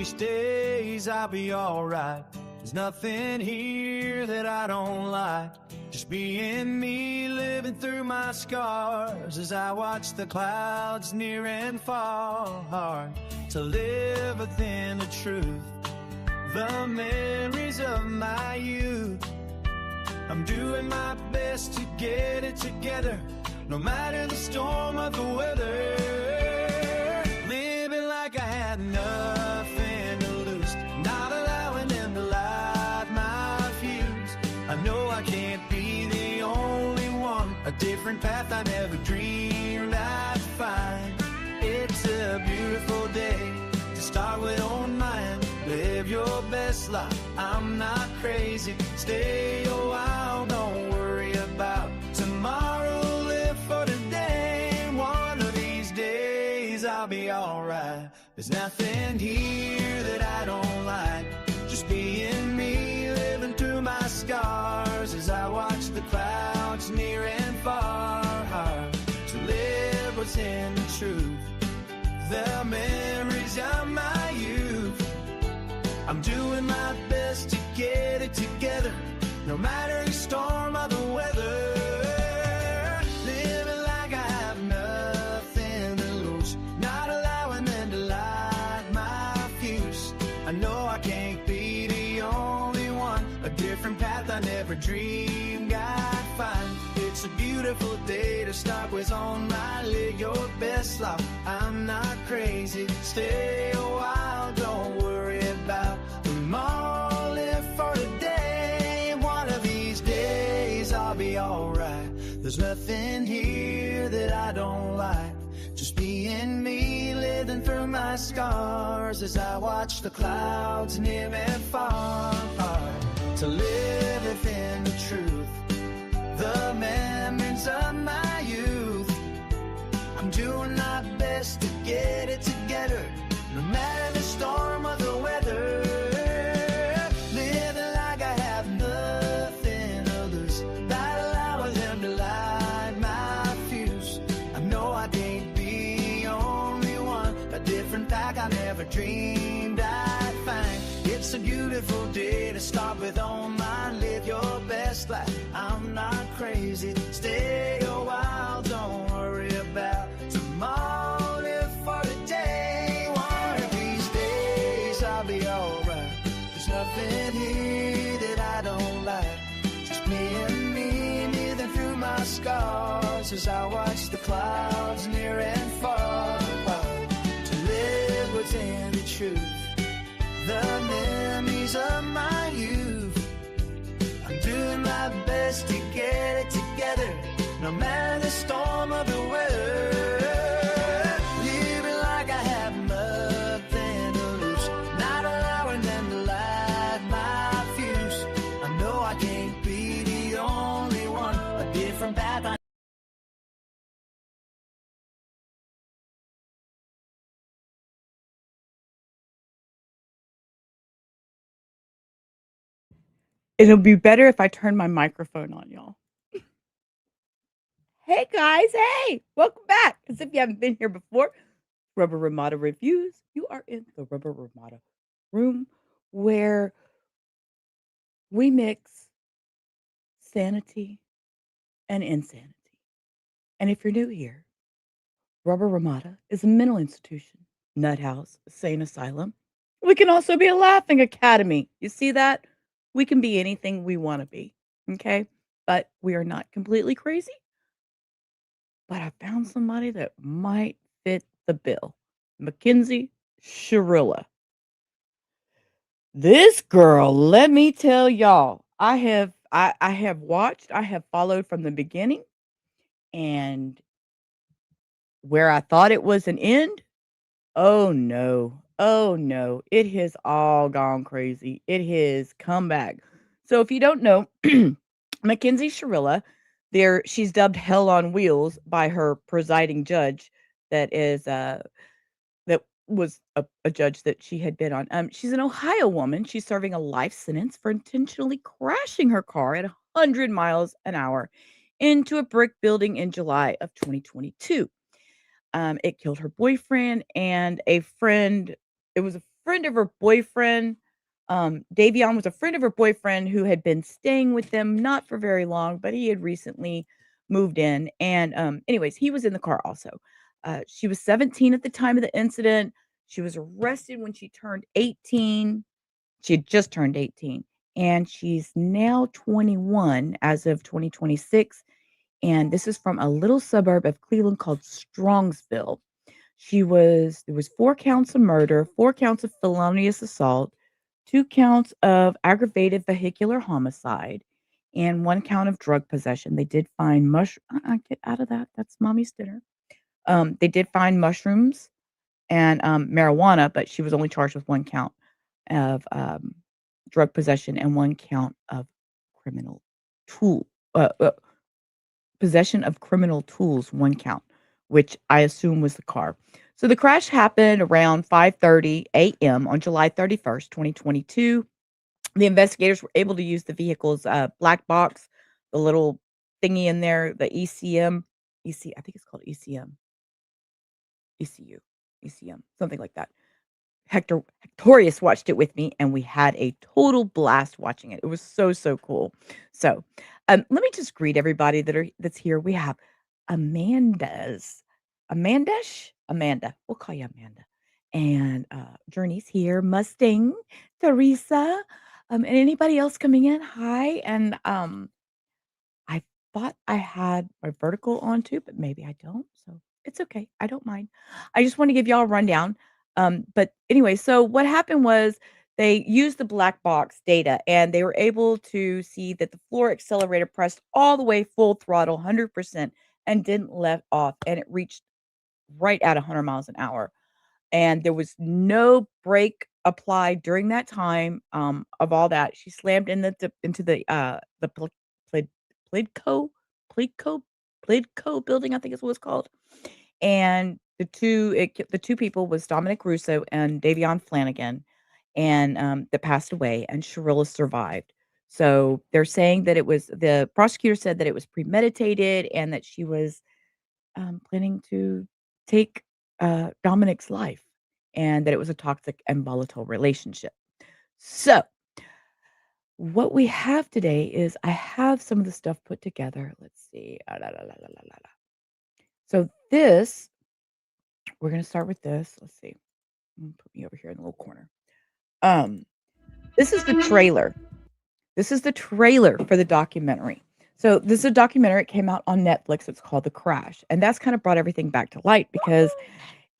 these days I'll be alright. There's nothing here that I don't like. Just being me, living through my scars as I watch the clouds near and far. Hard to live within the truth, the memories of my youth. I'm doing my best to get it together, no matter the storm or the weather. Living like I had nothing to lose, not allowing them to light my fuse. I know I can't be the only one, a different path I never dreamed I'd find. It's a beautiful day to start with own mind. Live your best life, I'm not crazy. Stay a while, don't worry about tomorrow. Live for today, one of these days I'll be alright. There's nothing here that I don't like. Just being me, living through my scars as I watch the clouds near and far. Hard to live what's in the truth, the memories of my youth. I'm doing my best to get it together, no matter the storm or the weather. Living like I have nothing to lose, not allowing them to light my fuse. I know I can't be the only one, a different path I never dreamed I'd find. It's a beautiful day to start with on my live your best life. I'm not crazy, stay a while, don't worry about tomorrow. Live for today, one of these days I'll be alright. There's nothing here that I don't like. Just being me, living through my scars as I watch the clouds near and far. To live within the truth, the memories of my youth. I'm doing my best to get it together, no matter the storm or the weather. Living like I have nothing to lose, not allowing them to light my fuse. I know I can't be the only one, a different path I never dreamed I'd find. It's a beautiful day to start with on mine. Live your best life, I'm not crazy. Stay a while, don't worry about tomorrow. Live for today, one of these days I'll be alright. There's nothing here that I don't like. Just me and me, living through my scars as I watch the clouds near and far. To live within the truth, the memories of my youth. I'm doing my best to get it together, no matter the storm or the weather. Living like I have nothing to lose, not allowing them to light my fuse. I know I can't be the only one, a different path I It'll be better if I turn my microphone on, y'all. Hey guys, hey, welcome back. As if you haven't been here before, Rubber Ramada Reviews. You are in the Rubber Ramada room where we mix sanity and insanity. And if you're new here, Rubber Ramada is a mental institution, nut house, sane asylum. We can also be a laughing academy. You see that? We can be anything we want to be, okay? But we are not completely crazy. But I found somebody that might fit the bill. Mackenzie Shirilla. This girl, let me tell y'all, I have watched, I have followed from the beginning, and where I thought it was an end, oh no, it has all gone crazy. It has come back. So if you don't know, Mackenzie Shirilla, she's dubbed Hell on Wheels by her presiding judge. That was a judge that she had been on. She's an Ohio woman. She's serving a life sentence for intentionally crashing her car at 100 miles an hour into a brick building in July of 2022. It killed her boyfriend and a friend. It was a friend of her boyfriend. Davion was a friend of her boyfriend who had been staying with them not for very long, but he had recently moved in. And anyways, he was in the car also. She was 17 at the time of the incident. She was arrested when she turned 18. She had just turned 18, and she's now 21 as of 2026. And this is from a little suburb of Cleveland called Strongsville. There was 4 counts of murder, 4 counts of felonious assault, 2 counts of aggravated vehicular homicide, and 1 count of drug possession. They did find get out of that. That's mommy's dinner. They did find mushrooms and marijuana, but she was only charged with 1 count of drug possession and 1 count of criminal tool possession of criminal tools, 1 count, which I assume was the car. So the crash happened around 5:30 a.m. on July 31st, 2022. The investigators were able to use the vehicle's black box, the little thingy in there, the ECM, I think it's called ECM, ECU, ECM, something like that. Hectorius watched it with me, and we had a total blast watching it. It was so, so cool. So, let me just greet everybody that's here. We have Amanda's Amanda. We'll call you Amanda. And Journey's here, Mustang, Teresa, and anybody else coming in. Hi. And I thought I had my vertical on too, but maybe I don't. So it's okay. I don't mind. I just want to give y'all a rundown. But anyway, so what happened was they used the black box data and they were able to see that the floor accelerator pressed all the way full throttle, 100%, and didn't let off. And it reached right at 100 miles an hour. And there was no brake applied during that time, of all that. She slammed into the Plid Plidco Plidco Plidco building, I think is what it's called. And the 2 people was Dominic Russo and Davion Flanagan, and, that passed away, and Shirilla survived. So, they're saying that the prosecutor said that it was premeditated and that she was planning to take, Dominic's life, and that it was a toxic and volatile relationship. So, what we have today is I have some of the stuff put together. Let's see. La, la, la, la, la, la. So this, we're gonna start with this. Let's see. Put me over here in the little corner. Um, this is the trailer. This is the trailer for the documentary. So this is a documentary. It came out on Netflix. It's called The Crash. And that's kind of brought everything back to light because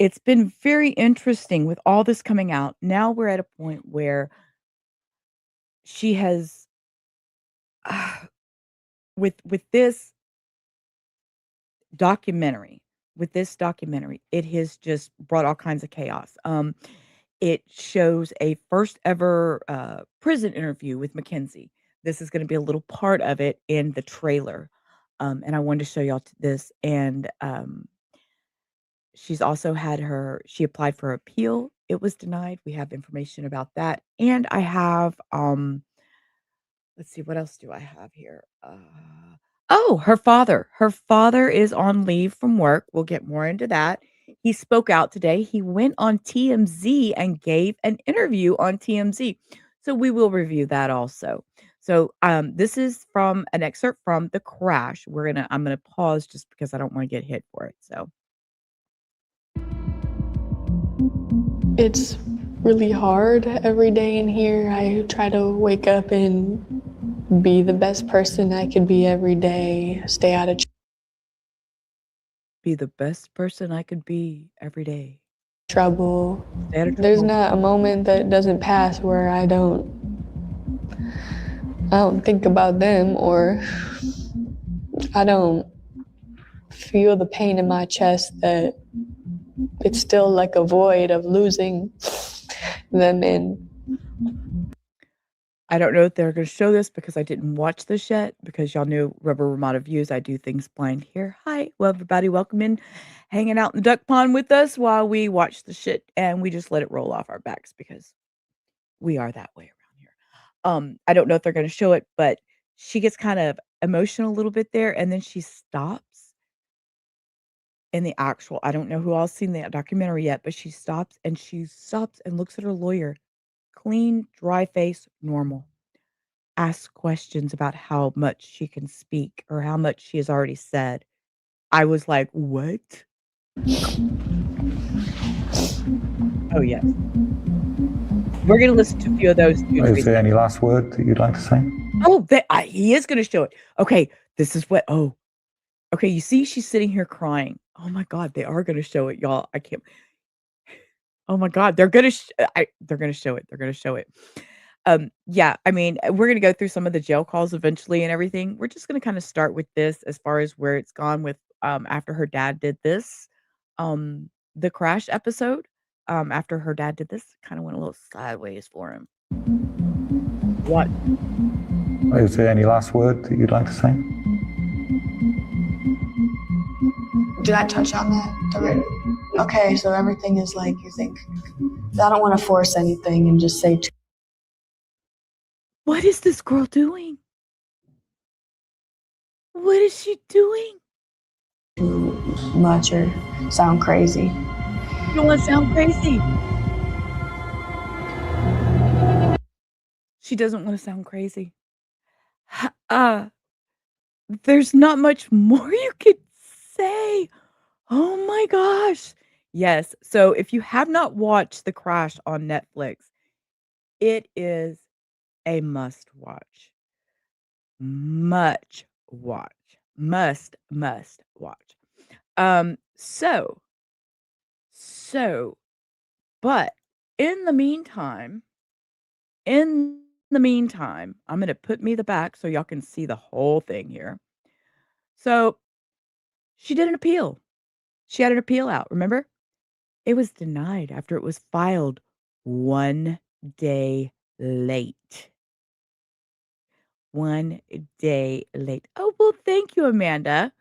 it's been very interesting with all this coming out. Now we're at a point where she has with this documentary, it has just brought all kinds of chaos. It shows a first ever prison interview with Mackenzie. This is going to be a little part of it in the trailer. And I wanted to show y'all this. And she's also she applied for appeal. It was denied. We have information about that. And I have, let's see, what else do I have here? Oh, her father. Her father is on leave from work. We'll get more into that. He spoke out today. He went on TMZ and gave an interview on TMZ. So we will review that also. So this is from an excerpt from The Crash. I'm gonna pause just because I don't want to get hit for it. So it's really hard every day in here. I try to wake up and be the best person I could be every day, stay out of be the best person I could be every day. trouble. Stay out of There's trouble. not a moment that doesn't pass where I don't think about them, or I don't feel the pain in my chest that it's still like a void of losing them in. I don't know if they're gonna show this because I didn't watch this yet, because y'all know Rubber Ramada Views, I do things blind here. Hi, well, everybody, welcome in, hanging out in the duck pond with us while we watch the shit, and we just let it roll off our backs because we are that way around here. I don't know if they're gonna show it, but she gets kind of emotional a little bit there, and then she stops, in the actual I don't know who all's seen that documentary yet, but she stops and looks at her lawyer, clean, dry face, normal. Asks questions about how much she can speak or how much she has already said. I was like, "What?" Oh, yes. We're gonna listen to a few of those too, Is Tracy. there any last word that you'd like to say? Oh, he is gonna show it. Okay, this is what okay, you see she's sitting here crying. Oh my god, they are gonna show it, y'all. I can't Oh my god, they're gonna show it, they're gonna show it. Yeah, I mean, we're gonna go through some of the jail calls eventually and everything. We're just gonna kinda start with this as far as where it's gone with, after her dad did this, the crash episode, after her dad did this, kinda went a little sideways for him. What? Is there any last word that you'd like to say? Did I touch on that? Okay, so everything is like you think. I don't want to force anything and just say too What is this girl doing? What is she doing? much or sound crazy. You don't wanna sound crazy. She doesn't wanna sound crazy. Ha there's not much more you could say. Oh my gosh. Yes, so if you have not watched The Crash on Netflix, it is a must watch. Much watch. Must watch. So, so, but in the meantime I'm gonna put me the back so y'all can see the whole thing here. So, she did an appeal. She had an appeal out, remember? It was denied after it was filed 1 day late. 1 day late. Oh, well, thank you, Amanda.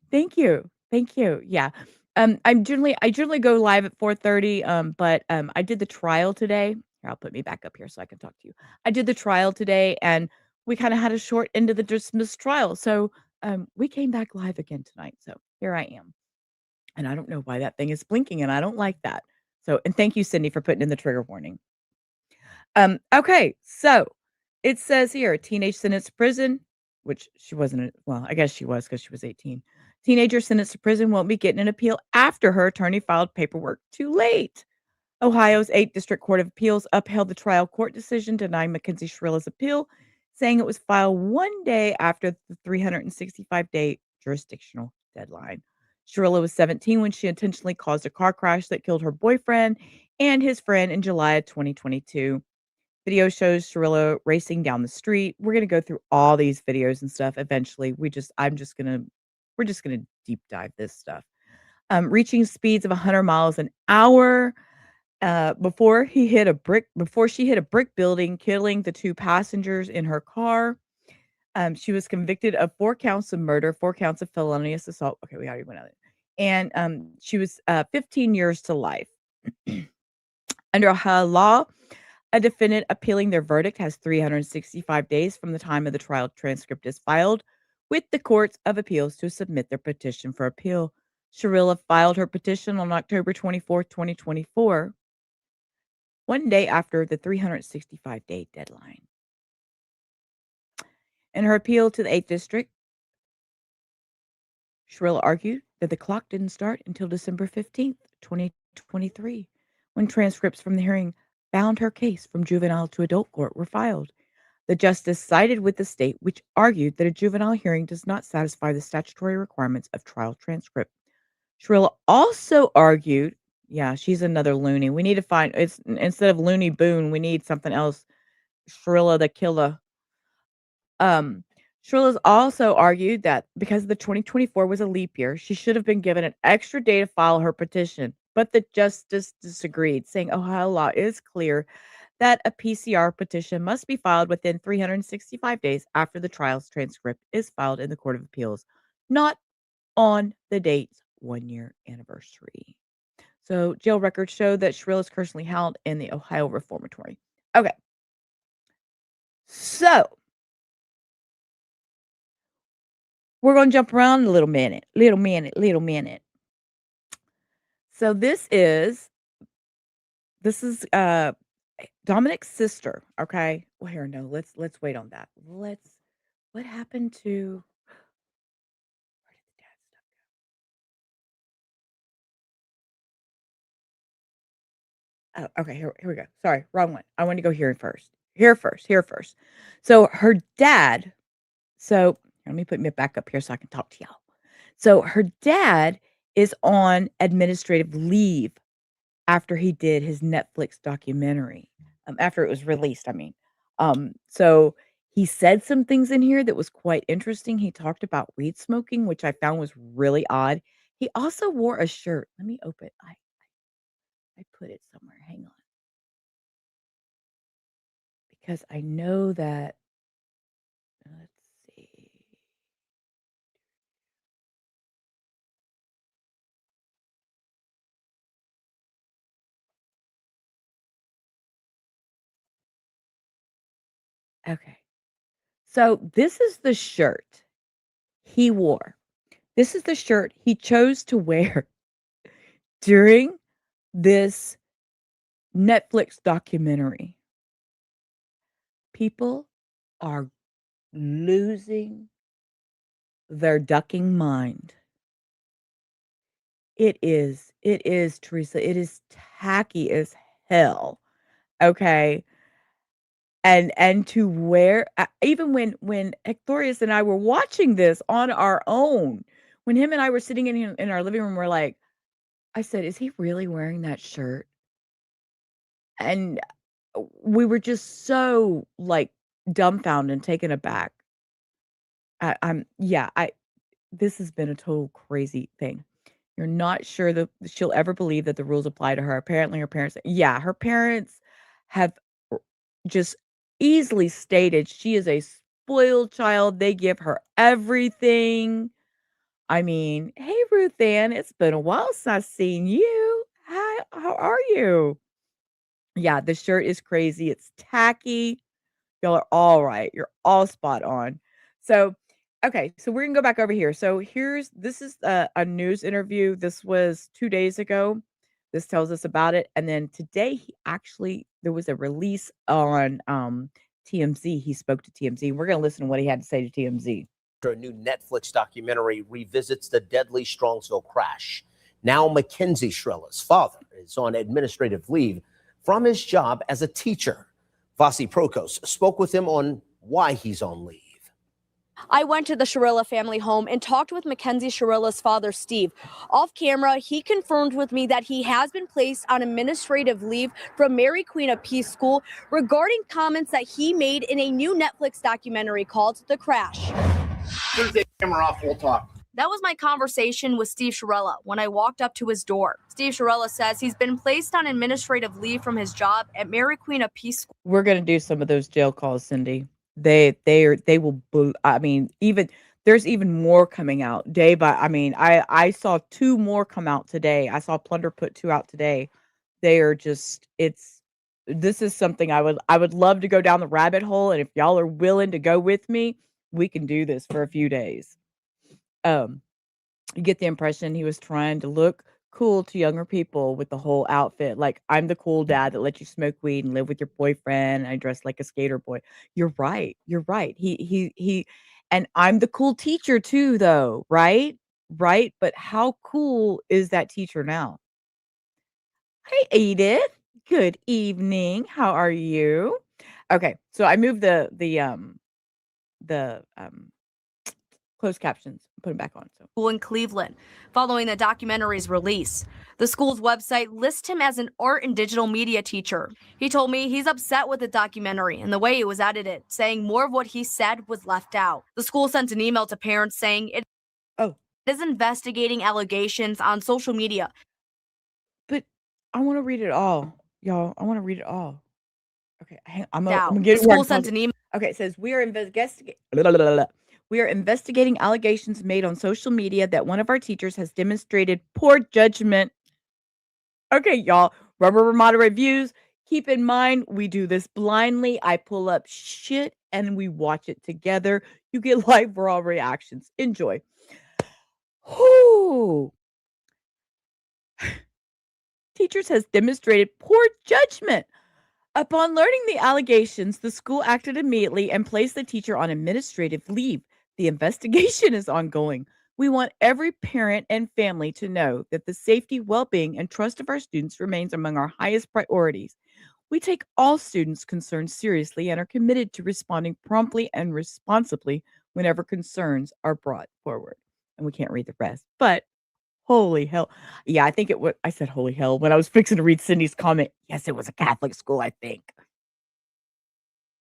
Thank you. Thank you. Yeah. I generally go live at 4:30, but, I did the trial today. Here, I'll put me back up here so I can talk to you. I did the trial today, and we kinda had a short end of the dismissed trial, so, we came back live again tonight, so here I am. And I don't know why that thing is blinking, and I don't like that. So and thank you, Cindy, for putting in the trigger warning. Okay, so it says here, teenage sentenced to prison, which she wasn't well, I guess she was because she was 18. Teenager sentenced to prison won't be getting an appeal after her attorney filed paperwork too late. Ohio's 8th District Court of Appeals upheld the trial court decision denying Mackenzie Shirilla's appeal, saying it was filed 1 day after the 365-day jurisdictional deadline. Shirilla was 17 when she intentionally caused a car crash that killed her boyfriend and his friend in July of 2022. Video shows Shirilla racing down the street. We're gonna go through all these videos and stuff eventually. We're just gonna deep dive this stuff. Reaching speeds of 100 miles an hour before she hit a brick building, killing the 2 passengers in her car. She was convicted of 4 counts of murder, 4 counts of felonious assault. Okay, we already went over it. And, she was, 15 years to life. Under Ohio law, a defendant appealing their verdict has 365 days from the time of the trial transcript is filed with the courts of appeals to submit their petition for appeal. Shirilla filed her petition on October 24th, 2024, 1 day after the 365-day deadline. In her appeal to the 8th District, Shirilla argued that the clock didn't start until December 15th, 2023, when transcripts from the hearing found her case from juvenile to adult court were filed. The justice sided with the state, which argued that a juvenile hearing does not satisfy the statutory requirements of trial transcript. Shirilla also argued, yeah, she's another loony. We need to find it's instead of Looney Boone, we need something else. Shirilla the killer. Um, Shrilla's also argued that because the 2024 was a leap year, she should have been given an extra day to file her petition. But the justice disagreed, saying Ohio law is clear that a PCR petition must be filed within 365 days after the trial's transcript is filed in the Court of Appeals, not on the date's 1-year anniversary. So jail records show that Shrill is currently held in the Ohio Reformatory. Okay. So we're going to jump around a little minute. So this is Dominic's sister, okay? Well, here, no, let's wait on that. What happened to where did the dad stuff go? Oh, okay, here we go. Sorry, wrong one. I want to go here first. Here first. So her dad, so let me put me back up here so I can talk to y'all. So her dad is on administrative leave after he did his Netflix documentary, after it was released, I mean. So he said some things in here that was quite interesting. He talked about weed smoking, which I found was really odd. He also wore a shirt. Let me open it. I put it somewhere. Hang on. Because I know that let's see. Okay. So this is the shirt he wore. This is the shirt he chose to wear during this Netflix documentary. People are losing their ducking mind. It is, Teresa, it is tacky as hell, okay? And to wear even when Hectorius and I were watching this on our own, when him and I were sitting in our living room, we're like I said, "Is he really wearing that shirt?" And we were just so, like, dumbfounded and taken aback. I'm yeah, I this has been a total crazy thing. You're not sure that she'll ever believe that the rules apply to her. Apparently, her parents yeah, her parents have r just easily stated she is a spoiled child. They give her everything. I mean, "Hey, Ruth Ann, it's been a while since I've seen you. Hi, how are you?" Yeah, the shirt is crazy. It's tacky. Y'all are all right. You're all spot on. So, okay, so we're gonna go back over here. So this is a news interview. This was 2 days ago. This tells us about it, and then today there was a release on TMZ. He spoke to TMZ. We're gonna listen to what he had to say to TMZ. A new Netflix documentary revisits the deadly Strongsville crash. Now Mackenzie Shirilla's father is on administrative leave from his job as a teacher. Vasi Prokos spoke with him on why he's on leave. I went to the Shirilla family home and talked with Mackenzie Shirilla's father, Steve. Off camera, he confirmed with me that he has been placed on administrative leave from Mary Queen of Peace School regarding comments that he made in a new Netflix documentary called The Crash. Turn the camera off, we'll talk. That was my conversation with Steve Shirilla when I walked up to his door. Steve Shirilla says he's been placed on administrative leave from his job at Mary Queen of Peace School. We're gonna do some of those jail calls, Cindy. They will I mean, even there's even more coming out day by I mean, I saw 2 more come out today. I saw Plunder put 2 out today. They are just this is something I would love to go down the rabbit hole, and if y'all are willing to go with me, we can do this for a few days. You get the impression he was trying to look cool to younger people with the whole outfit. Like, I'm the cool dad that lets you smoke weed and live with your boyfriend. And I dress like a skater boy. You're right. You're right. And I'm the cool teacher too, though. Right. Right. But how cool is that teacher now? Hey, Edith. Good evening. How are you? Okay. So I moved the closed captions, put them back on. So School in Cleveland. Following the documentary's release, the school's website lists him as an art and digital media teacher. He told me he's upset with the documentary and the way it was edited, saying more of what he said was left out. The school sent an email to parents saying it is investigating allegations on social media. But I want to read it all, y'all. I want to read it all. Okay, I'm The gonna get school sent an email. Okay, it says we are investigating allegations made on social media that one of our teachers has demonstrated poor judgment. Okay, y'all. Rubber moderate reviews. Keep in mind, we do this blindly. I pull up shit and we watch it together. You get live raw reactions. Enjoy. Whoo. teachers has demonstrated poor judgment. Upon learning the allegations, the school acted immediately and placed the teacher on administrative leave. The investigation is ongoing. We want every parent and family to know that the safety, well-being, and trust of our students remains among our highest priorities. We take all students' concerns seriously and are committed to responding promptly and responsibly whenever concerns are brought forward. And we can't read the rest, but holy hell. Yeah, I think it was, I said holy hell when I was fixing to read Cindy's comment. Yes, it was a Catholic school, I think.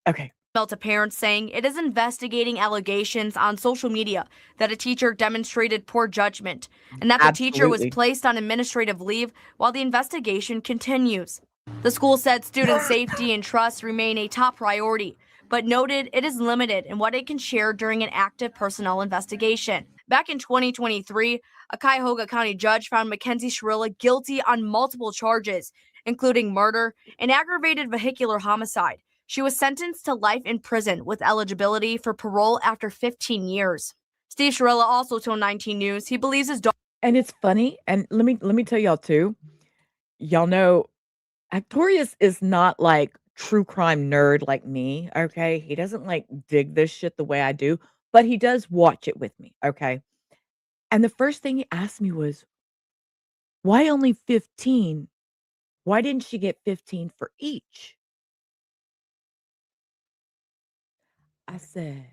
Okay. To parents saying it is investigating allegations on social media that a teacher demonstrated poor judgment and that the teacher was Absolutely. placed on administrative leave while the investigation continues. The school said student safety and trust remain a top priority, but noted it is limited in what it can share during an active personnel investigation. Back in 2023, a Cuyahoga County judge found Mackenzie Shirilla guilty on multiple charges, including murder and aggravated vehicular homicide. She was sentenced to life in prison with eligibility for parole after 15 years. Steve Shirilla also told 19 News he believes his daughter. And it's funny, and let me tell y'all too. Y'all know Actorius is not like true crime nerd like me, okay? He doesn't like dig this shit the way I do, but he does watch it with me, okay? And the first thing he asked me was, "Why only 15? Why didn't she get 15 for each?" I said,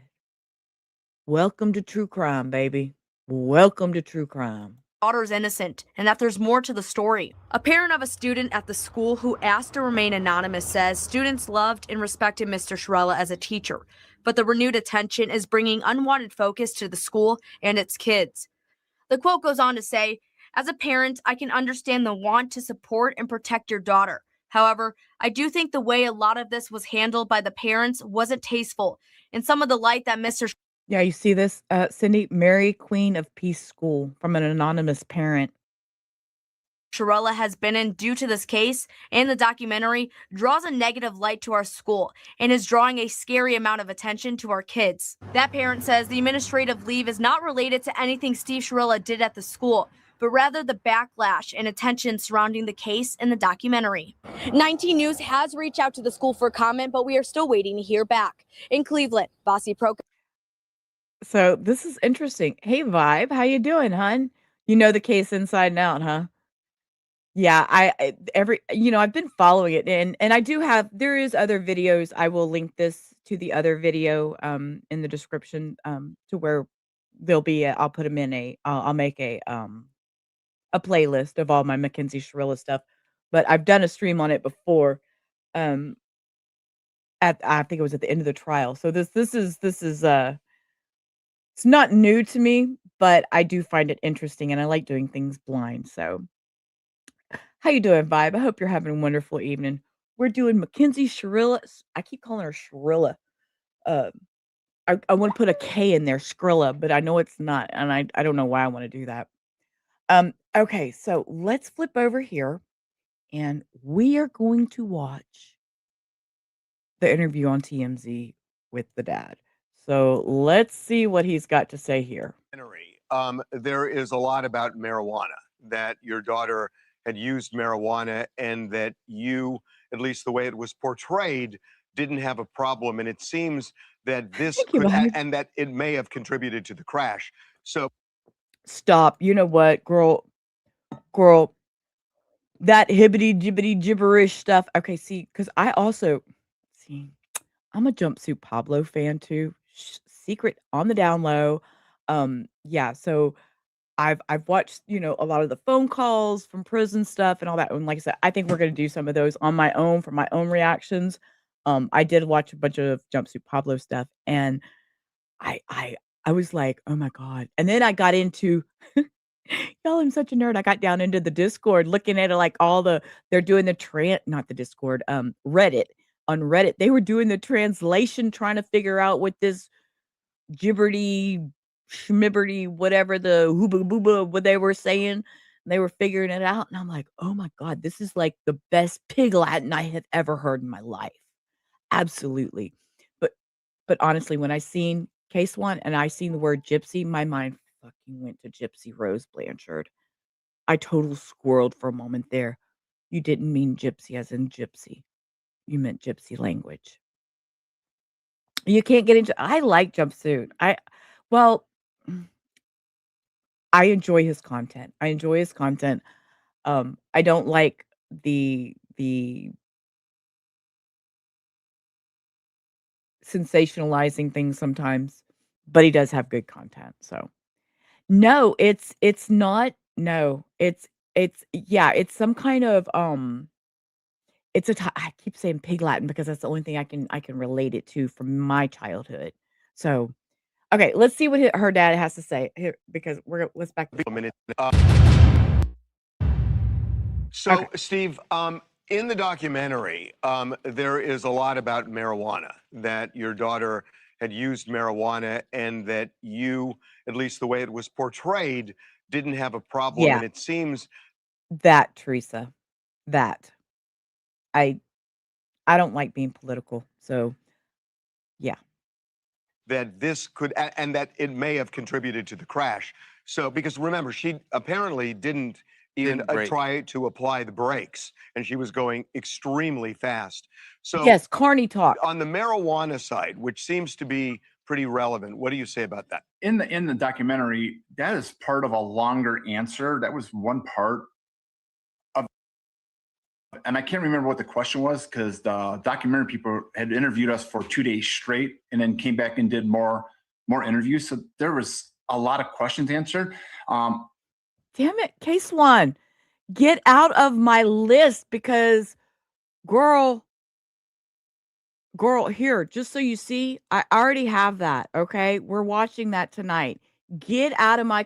"Welcome to true crime, baby. Welcome to true crime." Daughter's innocent and that there's more to the story. A parent of a student at the school who asked to remain anonymous says students loved and respected Mr. Shirilla as a teacher, but the renewed attention is bringing unwanted focus to the school and its kids. The quote goes on to say, "As a parent, I can understand the want to support and protect your daughter. However, I do think the way a lot of this was handled by the parents wasn't tasteful, and some of the light that Mr. Yeah, you see this, Cindy? Mary Queen of Peace School from an anonymous parent. Shirilla has been in due to this case, and the documentary draws a negative light to our school and is drawing a scary amount of attention to our kids." That parent says the administrative leave is not related to anything Steve Shirilla did at the school, but rather the backlash and attention surrounding the case in the documentary. 19 News has reached out to the school for comment, but we are still waiting to hear back. In Cleveland, Vasi Pro. So this is interesting. Hey, Vibe, how you doing, hun? You know the case inside and out, huh? Yeah, I've been following it, and I do have there is other videos. I will link this to the other video in the description to where there'll be I'll put them in I'll make a playlist of all my Mackenzie Shirilla stuff. But I've done a stream on it before. Um at I think it was at the end of the trial. So this is it's not new to me, but I do find it interesting and I like doing things blind. So how you doing, Vibe? I hope you're having a wonderful evening. We're doing Mackenzie Shirilla. I keep calling her Shirilla. Uh, I want to put a K in there, Skrilla, but I know it's not, and I don't know why I want to do that. Okay, so let's flip over here, and we are going to watch the interview on TMZ with the dad. So let's see what he's got to say here. There is a lot about marijuana, that your daughter had used marijuana and that you, at least the way it was portrayed, didn't have a problem. And it seems that this and that it may have contributed to the crash. So stop. You know what, girl, that hibbity jibbity gibberish stuff. Okay, see, because I also see I'm a Jumpsuit Pablo fan too. Secret on the down low. Yeah, so I've watched, a lot of the phone calls from prison stuff and all that. And like I said, I think we're gonna do some of those on my own for my own reactions. I did watch a bunch of Jumpsuit Pablo stuff and I was like, oh my God. And then I got into y'all, I'm such a nerd. I got down into the Discord looking at it like they're doing not the Discord, Reddit. On Reddit, they were doing the translation, trying to figure out what this gibberty, schmibberty, whatever the hooba booba, what they were saying. They were figuring it out. And I'm like, oh my God, this is like the best pig Latin I have ever heard in my life. Absolutely. But honestly, when I seen case one and I seen the word gypsy, my mind fucking went to Gypsy Rose Blanchard. I total squirreled for a moment there. You didn't mean gypsy as in gypsy. You meant gypsy language. You can't get into I like Jumpsuit. Well, I enjoy his content. I enjoy his content. I don't like the sensationalizing things sometimes, but he does have good content. So no, it's not. No, it's yeah, it's some kind of it's I keep saying pig Latin because that's the only thing I can relate it to from my childhood. So okay, let's see what her dad has to say here because let's back this A up. minute. Okay. Steve, in the documentary, there is a lot about marijuana, that your daughter had used marijuana and that you, at least the way it was portrayed, didn't have a problem. Yeah, And it seems that Teresa, that I I don't like being political. So yeah, that this could, and that it may have contributed to the crash. So, because remember, she apparently didn't even try to apply the brakes, and she was going extremely fast. So, yes, Carney talk. on the marijuana side, which seems to be pretty relevant, what do you say about that? In the documentary, that is part of a longer answer. That was one part of, and I can't remember what the question was because the documentary people had interviewed us for 2 days straight and then came back and did more interviews. So there was a lot of questions answered. Damn it, case one. Get out of my list because girl, here, just so you see, I already have that. Okay. We're watching that tonight. Get out of my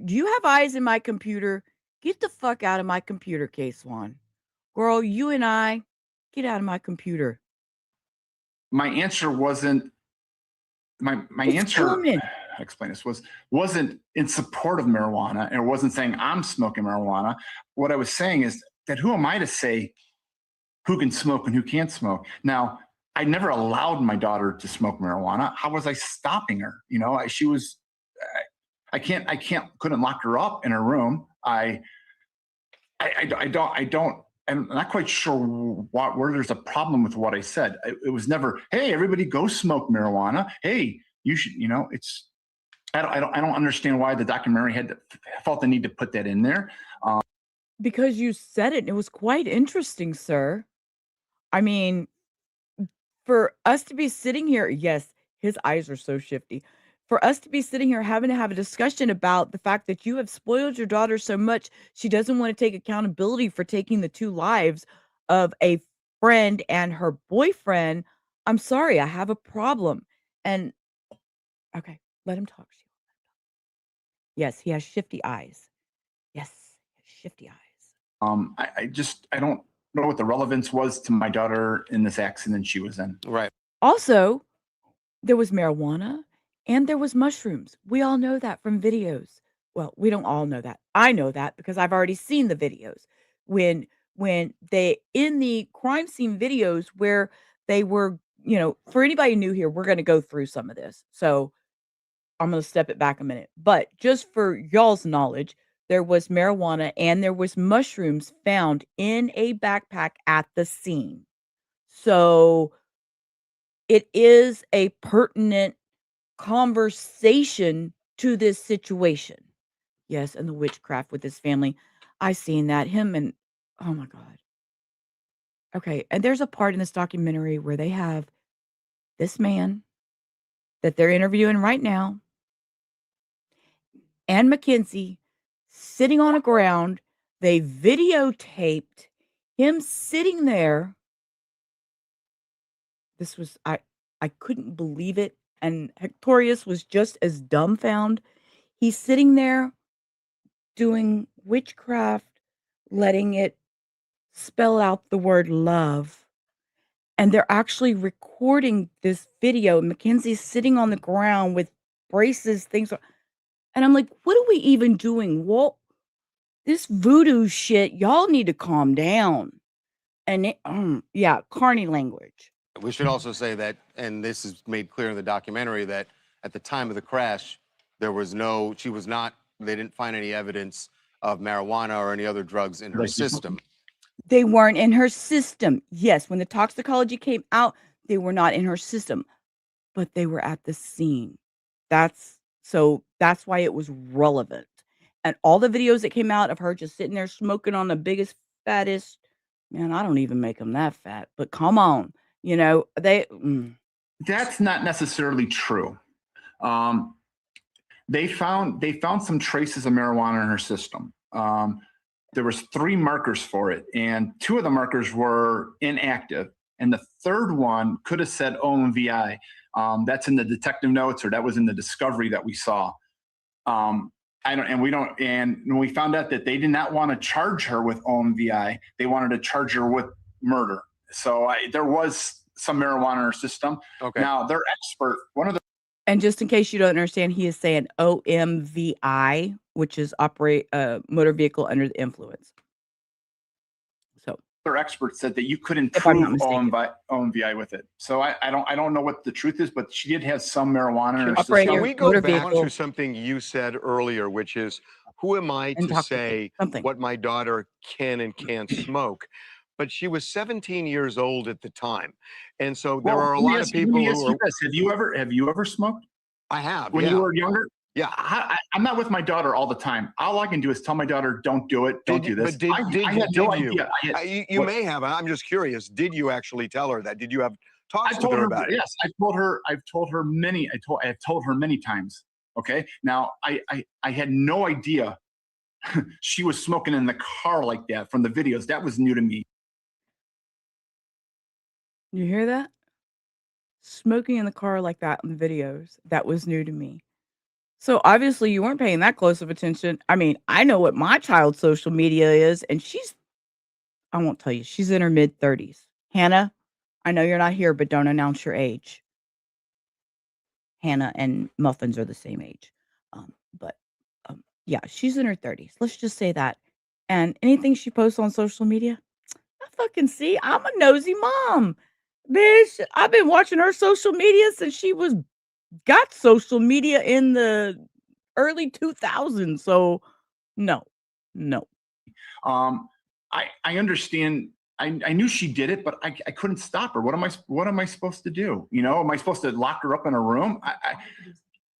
do you have eyes in my computer? Get the fuck out of my computer, case one. Girl, you and I, get out of my computer. My answer wasn't my It's answer. coming. I explain this wasn't in support of marijuana, and it wasn't saying I'm smoking marijuana. What I was saying is that who am I to say who can smoke and who can't smoke? Now, I never allowed my daughter to smoke marijuana. How was I stopping her? You know, she was. I couldn't lock her up in her room. I don't. I'm not quite sure where there's a problem with what I said. It was never, hey, everybody go smoke marijuana. Hey, you should, you know, it's, I don't understand why the documentary felt the need to put that in there. Because you said it. It was quite interesting, sir. I mean, for us to be sitting here, yes, his eyes are so shifty. For us to be sitting here having to have a discussion about the fact that you have spoiled your daughter so much, she doesn't want to take accountability for taking the 2 lives of a friend and her boyfriend. I'm sorry, I have a problem. And okay, let him talk. Sheila. Yes, he has shifty eyes. Yes, shifty eyes. I don't know what the relevance was to my daughter in this accident she was in. Right. Also, there was marijuana and there was mushrooms. We all know that from videos. Well, we don't all know that. I know that because I've already seen the videos. When they in the crime scene videos where they were, for anybody new here, we're going to go through some of this. So, I'm going to step it back a minute. But just for y'all's knowledge, there was marijuana and there was mushrooms found in a backpack at the scene. So, it is a pertinent conversation to this situation. Yes, and the witchcraft with his family. I seen that. Him and oh my God. Okay. And there's a part in this documentary where they have this man that they're interviewing right now and Mackenzie sitting on the ground. They videotaped him sitting there. This was I couldn't believe it. And Hectorius was just as dumbfounded. He's sitting there doing witchcraft, letting it spell out the word love. And they're actually recording this video. Mackenzie's sitting on the ground with braces, things. And I'm like, what are we even doing? Well, this voodoo shit, y'all need to calm down. And yeah, carny language. We should also say that, and this is made clear in the documentary, that at the time of the crash, they didn't find any evidence of marijuana or any other drugs in her system. They weren't in her system. Yes, when the toxicology came out, they were not in her system, but they were at the scene. That's why it was relevant. And all the videos that came out of her just sitting there smoking on the biggest, fattest, man, I don't even make them that fat, but come on, That's not necessarily true. They found some traces of marijuana in her system. There was 3 markers for it, and 2 of the markers were inactive, and the third one could have said OMVI. That's in the detective notes, or that was in the discovery that we saw. And when we found out that they did not want to charge her with OMVI, they wanted to charge her with murder. So there was some marijuana in her system. Okay. Now, their expert, And just in case you don't understand, he is saying OMVI, which is operate motor vehicle under the influence. So their expert said that you couldn't if I'm not prove mistaken. OMVI with it. So I don't know what the truth is, but she did have some marijuana in her Operator, system. Can we go motor back vehicle. to something you said earlier, which is, who am I to Intoxicate, say something. what my daughter can and can't smoke? But she was 17 years old at the time. And so there are a lot of people who are. Have you ever smoked I have. when yeah. you were younger? Yeah. I'm not with my daughter all the time. All I can do is tell my daughter, don't do it. Don't do this. But I had no you? idea. You may have. I'm just curious. Did you actually tell her that? Did you have talks with her about it? Yes, I've told her many times. Okay. Now I had no idea she was smoking in the car like that from the videos. That was new to me. You hear that? Smoking in the car like that in the videos, that was new to me. So obviously you weren't paying that close of attention. I mean, I know what my child's social media is, and I won't tell you, she's in her mid-30s. Hannah, I know you're not here, but don't announce your age. Hannah and Muffins are the same age. But yeah, she's in her 30s. Let's just say that. And anything she posts on social media, I fucking see. I'm a nosy mom. Bitch, I've been watching her social media since she got social media in the early 2000s. So no. I understand. I knew she did it, but I couldn't stop her. What am I supposed to do? Am I supposed to lock her up in a room?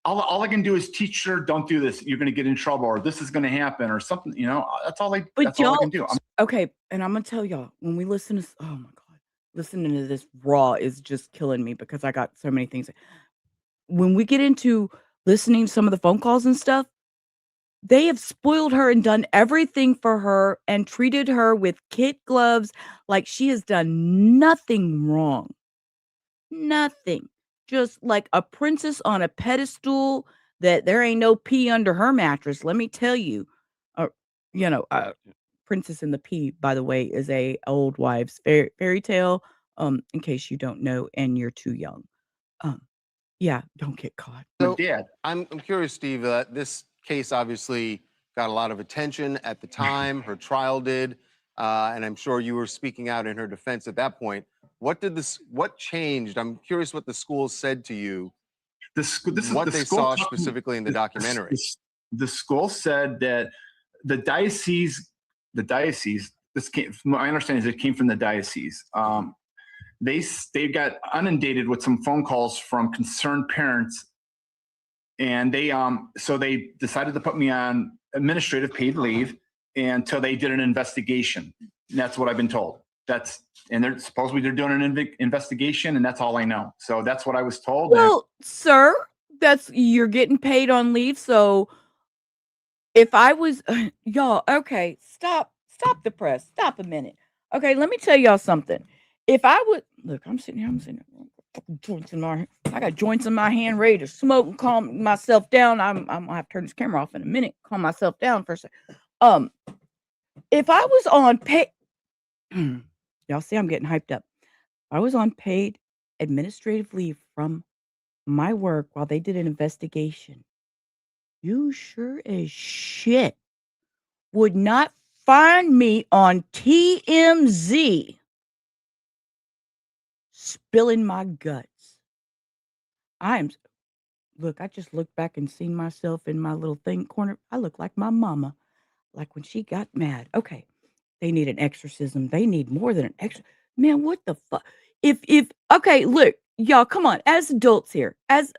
All I can do is teach her, don't do this. You're going to get in trouble, or this is going to happen, or something. That's all I can do. Okay, and I'm gonna tell y'all, when we listen to, oh my God, listening to this raw is just killing me because I got so many things. When we get into listening to some of the phone calls and stuff, they have spoiled her and done everything for her and treated her with kid gloves like she has done nothing wrong. Nothing. Just like a princess on a pedestal that there ain't no pee under her mattress. Let me tell you. Princess and the Pea, by the way, is a old wives' fairy tale. In case you don't know and you're too young. Yeah, don't get caught. So, I'm curious, Steve. This case obviously got a lot of attention at the time. Her trial did, and I'm sure you were speaking out in her defense at that point. What changed? I'm curious what the school said to you. What they saw specifically in the documentary. The school said that the diocese. My understanding is it came from the diocese. They got inundated with some phone calls from concerned parents, and they decided to put me on administrative paid leave until they did an investigation. And that's what I've been told. They're supposedly doing an investigation, and that's all I know. So that's what I was told. Well, sir, you're getting paid on leave. So if I was y'all, okay, stop the press. Stop a minute. Okay, let me tell y'all something. If I would look, I'm sitting here, I got joints in my hand ready to smoke and calm myself down. I'm gonna have to turn this camera off in a minute, calm myself down for a second. If I was on pay y'all see I'm getting hyped up. I was on paid administrative leave from my work while they did an investigation. You sure as shit would not find me on TMZ spilling my guts. Look, I just looked back and seen myself in my little thing corner. I look like my mama, like when she got mad. Okay. They need an exorcism. They need more than an man, what the fuck? If okay, look, y'all, come on, as adults here, as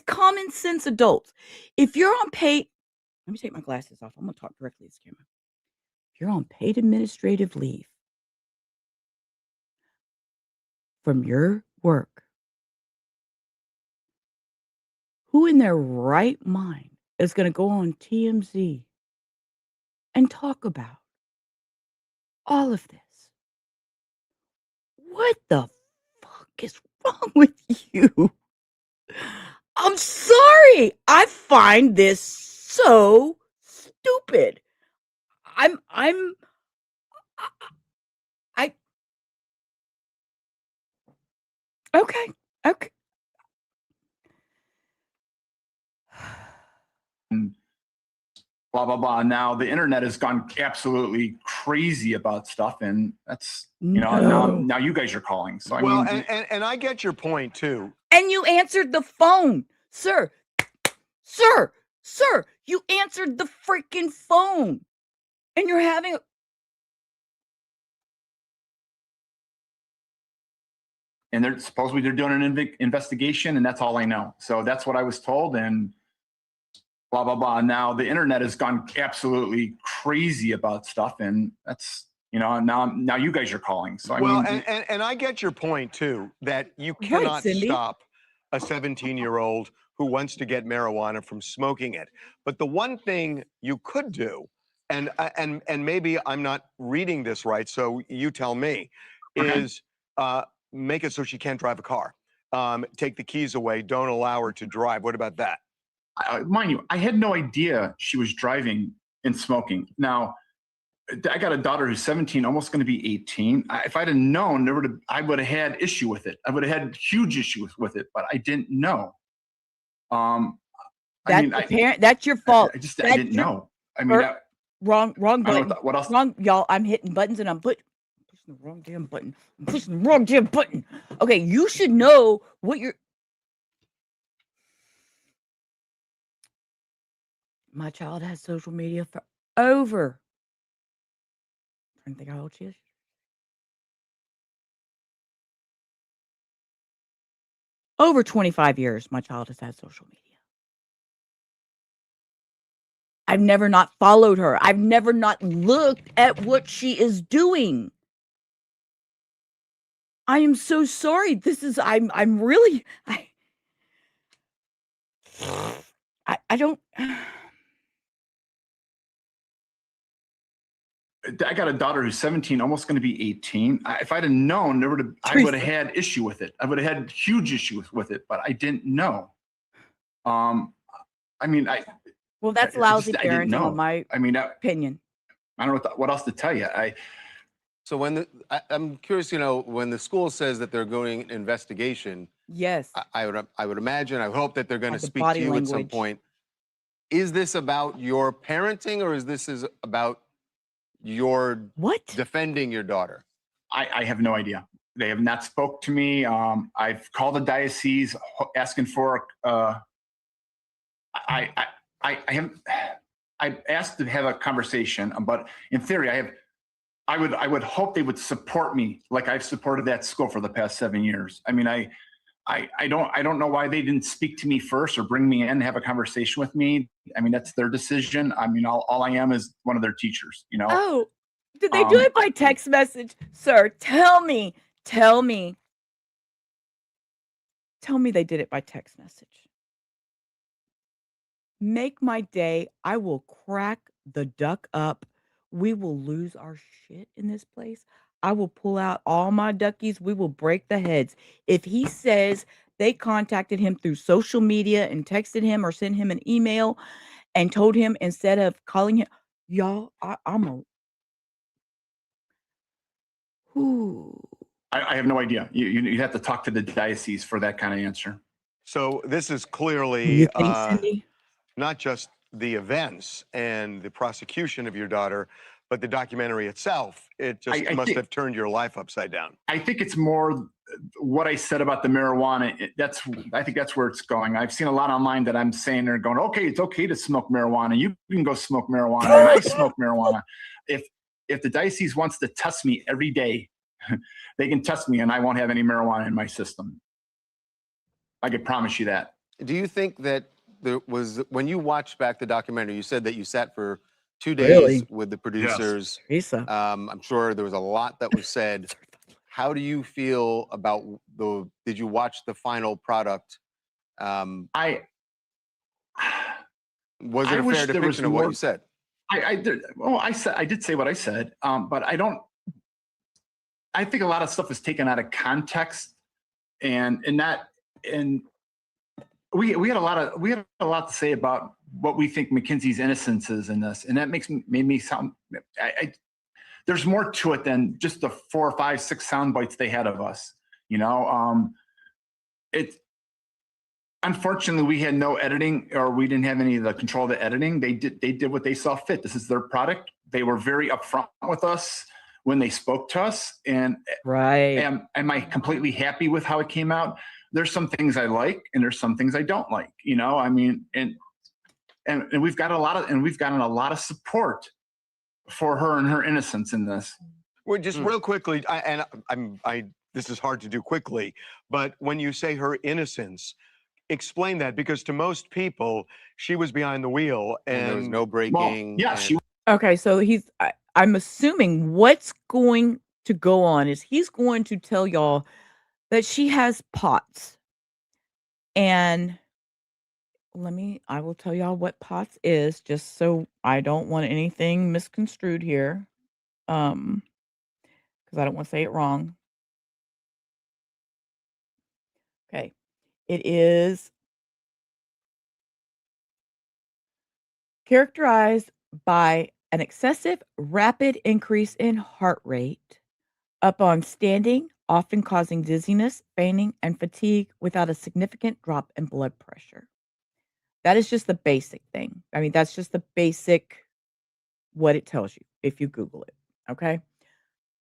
common sense adults, if you're on paid, let me take my glasses off. I'm gonna talk directly to this camera. If you're on paid administrative leave from your work, who in their right mind is gonna go on TMZ and talk about all of this? What the fuck is wrong with you? I'm sorry. I find this so stupid. I'm I okay. Okay. Blah blah blah. Now the internet has gone absolutely crazy about stuff, and that's now you guys are calling. So Well, I mean, and I get your point too. And you answered the phone, sir. Sir, you answered the freaking phone. And you're having a and they're supposedly they're doing an investigation, and that's all I know. So that's what I was told, and blah blah blah. Now the internet has gone absolutely crazy about stuff, and that's now you guys are calling. So Well, I mean, and I get your point too, that you Right, cannot Cindy. stop a 17-year-old who wants to get marijuana from smoking it. But the one thing you could do, and maybe I'm not reading this right, so you tell me, Okay. is make it so she can't drive a car. Take the keys away. Don't allow her to drive. What about that? mind you, I had no idea she was driving and smoking. Now, I got a daughter who's 17, almost going to be 18. If I'd have known, I would have had issue with it. I would have had huge issues with it, but I didn't know. That's your fault. I didn't know. I mean, wrong button. What else? Wrong, y'all. I'm hitting buttons and I'm pushing the wrong damn button. I'm pushing the wrong damn button. Okay, you should know what you're. My child has social media for over. I think how old she is. Over 25 years, my child has had social media. I've never not followed her. I've never not looked at what she is doing. I am so sorry. I'm really, I don't. I got a daughter who's 17, almost going to be 18. If I'd have known, I would have had issue with it. I would have had huge issues with it, but I didn't know. Well, that's lousy I didn't parenting, know. in my opinion. I don't know what else to tell you. So I'm curious, when the school says that they're going an investigation, yes, I would imagine, I hope that they're going to the speak to body you at some language. point. Is this about your parenting, or is this about your defending your daughter? I have no idea. They have not spoke to me. I've called the diocese asking for. I asked to have a conversation, but in theory, I would hope they would support me like I've supported that school for the past 7 years. I mean, I don't know why they didn't speak to me first or bring me in and have a conversation with me. I mean, that's their decision. I mean, all I am is one of their teachers, Oh, did they do it by text message? Sir, tell me they did it by text message. Make my day. I will crack the duck up. We will lose our shit in this place. I will pull out all my duckies. We will break the heads. If he says they contacted him through social media and texted him or sent him an email and told him instead of calling him, y'all, I have no idea. You have to talk to the diocese for that kind of answer. So this is clearly You think, Cindy? Not just the events and the prosecution of your daughter, but the documentary itself. It just must have turned your life upside down. I think it's more what I said about the marijuana. I think that's where it's going. I've seen a lot online that I'm saying they're going, okay, it's okay to smoke marijuana. You can go smoke marijuana. And I smoke marijuana. if the diocese wants to test me every day, they can test me and I won't have any marijuana in my system. I can promise you that. Do you think that there was, when you watched back the documentary, you said that you sat for 2 days Really? with the producers. Teresa. I'm sure there was a lot that was said. How do you feel about did you watch the final product? I Was I it a wish fair there was depiction of what more- you said? I did. Well, I did say what I said, but I don't. I think a lot of stuff is taken out of context, and we had a lot to say about what we think Mackenzie's innocence is in this, and that made me sound. There's more to it than just the 4 or 5, 6 sound bites they had of us. Unfortunately, we had no editing, or we didn't have any of the control of the editing. They did what they saw fit. This is their product. They were very upfront with us when they spoke to us. And Right. am I completely happy with how it came out? There's some things I like, and there's some things I don't like. I mean, and we've gotten a lot of support for her and her innocence in this. Well, just real quickly, this is hard to do quickly, but when you say her innocence, explain that, because to most people, she was behind the wheel And there was no breaking. Well, yeah, she Okay, so I'm assuming what's going to go on is he's going to tell y'all that she has POTS. And I will tell y'all what POTS is, just so I don't want anything misconstrued here. Because I don't want to say it wrong. Okay. It is characterized by an excessive rapid increase in heart rate upon standing, often causing dizziness, fainting, and fatigue without a significant drop in blood pressure. That is just the basic thing. I mean, that's just the basic what it tells you if you Google it. Okay.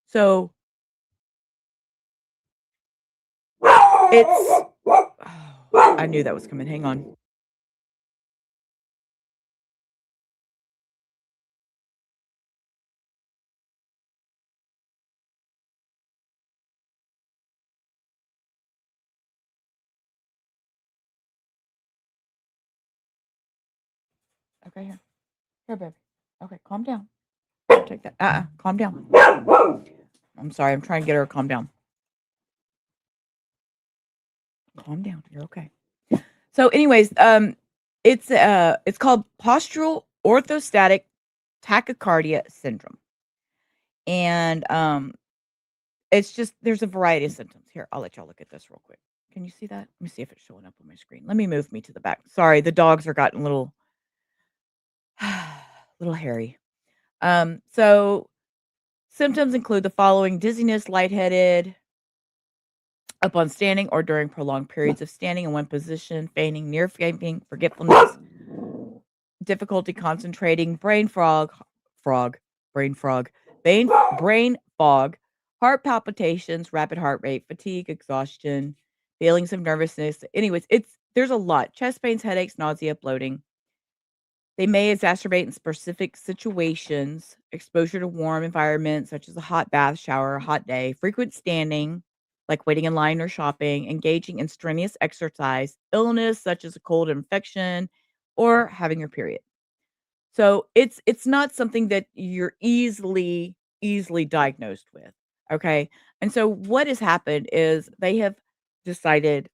So it's, I knew that was coming. Hang on. Okay, here. Here, baby. Okay, calm down. Take that. Calm down. I'm sorry. I'm trying to get her to calm down. Calm down. You're okay. So, anyways, it's called postural orthostatic tachycardia syndrome, and it's just there's a variety of symptoms. Here, I'll let y'all look at this real quick. Can you see that? Let me see if it's showing up on my screen. Let me move me to the back. Sorry, the dogs are gotten a little hairy. So symptoms include the following: dizziness, lightheaded upon standing or during prolonged periods of standing in one position, fainting, near fainting, forgetfulness, difficulty concentrating, brain fog, brain fog, heart palpitations, rapid heart rate, fatigue, exhaustion, feelings of nervousness. Anyways, there's a lot: chest pains, headaches, nausea, bloating. They may exacerbate in specific situations: exposure to warm environments such as a hot bath, shower, a hot day, frequent standing, like waiting in line or shopping, engaging in strenuous exercise, illness such as a cold infection, or having your period. So it's not something that you're easily diagnosed with. Okay. And so what has happened is they have decided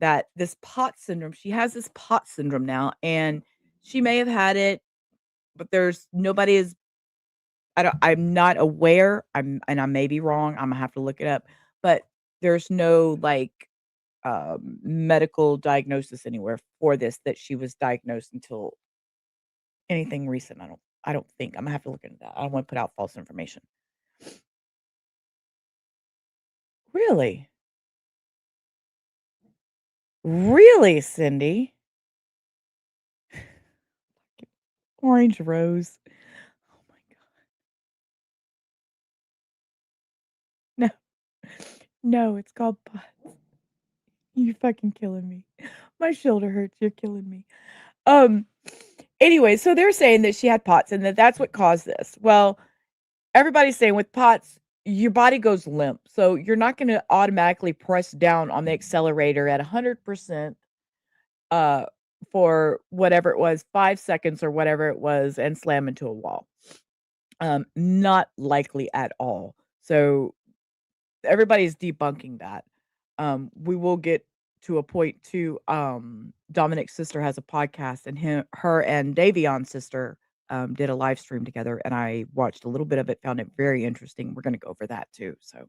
that this POTS syndrome, she has this POTS syndrome now, and she may have had it, but I'm not aware. And I may be wrong. I'm gonna have to look it up, but there's no medical diagnosis anywhere for this that she was diagnosed until anything recent. I don't think. I'm gonna have to look into that. I don't want to put out false information. Really? Really, Cindy? Orange rose. Oh my god. No, it's called POTS. You're fucking killing me. My shoulder hurts. You're killing me. Anyway, so they're saying that she had POTS and that's what caused this. Well, everybody's saying with POTS, your body goes limp. So you're not going to automatically press down on the accelerator at 100% uh, for whatever it was, 5 seconds or whatever it was, and slam into a wall. Not likely at all. So everybody's debunking that. We will get to a point too. Dominic's sister has a podcast, and her and Davion's sister did a live stream together, and I watched a little bit of it, found it very interesting. We're going to go over that too. So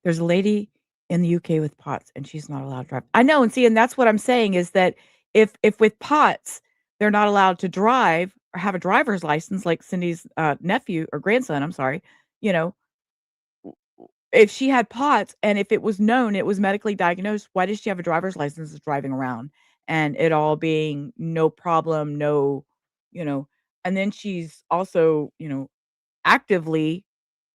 there's a lady in the UK with POTS, and she's not allowed to drive. I know, and see, and that's what I'm saying is that if with POTS they're not allowed to drive or have a driver's license, like Cindy's nephew or grandson, I'm sorry, you know, if she had POTS and if it was known, it was medically diagnosed, why does she have a driver's license that's driving around and it all being no problem, no, you know, and then she's also, actively,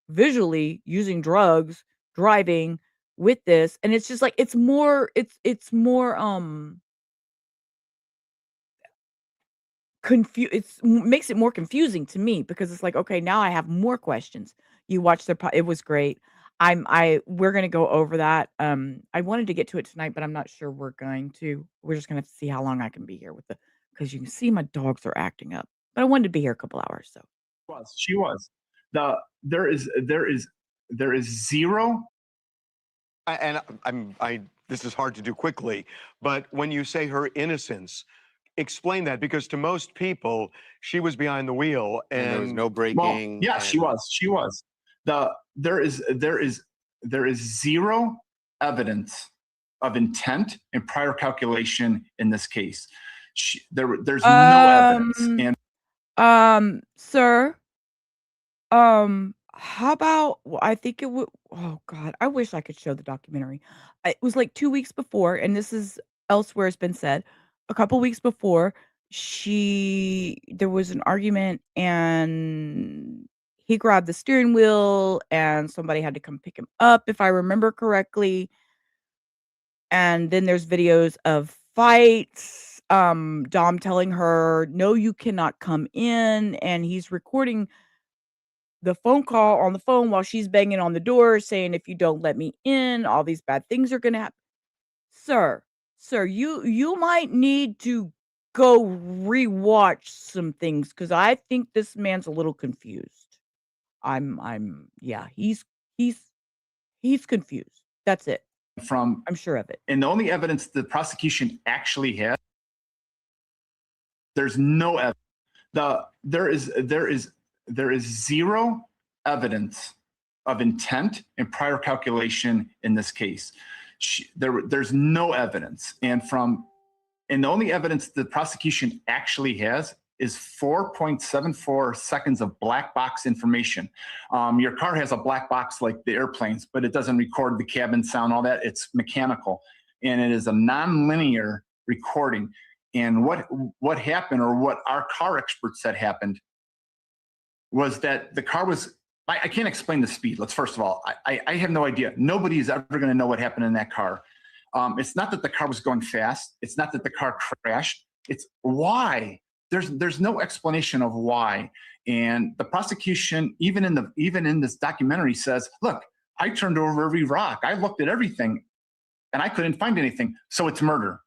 visually using drugs, driving with this. And it's just like, it's more, makes it more confusing to me because it's like, okay, now I have more questions. You watch it was great. We're gonna go over that. I wanted to get to it tonight, but I'm not sure we're going to. We're just gonna have to see how long I can be here because you can see my dogs are acting up. But I wanted to be here a couple hours, so She was. There is zero. This is hard to do quickly, but when you say her innocence, explain that, because to most people, she was behind the wheel And there was no braking. Well, yeah, she was. There is zero evidence of intent and prior calculation in this case. There's no evidence. And sir, how about I think it would. Oh God, I wish I could show the documentary. It was like 2 weeks before, and this is elsewhere has been said. A couple weeks before, there was an argument, and he grabbed the steering wheel, and somebody had to come pick him up, if I remember correctly. And then there's videos of fights. Dom telling her, "No, you cannot come in," and he's recording the phone call on the phone while she's banging on the door saying, "If you don't let me in, all these bad things are gonna happen." Sir, you might need to go rewatch some things because I think this man's a little confused. Yeah, he's confused. That's it. I'm sure of it. And the only evidence the prosecution actually has, there's no evidence. There is zero evidence of intent and prior calculation in this case. There's no evidence, and the only evidence the prosecution actually has is 4.74 seconds of black box information. Your car has a black box like the airplanes, but it doesn't record the cabin sound, all that. It's mechanical, and it is a non-linear recording. And what happened, or what our car expert said happened, was that the car was, I can't explain the speed. First of all, I have no idea. Nobody is ever going to know what happened in that car. It's not that the car was going fast. It's not that the car crashed. It's why. There's no explanation of why. And the prosecution, even in this documentary, says, look, I turned over every rock. I looked at everything and I couldn't find anything. So it's murder.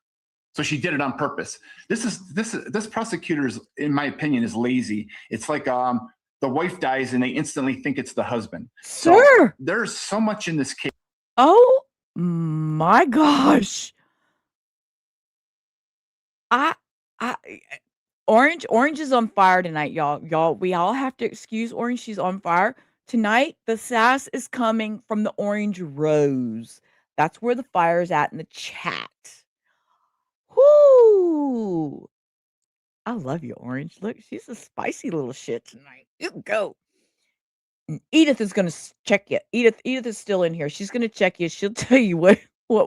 So she did it on purpose. This prosecutor, in my opinion, is lazy. It's like the wife dies and they instantly think it's the husband. Sir, so there's so much in this case. Oh my gosh. Orange is on fire tonight, y'all. We all have to excuse Orange. She's on fire tonight. The sass is coming from the Orange Rose. That's where the fire is at in the chat. Whoo! I love you, Orange. Look, she's a spicy little shit tonight. You go. Edith is gonna check you. Edith is still in here. She's gonna check you. She'll tell you what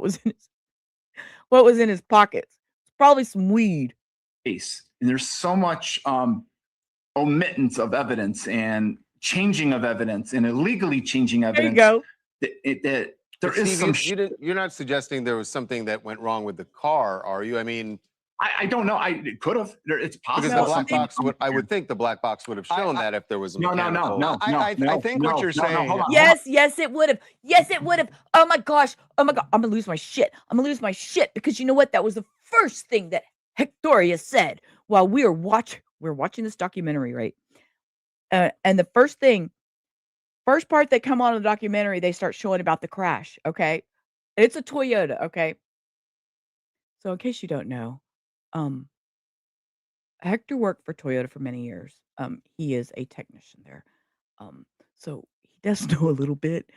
was in his pockets. It's probably some weed. And there's so much omittance of evidence and changing of evidence and illegally changing evidence. There you go. There is Steve, you're not suggesting there was something that went wrong with the car, are you? I mean, I don't know. It could have. It's possible. Because the black something- box would, I would think the black box would have shown that if there was a No, mechanical. I think what you're saying. Hold on. Yes, yes, it would have. Yes, it would have. Oh my gosh. Oh my God. I'm gonna lose my shit. I'm gonna lose my shit because you know what? That was the first thing that Hectoria said while we were watching this documentary, right? And the first part that come on in the documentary, they start showing about the crash. Okay, it's a Toyota. Okay, so in case you don't know, um, Hector worked for Toyota for many years. He is a technician there. So he does know a little bit.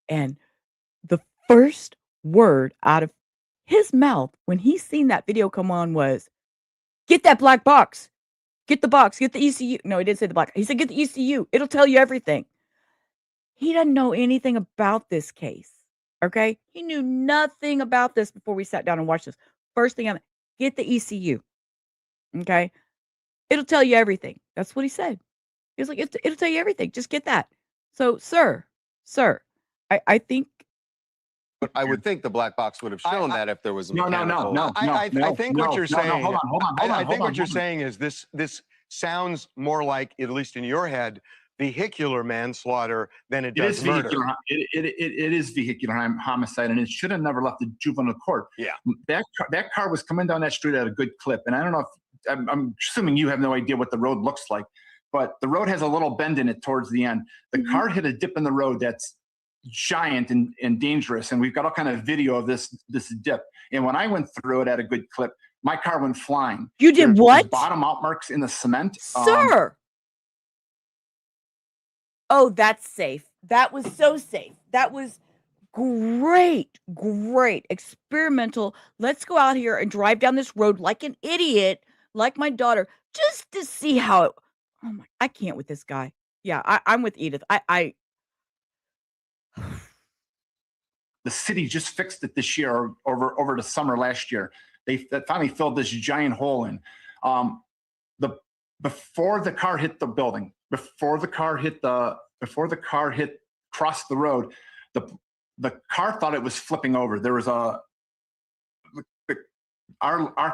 And the first word out of his mouth when he seen that video come on was, "Get that black box. Get the box. Get the ECU." No, he didn't say the black. He said, "Get the ECU. It'll tell you everything." He doesn't know anything about this case. Okay? He knew nothing about this before we sat down and watched this. First thing get the ECU. Okay? It'll tell you everything. That's what he said. He was like, it'll tell you everything. Just get that. So, sir, I think. But I would think the black box would have shown that if there was a No. mechanical. I think what you're saying. Hold on. I think what you're saying is this sounds more like, at least in your head, vehicular manslaughter than it does murder. It is vehicular homicide, and it should have never left the juvenile court. Yeah. That car was coming down that street at a good clip, and I don't know if I'm assuming you have no idea what the road looks like, but the road has a little bend in it towards the end. The car hit a dip in the road that's giant and dangerous, and we've got all kind of video of this dip. And when I went through it at a good clip, my car went flying. You did what? Bottom out marks in the cement, sir. Oh, that's safe. That was so safe. That was great experimental. Let's go out here and drive down this road like an idiot, like my daughter, just to see how it. Oh my! I can't with this guy. Yeah, I'm with Edith. I The city just fixed it this year, over the summer last year. They finally filled this giant hole in. Before the car hit the building, crossed the road, the car thought it was flipping over. There was our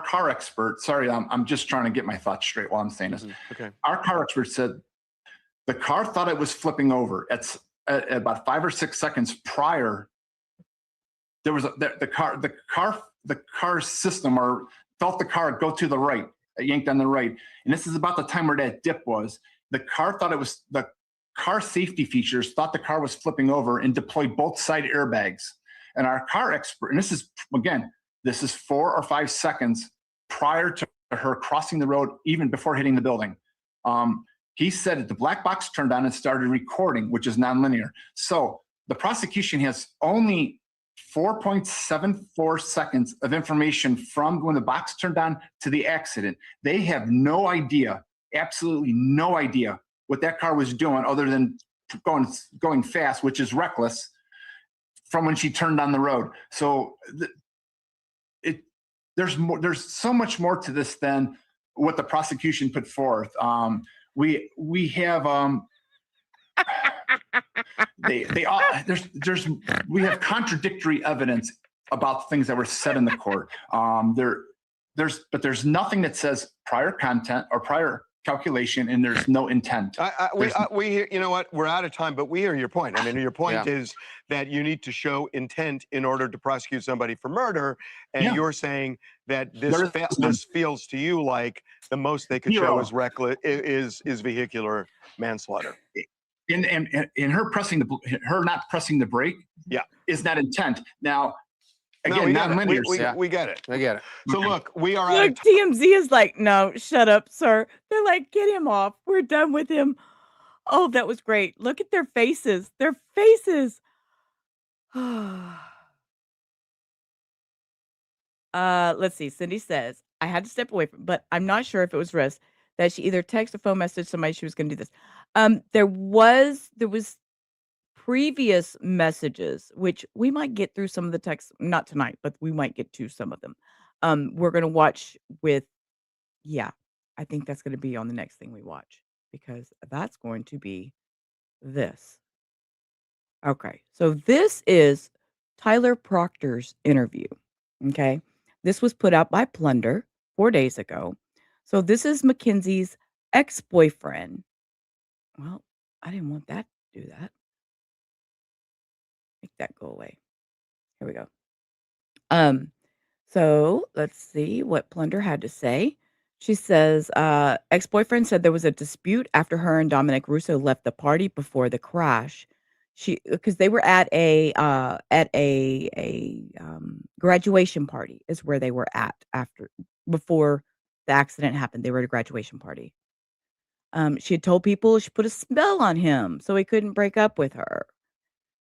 car expert. Sorry, I'm just trying to get my thoughts straight while I'm saying this. Okay. Our car expert said the car thought it was flipping over. At about 5 or 6 seconds prior, there was the car system or felt the car go to the right, yanked on the right. And this is about the time where that dip was. The car thought it was the car safety features thought the car was flipping over and deployed both side airbags. And our car expert, and this is 4 or 5 seconds prior to her crossing the road, even before hitting the building. He said that the black box turned on and started recording, which is nonlinear. So the prosecution has only 4.74 seconds of information from when the box turned on to the accident. They have no idea, absolutely no idea what that car was doing other than going fast, which is reckless, from when she turned on the road. So there's so much more to this than what the prosecution put forth. We have we have contradictory evidence about things that were said in the court. There's nothing that says prior content or prior calculation, and there's no intent. We you know what? We're out of time, but we hear your point. I mean, your point is that you need to show intent in order to prosecute somebody for murder, and you're saying that this feels to you like the most they could show is reckless, is vehicular manslaughter. And her not pressing the brake, is not intent. Now, again, nonlinear. We get it. I get it. So look, we are look. TMZ is like, no, shut up, sir. They're like, get him off. We're done with him. Oh, that was great. Look at their faces. Their faces. Let's see. Cindy says, I had to step away from, but I'm not sure if it was risk that she either text or phone message somebody she was going to do this. There was previous messages, which we might get through some of the texts, not tonight, but we might get to some of them. We're going to watch with, I think that's going to be on the next thing we watch, because that's going to be this. Okay. So this is Tyler Proctor's interview. Okay. This was put out by Plunder. 4 days ago. So this is Mackenzie's ex-boyfriend. Well, I didn't want that to do that. Make that go away. Here we go. So let's see what Plunder had to say. She says, ex-boyfriend said there was a dispute after her and Dominic Russo left the party before the crash. Because they were at a graduation party is where they were at before the accident happened. They were at a graduation party. She had told people she put a spell on him so he couldn't break up with her.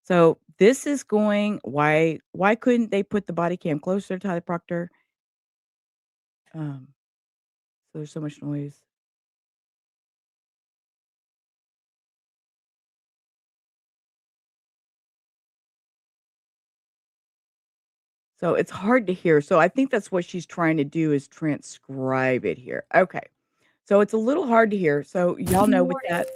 So this is why couldn't they put the body cam closer, Tyler Proctor? So there's so much noise. So it's hard to hear. So I think that's what she's trying to do is transcribe it here. Okay. So it's a little hard to hear. So y'all know with that,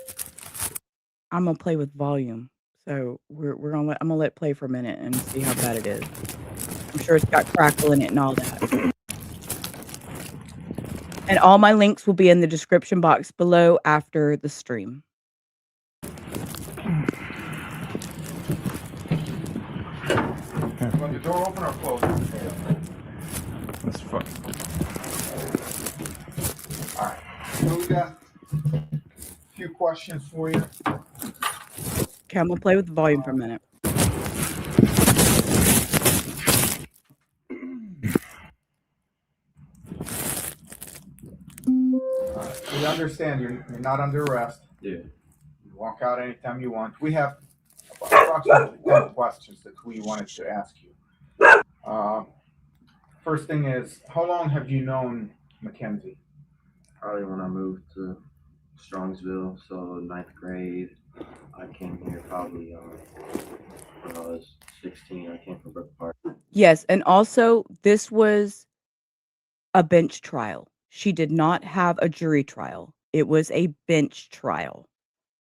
I'm gonna play with volume. So I'm gonna let it play for a minute and see how bad it is. I'm sure it's got crackle in it and all that. And all my links will be in the description box below after the stream. Want the door open or closed? That's fine. All right. So we got a few questions for you. Okay, I'm gonna play with the volume for a minute. We understand you're not under arrest. Yeah. You walk out anytime you want. We have approximately 10 questions that we wanted to ask you. First thing is, how long have you known Mackenzie? Probably when I moved to Strongsville, so ninth grade. I came here probably when I was 16. I came from Brook Park. Yes, and also this was a bench trial. She did not have a jury trial. It was a bench trial.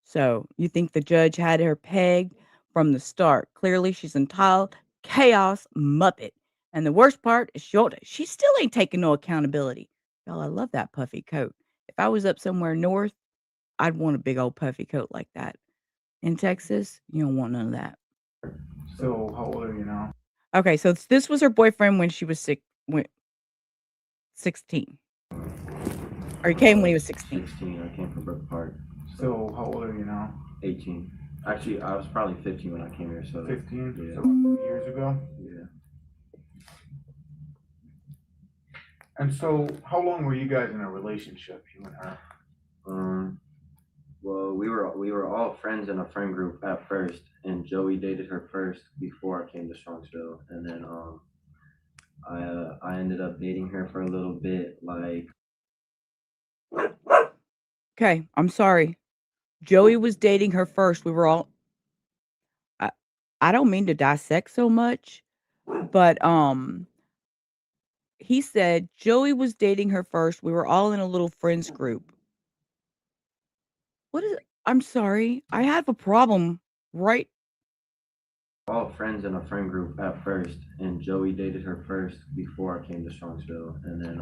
So you think the judge had her pegged from the start. Clearly, she's entitled chaos muppet. And the worst part is she still ain't taking no accountability. Y'all, I love that puffy coat. If I was up somewhere north, I'd want a big old puffy coat like that. In Texas, you don't want none of that. So how old are you now? Okay, so this was her boyfriend when she was 16. Or he came when he was 16. 16. I came from Brook Park. So how old are you now? 18. Actually, I was probably 15 when I came here. So 15? Yeah. So 2 years ago? Yeah. And so how long were you guys in a relationship, you and her? Well, we were all friends in a friend group at first, and Joey dated her first before I came to Strongsville, and then I ended up dating her for a little bit, like. Okay, I'm sorry. Joey was dating her first. We were all I don't mean to dissect so much, but he said Joey was dating her first. We were all in a little friends group. What is I'm sorry. I have a problem, right? All friends in a friend group at first, and Joey dated her first before I came to Strongsville, and then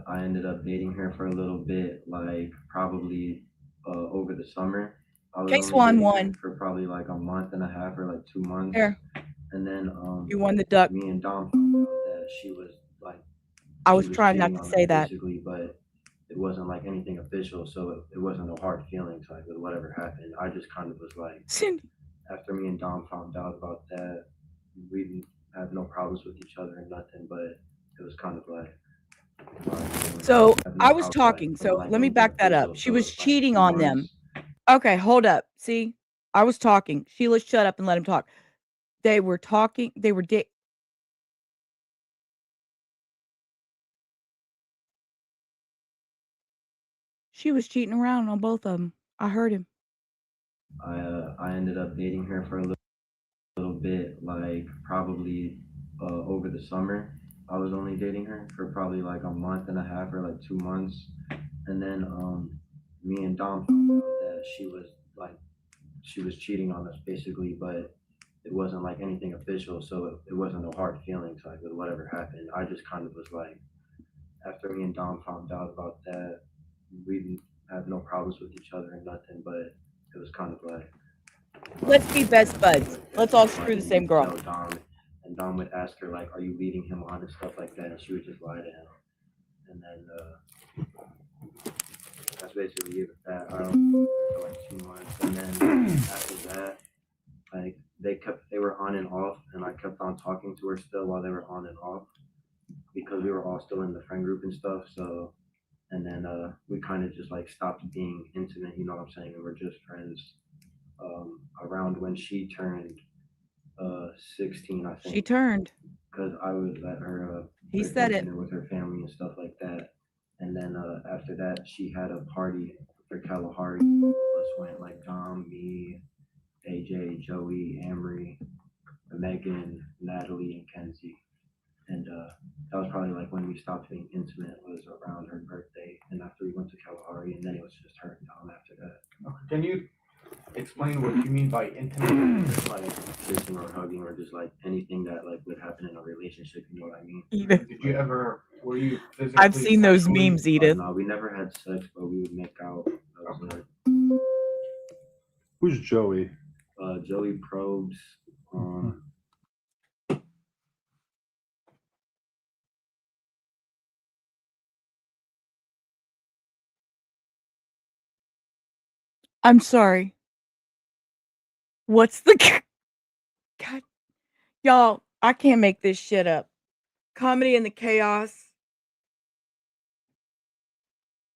I ended up dating her for a little bit, like probably over the summer. I was Case only dating her 1-1. for probably like a month and a half or like 2 months. There. And then You won the duck. me and Dom found out that she was like I she was trying not cheating to on say us that. basically, but it wasn't like anything official, so it wasn't no hard feelings like with whatever happened. I just kind of was like, Cindy. after me and Dom found out about that, we didn't have no problems with each other and nothing, but it was kind of like. So I was talking. So let me back that up. She was cheating on them. Okay, hold up. See, I was talking. Sheila, shut up and let him talk. They were talking. They were She was cheating around on both of them. I heard him. I ended up dating her for a little bit, like probably over the summer. I was only dating her for probably like a month and a half or like 2 months, and then me and Dom found out that she was cheating on us basically, but it wasn't like anything official, so it wasn't no hard feelings like with whatever happened. I just kind of was like, after me and Dom found out about that, we didn't have no problems with each other and nothing, but it was kind of like, Let's be best buds. Let's all screw the same girl. tell Dom, and Dom would ask her like, "Are you leading him on?" and stuff like that, and she would just lie to him. And then that's basically it with that. I don't know for like 2 months, and then after that, like they were on and off, and I kept on talking to her still while they were on and off because we were all still in the friend group and stuff. So, and then we kind of just like stopped being intimate, you know what I'm saying? We were just friends. Around when she turned 16, I think. She turned. Because I would let her He get said it. intimate with her family and stuff like that. And then after that, she had a party with her Kalahari. All of us went, like Dom, me, AJ, Joey, Amory, Megan, Natalie, and Kenzie. And that was probably like when we stopped being intimate, was around her birthday. And after we went to Kalahari, and then it was just her and Dom after that. Can you explain what you mean by intimate? Just like kissing or hugging or just like anything that like would happen in a relationship, you know what I mean? Did you ever, were you physically? I've seen those sexually- memes, Edith. No, we never had sex, but we would make out. That was Who's Joey? Joey Probes. I'm sorry. What's the God? Y'all, I can't make this shit up. Comedy in the chaos.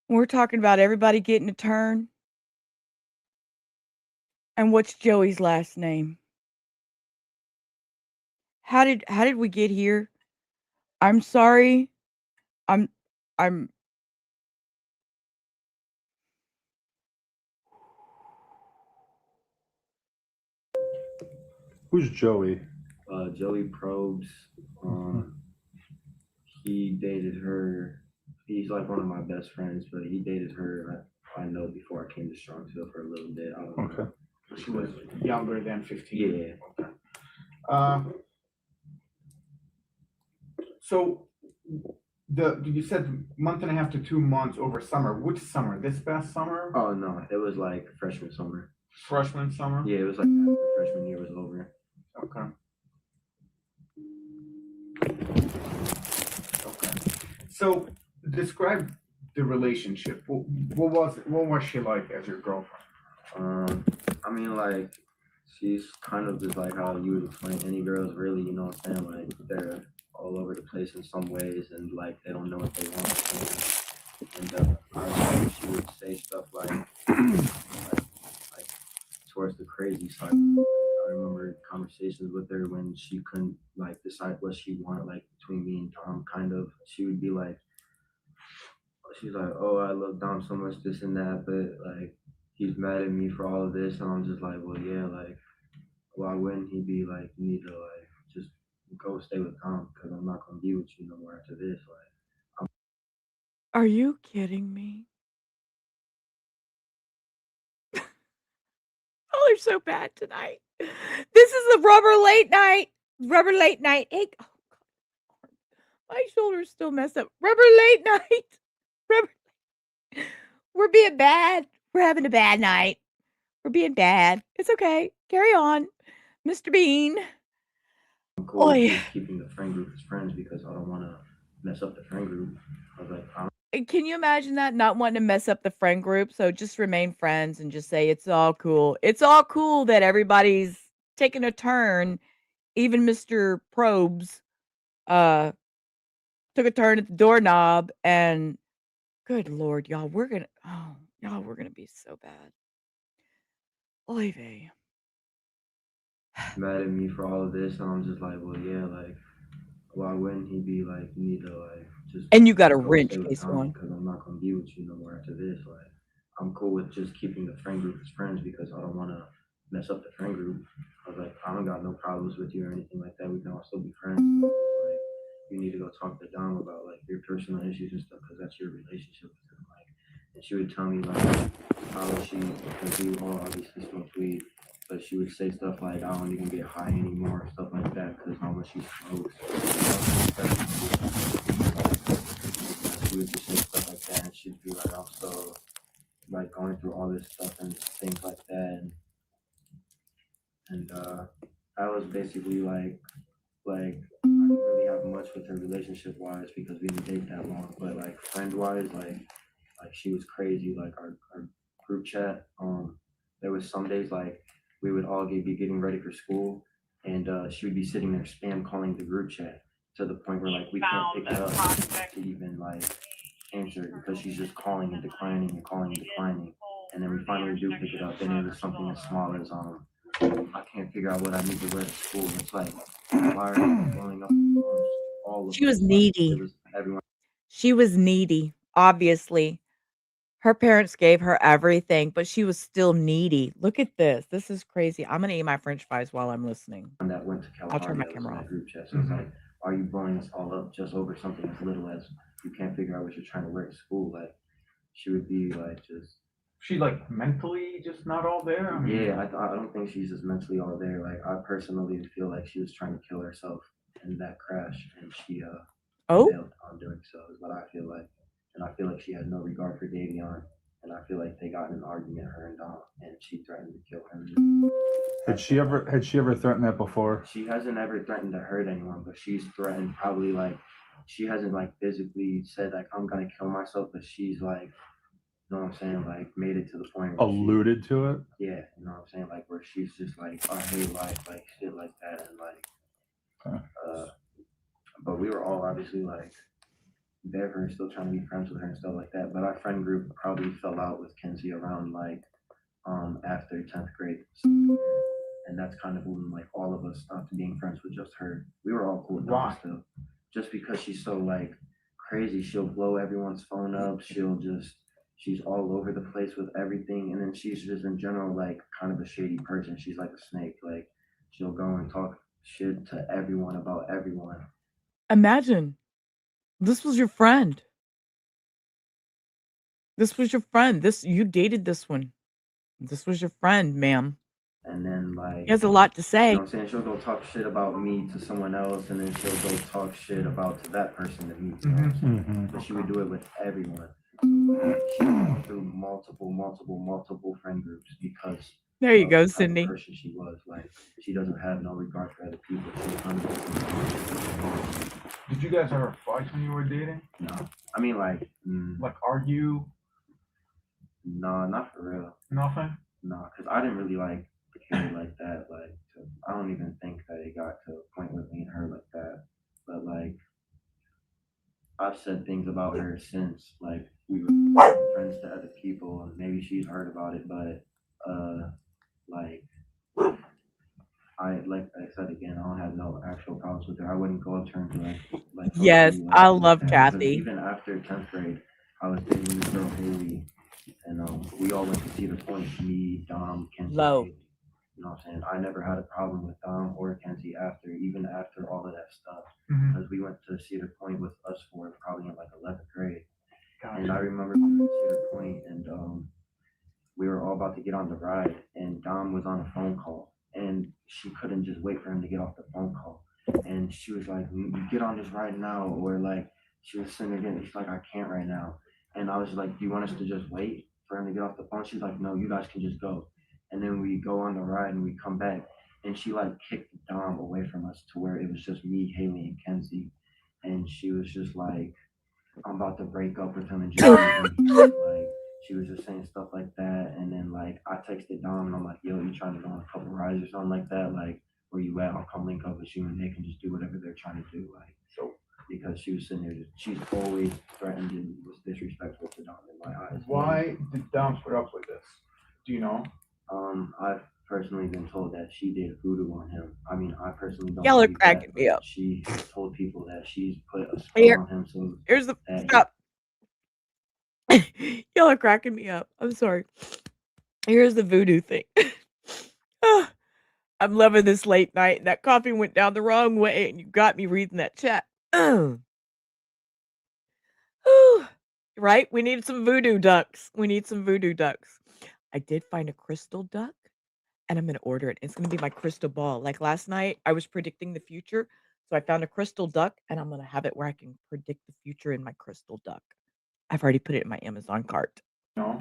We're talking about everybody getting a turn. And what's Joey's last name? How did we get here? I'm sorry. I'm Who's Joey? Joey Probes. He dated her. He's like one of my best friends, but he dated her. I know before I came to Strongsville for a little bit. I don't know. Okay. She was younger than 15. Yeah. Okay. So you said month and a half to 2 months over summer. Which summer? This past summer? Oh no, it was like freshman summer. Freshman summer? Yeah, it was like after freshman year was over. Okay. So describe the relationship. What was she like as your girlfriend? I mean, like, she's kind of just like how you would explain any girls, really, you know what I'm saying? Like, they're all over the place in some ways, and like, they don't know what they want. And I remember she would say stuff like towards the crazy side. I remember conversations with her when she couldn't like decide what she wanted, like between me and Dom, kind of. She would be like, she's like, "Oh, I love Dom so much, this and that, but like he's mad at me for all of this." And I'm just like, "Well, yeah, like why wouldn't he be like, you need to like just go stay with Dom because I'm not gonna be with you no more after this." Like, Are you kidding me? Oh, they're so bad tonight. This is the rubber late night. Rubber late night. Hey, oh God, my shoulder's still messed up. Rubber late night. Rubber. We're being bad. We're having a bad night. We're being bad. It's okay. Carry on, Mr. Bean. I'm cool with just keeping the friend group as friends because I don't want to mess up the friend group. I was like, Can you imagine that? Not wanting to mess up the friend group. So just remain friends and just say it's all cool. It's all cool that everybody's taking a turn. Even Mr. Probes took a turn at the doorknob, and good Lord, y'all, we're gonna be so bad. Oy vey. mad at me for all of this, and I'm just like, well, yeah, like why wouldn't he be like, you need to like just. And you got a go wrench stay with case Dom one. because I'm not gonna be with you no more after this. Like, I'm cool with just keeping the friend group as friends because I don't want to mess up the friend group. I was like, I don't got no problems with you or anything like that. We can all still be friends. But like, you need to go talk to Dom about like your personal issues and stuff because that's your relationship with him. Like, and she would tell me like how she, because we all obviously smoked weed, but she would say stuff like, I don't even get high anymore, stuff like that, because how much she smokes. she would just say stuff like that, and she'd be like, I'm so like going through all this stuff and things like that, and I was basically like I didn't really have much with her relationship wise because we didn't date that long, but like friend wise, like she was crazy. Like our group chat, there was some days like we would all be getting ready for school, and she would be sitting there spam calling the group chat to the point where like we can't pick it up to even like answer because she's just calling and declining and calling and declining. And then we finally do pick it up, and it was something as small as I can't figure out what I need to wear to school. It's like, why are you blowing up the phones? All of She was us, like, it needy. was everyone. She was needy, obviously. Her parents gave her everything, but she was still needy. Look at this. This is crazy. I'm gonna eat my French fries while I'm listening. That went to I'll turn my California that was in camera off. that group chat. So it's like, why are you blowing us all up just over something as little as you can't figure out what you're trying to wear to school? Like, she would be like just. She like mentally just not all there. I mean, Yeah, I don't think she's just mentally all there. Like, I personally feel like she was trying to kill herself in that crash, and she Oh, failed on doing so. Is what I feel like, and I feel like she had no regard for Davion, and I feel like they got in an argument, her and Dom, and she threatened to kill him. Had she ever threatened that before? She hasn't ever threatened to hurt anyone, but she's threatened probably like she hasn't like physically said like I'm gonna kill myself, but she's like, you know what I'm saying, like made it to the point where Alluded to it? yeah, you know what I'm saying, like where she's just like I hate life, like shit like that, and like but we were all obviously like there her still trying to be friends with her and stuff like that. But our friend group probably fell out with Kenzie around like after 10th grade. And that's kind of when like all of us stopped being friends with just her. We were all cool with Dom still. Just because she's so like crazy. She'll blow everyone's phone up. She's all over the place with everything. And then she's just in general like kind of a shady person. She's like a snake. Like she'll go and talk shit to everyone about everyone. imagine. This was your friend. This was your friend. You dated this one. This was your friend, ma'am. And then like He has a lot to you say. know what I'm saying? She'll go talk shit about me to someone else, and then she'll go talk shit about to that person to me. You know what I'm saying? But she would do it with everyone. She went through multiple friend groups because There you of go, the type of Cindy. person she was. Like she doesn't have no regard for other people. did you guys ever fight when you were dating? No, I mean like Like argue? no, not for real. Nothing. No, because I didn't really like care like that. Like I don't even think that it got to a point with me and her like that. But like I've said things about her since like we were friends to other people, and maybe she's heard about it. But like I said again, I don't have no actual problems with her. I wouldn't go up to her and be like Yes, like I love that. Kathy. Even after 10th grade, I was dating this girl Haley, and we all went to Cedar Point. Me, Dom, Kenzie, Low. Haley. You know what I'm saying? I never had a problem with Dom or Kenzie even after all of that stuff. Because we went to Cedar Point with us four probably in like 11th grade. And I remember we were at Cedar Point, and we were all about to get on the ride, and Dom was on a phone call, and she couldn't just wait for him to get off the phone call. And she was like, "You get on this ride now," or like she was sitting again. She's like, "I can't right now." And I was like, "Do you want us to just wait for him to get off the phone?" She's like, "No, you guys can just go." And then we go on the ride and we come back, and she like kicked Dom away from us to where it was just me, Haley, and Kenzie. And she was just like, I'm about to break up with him and just like she was just saying stuff like that. And then like I texted Dom and I'm like, yo, you trying to go on a couple rides or something like that? Like, where you at? I'll come link up with you and they can just do whatever they're trying to do. Like, so because she was sitting there, she's always threatened and was disrespectful to Dom in my eyes. Why did Dom put up with this? Do you know? I've personally been told that she did voodoo on him. I mean, I personally don't. Y'all are believe cracking that, me up. She told people that she's put a spell Here, on him. So here's the that stop. Y'all are cracking me up. I'm sorry. Here's the voodoo thing. Ah, I'm loving this late night. That coffee went down the wrong way, and you got me reading that chat. Whew. Right? We need some voodoo ducks. We need some voodoo ducks. I did find a crystal duck, and I'm gonna order it. It's gonna be my crystal ball. Like last night, I was predicting the future, so I found a crystal duck, and I'm gonna have it where I can predict the future in my crystal duck. I've already put it in my Amazon cart. No.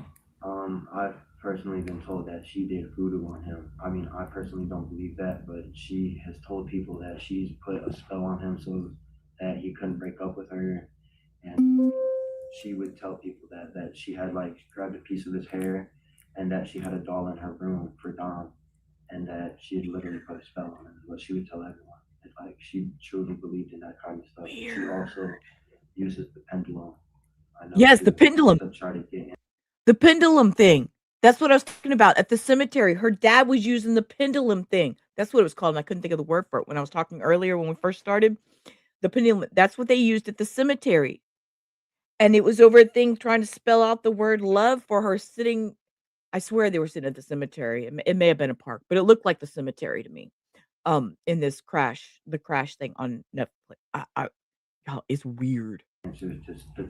I've personally been told that she did voodoo on him. I mean, I personally don't believe that, but she has told people that she's put a spell on him so that he couldn't break up with her. And she would tell people that she had like grabbed a piece of his hair and that she had a doll in her room for Dom and that she had literally put a spell on him, but she would tell everyone. And, like, she truly believed in that kind of stuff. She also uses the pendulum. I know Yes, the too, pendulum. to try to get in. The pendulum thing. That's what I was talking about at the cemetery. Her dad was using the pendulum thing. That's what it was called. And I couldn't think of the word for it when I was talking earlier when we first started. The pendulum. That's what they used at the cemetery. And it was over a thing trying to spell out the word love for her sitting. I swear they were sitting at the cemetery. It may have been a park, but it looked like the cemetery to me. In this crash, the crash thing on Netflix. Y'all, it's weird.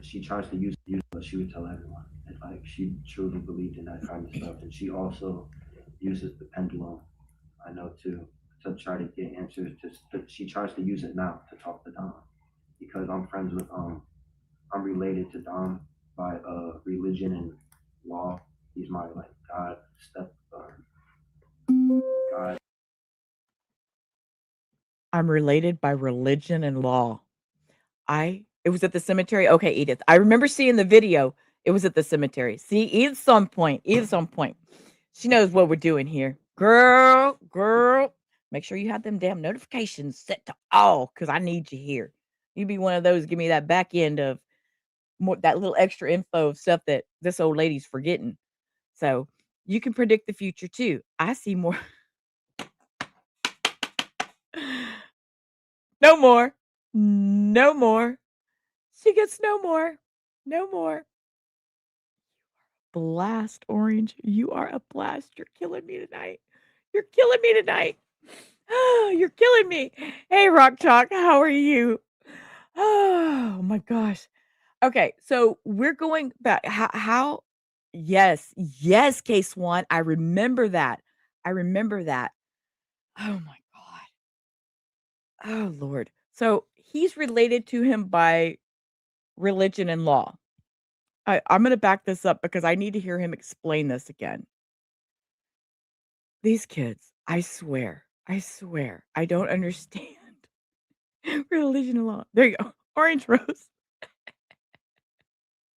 She tries to use it, but she would tell everyone. And, like, she truly believed in that kind of stuff. And she also uses the pendulum, I know too, to try to get answers. She tries to use it now to talk to Dom because I'm friends with I'm related to Dom by religion and law. He's my like God God. I'm related by religion and law. It was at the cemetery. Okay, Edith. I remember seeing the video. It was at the cemetery. See, Edith's on point. Edith's on point. She knows what we're doing here. Girl. Make sure you have them damn notifications set to all because I need you here. You be one of those, give me that back end of more that little extra info of stuff that this old lady's forgetting. So you can predict the future too. I see more. No more. No more. She gets no more. No more. Blast, Orange. You are a blast. You're killing me tonight. You're killing me tonight. You're killing me. Hey, Rock Chalk, how are you? Oh my gosh. Okay, so we're going back. How? Yes, Case One. I remember that. I remember that. Oh my God. Oh Lord. So he's related to him by religion and law. I'm gonna back this up because I need to hear him explain this again. These kids, I swear, I don't understand religion and law. There you go. Orange Rose.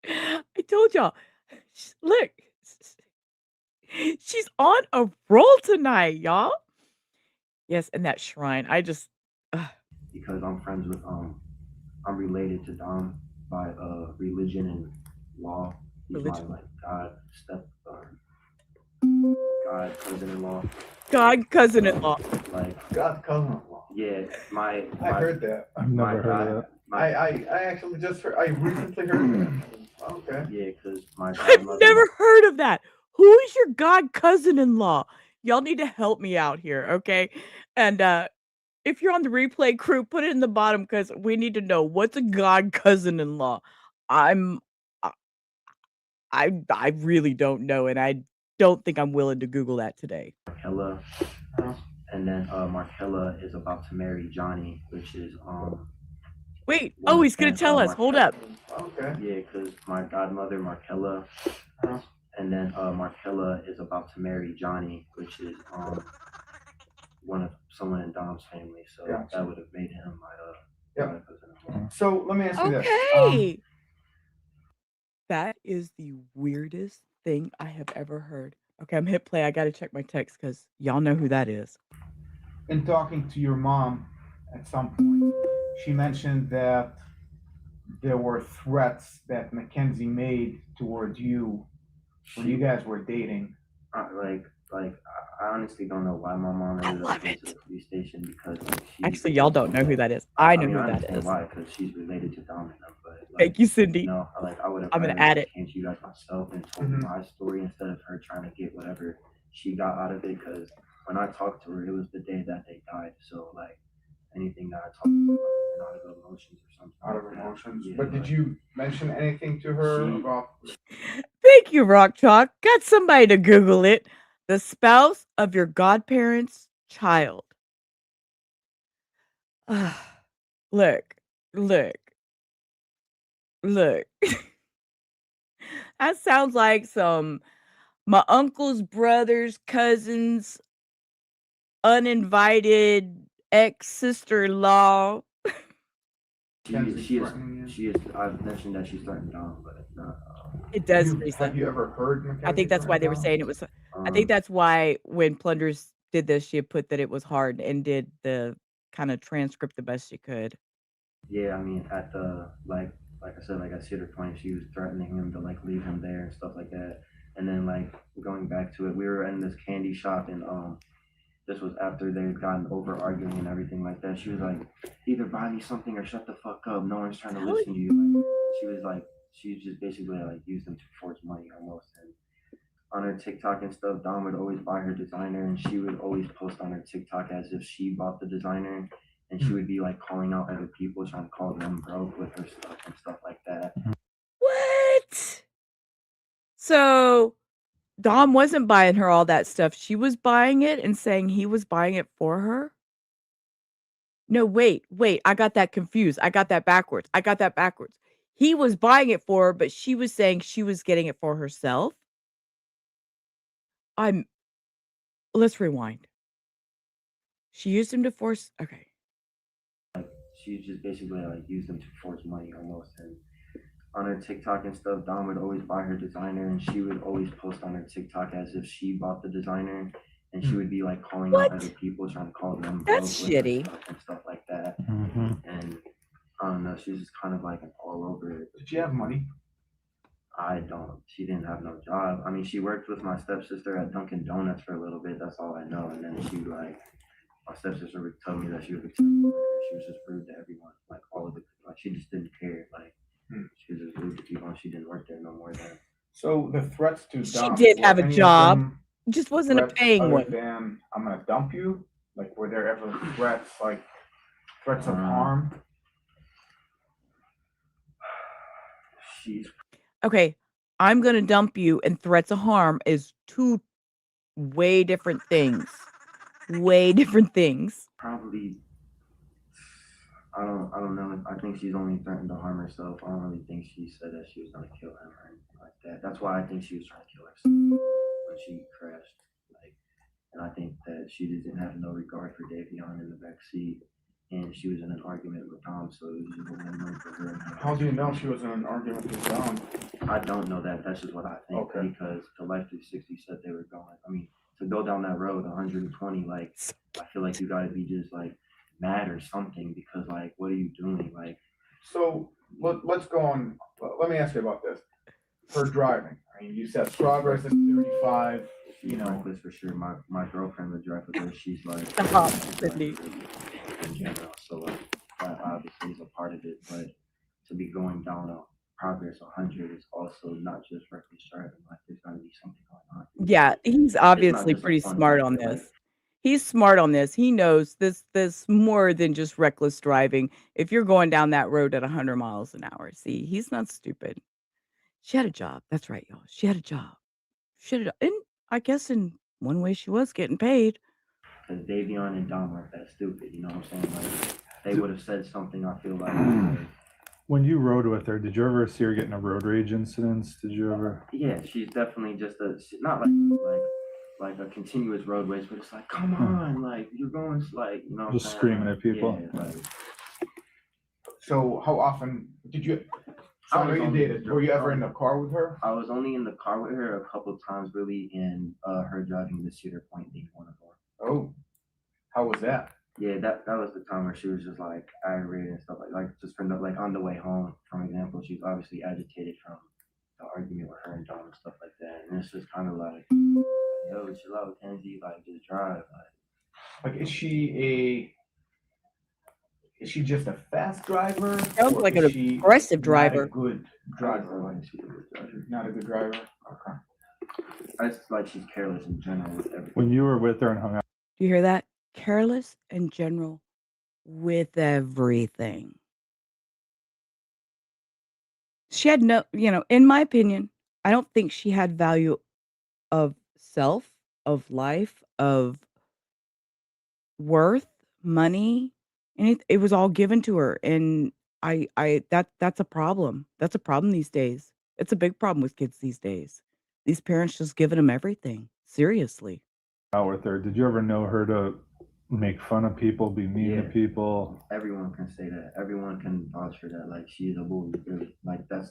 I told y'all. Look, she's on a roll tonight, y'all. Yes, and that shrine. I just Because I'm friends with I'm related to Dom by religion and law. He's Religion. my like God God cousin-in-law. God cousin-in-law. Like God cousin-in-law. yeah, I heard that. I've never heard of that. I actually just heard. I recently heard that. Okay. Yeah, because my I've godmother. never heard of that. Who is your god cousin-in-law? Y'all need to help me out here, okay? And if you're on the replay crew, put it in the bottom because we need to know what's a god cousin-in-law. I'm I I really don't know, and I don't think I'm willing to Google that today. Markella, and then Markella is about to marry Johnny, which is Wait, one of he's gonna and, tell us. Hold up. Okay. Yeah, because my godmother Markella, and then Markella is about to marry Johnny, which is someone in Dom's family. So Gotcha. that would have made him my Yep. cousin-in-law. So let me ask you this. Okay. That is the weirdest thing I have ever heard. Okay, I'm hit play. I gotta check my text because y'all know who that is. In talking to your mom at some point, she mentioned that there were threats that Mackenzie made towards you when you guys were dating. I honestly don't know why my mom ended up going to the police station because Actually, y'all don't know who that is. I know who I that understand is. why, because she's related to Dom and them, but Thank you, Cindy. you know, I would have I'm gonna add it. came to you guys myself and told you my story instead of her trying to get whatever she got out of it. Because when I talked to her, it was the day that they died. So like anything that I talked about out of emotions or something. Out of emotions. Yeah, But did you mention anything to her about? Thank you, Rock Chalk. Got somebody to Google it. The spouse of your godparents' child. Look. That sounds like some my uncle's brother's cousin's uninvited ex-sister-in-law. She is. I've mentioned that she's starting down, but not. It does, Have Teresa. you ever heard I Mackenzie think that's why they were down? saying it was. I think that's why when Plunders did this, she had put that it was hard and did the kind of transcript the best she could. Yeah, I mean, at the like I said, like I see her point. She was threatening him to like leave him there and stuff like that. And then like going back to it, we were in this candy shop and this was after they had gotten over arguing and everything like that. She was like, either buy me something or shut the fuck up. No one's trying to listen to you. Like, she just basically like used them to force money almost. And on her TikTok and stuff, Dom would always buy her designer and she would always post on her TikTok as if she bought the designer. And she would be like calling out other people, trying to call them broke with her stuff and stuff like that. What? So Dom wasn't buying her all that stuff. She was buying it and saying he was buying it for her? No, wait. I got that confused. I got that backwards. He was buying it for her, but she was saying she was getting it for herself? Let's rewind. She used him to force. Okay. She just basically like used them to force money almost. And on her TikTok and stuff, Dom would always buy her designer and she would always post on her TikTok as if she bought the designer. And she would be like calling out other people, trying to call them broke That's with her shitty. stuff and stuff like that. Mm-hmm. And I don't know, she's just kind of like all over it. Did she have money? She didn't have no job. I mean, she worked with my stepsister at Dunkin' Donuts for a little bit. That's all I know. And then she like, my stepsister would tell me that she was just rude to everyone. Like all of the, like she just didn't care. Like she was just rude to people and she didn't work there no more than. So the threats to She Dom. did were have a any of job, them just wasn't a threats paying other one. than I'm gonna dump you? Like were there ever threats like threats of harm? She's Okay, I'm gonna dump you and threats of harm is two way different things. Way different things. probably, I don't know. I think she's only threatened to harm herself. I don't really think she said that she was gonna kill him or anything like that. That's why I think she was trying to kill herself when she crashed. Like, and I think that she didn't have no regard for Davion in the back seat, and she was in an argument with Dom, so it was just a win-win for her. How do you know she was in an argument with Dom? I don't know that. That's just what I think. Okay. Because the Life 360 said they were going. I mean, to go down that road 120, like I feel like you gotta be just like mad or something because like what are you doing? Like So let's go on. Let me ask you about this. For driving, I mean, you said progress is 35. she's You know, reckless for sure. My girlfriend would drive with her. She's like Stop, Sydney. in general. So like that obviously is a part of it. But to be going down a progress 100 is also not just reckless driving. Like there's gotta be something going on. Yeah, he's obviously just a pretty fun smart fact on that, like, this. He's smart on this. He knows this more than just reckless driving. If you're going down that road at 100 miles an hour, see, he's not stupid. She had a job. That's right, y'all. She had a job. And I guess in one way she was getting paid. Because Davion and Dom aren't that stupid, you know what I'm saying? Like they would have said something. I feel like. When you rode with her, did you ever see her get into road rage incidents? Did you ever? Yeah, she's definitely just not like a continuous road rage, but it's like, come on, like you're going like you know. Just screaming at people. Yeah, like, so how often did you? So I know you dated. Were you ever in the car with her? I was only in the car with her a couple of times, really, and her driving the Cedar Point being one of them. Oh, how was that? Yeah, that was the time where she was just like aggravated and stuff like just from like on the way home, for example, she's obviously agitated from the argument with her and Dom and stuff like that. And it's just kind of like, yo, chill out, Mackenzie, like just drive. Like is she just a fast driver? Sounds or like is an she aggressive not driver. a good driver. Like she's a good driver. Not a good driver. Okay. I just like she's careless in general with everything. When you were with her and hung out, Do you hear that? Careless in general with everything. She had no, in my opinion, I don't think she had value of self, of life, of worth, money. It was all given to her, and that's a problem. That's a problem these days. It's a big problem with kids these days. These parents just giving them everything. Seriously. Out with her. Did you ever know her to make fun of people, be mean to Yeah. people? Everyone can say that. Everyone can vouch for that. Like she's a bully, really. Like that's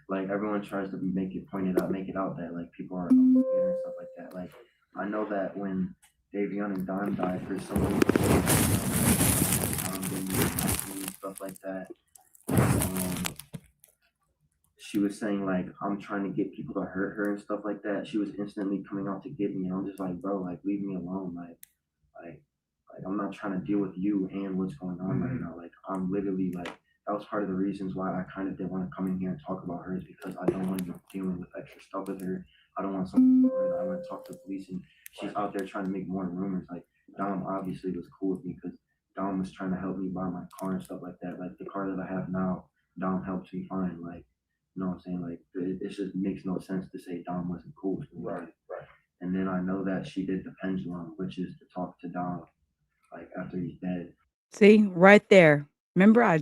like everyone tries to make it out that like people are and stuff like that. Like I know that when Davion and Don died, for some reason, and stuff like that. She was saying like I'm trying to get people to hurt her and stuff like that. She was instantly coming out to get me, and I'm just like, bro, like leave me alone, like I'm not trying to deal with you and what's going on right now. Like I'm literally like that was part of the reasons why I kind of didn't want to come in here and talk about her is because I don't want to be dealing with extra stuff with her. I don't want something. I want to talk to the police, and she's out there trying to make more rumors. Like Dom obviously was cool with me because Dom was trying to help me buy my car and stuff like that. Like the car that I have now, Dom helps me find. Like you know what I'm saying? Like it just makes no sense to say Dom wasn't cool with me. Right. And then I know that she did the pendulum, which is to talk to Dom like after he's dead. See, right there. Remember, I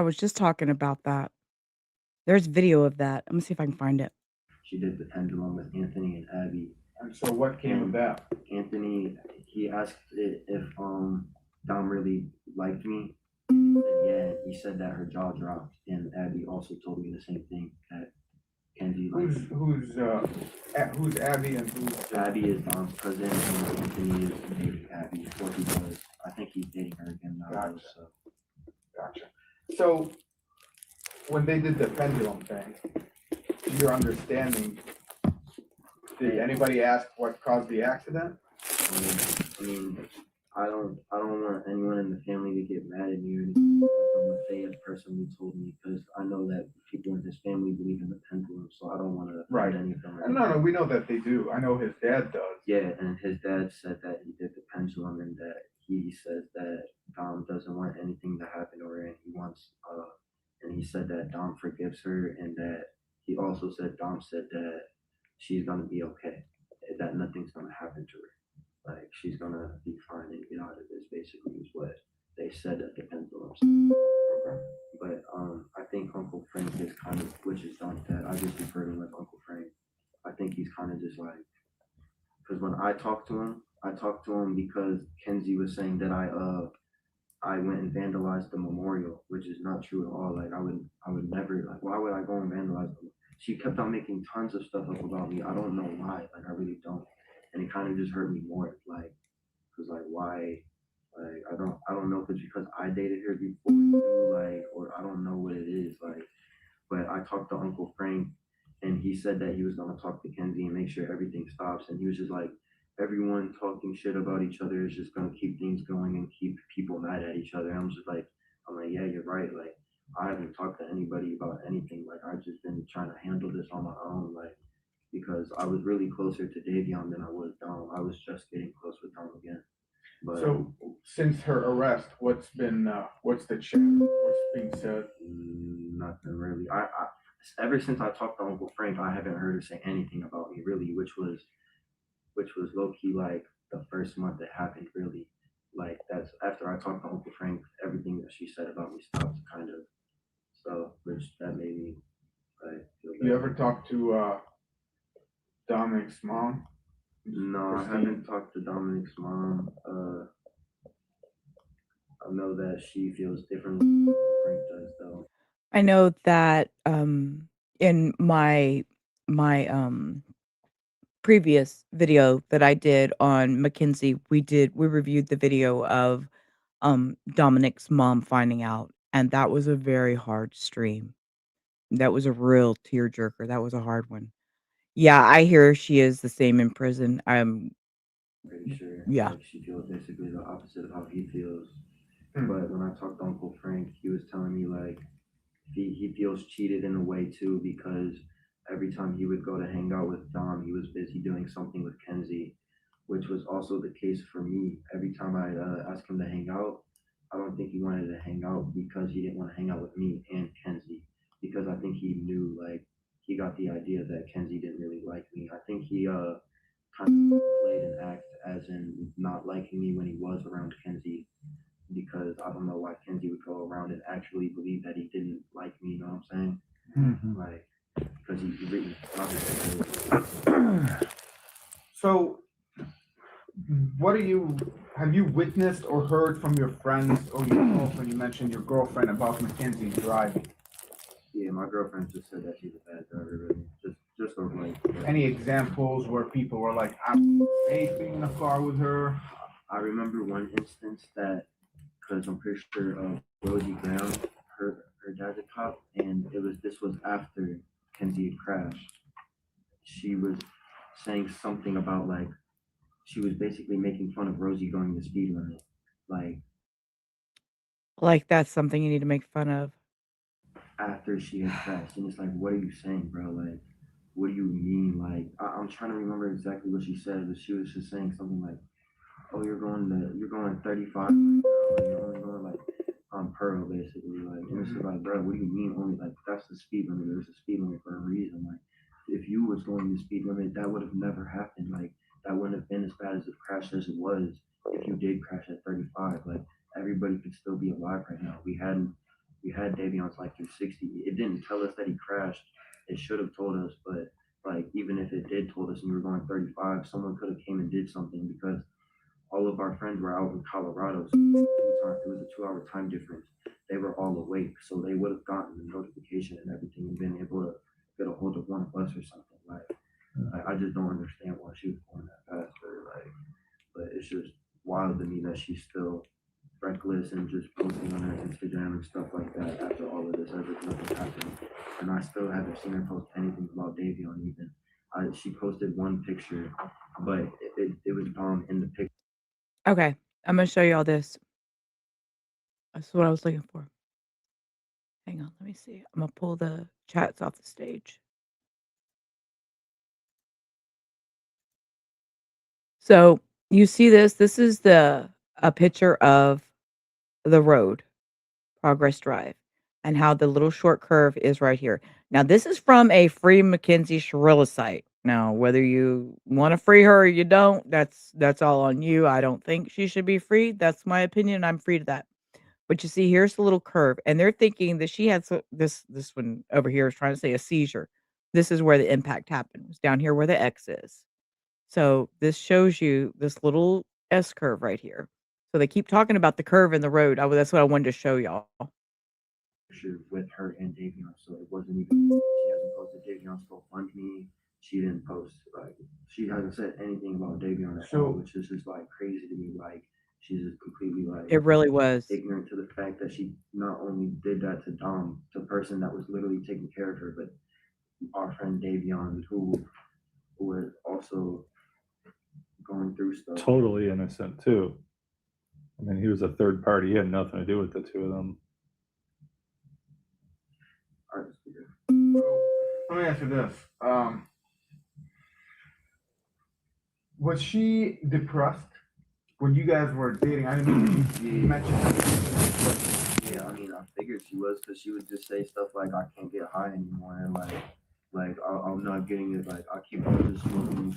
was just talking about that. There's video of that. Let me see if I can find it. She did the pendulum with Anthony and Abby. And so what came of that? Anthony, he asked if Dom really liked me. And yeah, he said that her jaw dropped, and Abby also told me the same thing that Kenzie liked. Who's Abby and who's Abby is Dom's cousin, and Anthony is dating Abby. Or he was. I think he's dating her again now. Gotcha. So. Gotcha. So when they did the pendulum thing, to your understanding, did anybody ask what caused the accident? I mean, I don't want anyone in the family to get mad at me or anything. What they have personally told me, because I know that people in his family believe in the pendulum, so I don't want to offend any of them. No, we know that they do. I know his dad does. Yeah, and his dad said that he did the pendulum and that he says that Dom doesn't want anything to happen to her, and he wants and he said that Dom forgives her, and that he also said Dom said that she's gonna be okay, that nothing's gonna happen to her. Like she's gonna be fine and get out of this. Basically, is what they said at the pendulum. But I think Uncle Frank is kind of, which is Don's dad. I just refer to him as Uncle Frank. I think he's kind of just like, because when I talked to him because Kenzie was saying that I went and vandalized the memorial, which is not true at all. Like I would never, like why would I go and vandalize them? She kept on making tons of stuff up about me. I don't know why. Like I really don't. And it kind of just hurt me more. Like, cause like why? Like I don't know if it's because I dated her before too, like, or I don't know what it is. Like, but I talked to Uncle Frank, and he said that he was gonna talk to Kenzie and make sure everything stops. And he was just like, everyone talking shit about each other is just gonna keep things going and keep people mad at each other. I'm like, yeah, you're right. Like, I haven't talked to anybody about anything. Like, I've just been trying to handle this on my own. Like, because I was really closer to Davion than I was Dom. I was just getting close with Dom again. But so since her arrest, what's the chatter? What's being said? Nothing really. I ever since I talked to Uncle Frank, I haven't heard her say anything about me really, which was low key like the first month it happened really. Like that's after I talked to Uncle Frank, everything that she said about me stopped kind of. So which that made me like feel better. You ever talked to Dominic's mom? No, I haven't talked to Dominic's mom. I know that she feels differently than Frank does though. I know that in my previous video that I did on Mackenzie, we reviewed the video of Dominic's mom finding out, and that was a very hard stream. That was a real tearjerker. That was a hard one. Yeah, I hear she is the same in prison. Pretty sure. Yeah. Like she feels basically the opposite of how he feels. But when I talked to Uncle Frank, he was telling me like he feels cheated in a way too, because every time he would go to hang out with Dom, he was busy doing something with Kenzie, which was also the case for me. Every time I asked him to hang out, I don't think he wanted to hang out because he didn't want to hang out with me and Kenzie, because I think he knew, like, he got the idea that Kenzie didn't really like me. I think he kind of played an act as in not liking me when he was around Kenzie, because I don't know why Kenzie would go around and actually believe that he didn't like me, you know what I'm saying? Mm-hmm. Like, because he really obviously. So, have you witnessed or heard from your friends or your girlfriend? You mentioned your girlfriend about Mackenzie driving. Yeah, my girlfriend just said that she's a bad driver, really. Just sort of like. Any examples where people were like, I'm safe being in a car with her? I remember one instance that, because I'm pretty sure Rosie Brown, her dad's a cop, and this was after Kenzie had crashed. She was saying something about like she was basically making fun of Rosie going the speed limit, Like that's something you need to make fun of. after she had crashed, and it's like, what are you saying, bro? Like, what do you mean? Like, I'm trying to remember exactly what she said, but she was just saying something like, oh, you're going 35, and you're only going like on Pearl, basically. Like, and it's just like, bro, what do you mean only? Like, that's the speed limit. There's a speed limit for a reason. Like, if you was going the speed limit, that would have never happened. Like, that wouldn't have been as bad as the crash as it was if you did crash at 35. Like, everybody could still be alive right now. We had Davion's like through 60. It didn't tell us that he crashed. It should have told us, but like even if it did told us and we were going 35, someone could have came and did something because all of our friends were out in Colorado. So it was a 2-hour time difference. They were all awake, so they would have gotten the notification and everything and been able to get a hold of one of us or something. Like I just don't understand why she was going that fast. But it's just wild to me that she's still reckless and just posting on her Instagram and stuff like that after all of this, as if nothing happened. And I still haven't seen her post anything about Davion even. She posted one picture, but it was Dom in the picture. Okay, I'm gonna show you all this. That's what I was looking for. Hang on, let me see. I'm gonna pull the chats off the stage. So you see this? This is a picture of the road, Progress Drive, and how the little short curve is right here. Now, this is from a free Mackenzie Shirilla site. Now, whether you want to free her or you don't, that's all on you. I don't think she should be freed. That's my opinion. I'm free to that. But you see, here's the little curve, and they're thinking that she had this one over here is trying to say a seizure. This is where the impact happened. It's down here where the X is. So this shows you this little S curve right here. So they keep talking about the curve in the road. That's what I wanted to show y'all. With her and Davion, so it wasn't even. She hasn't posted Davion's GoFundMe. She didn't post she hasn't said anything about Davion at all, which is just like crazy to me. Like she's just completely like It really was ignorant to the fact that she not only did that to Dom, the person that was literally taking care of her, but our friend Davion, who was also going through stuff. Totally innocent too. I mean, he was a third party. He had nothing to do with the two of them. Let me ask you this. Was she depressed when you guys were dating? I mean, you mentioned that. Yeah, I mean, I figured she was because she would just say stuff like, I can't get high anymore. And like I'm not getting it. Like, I keep on just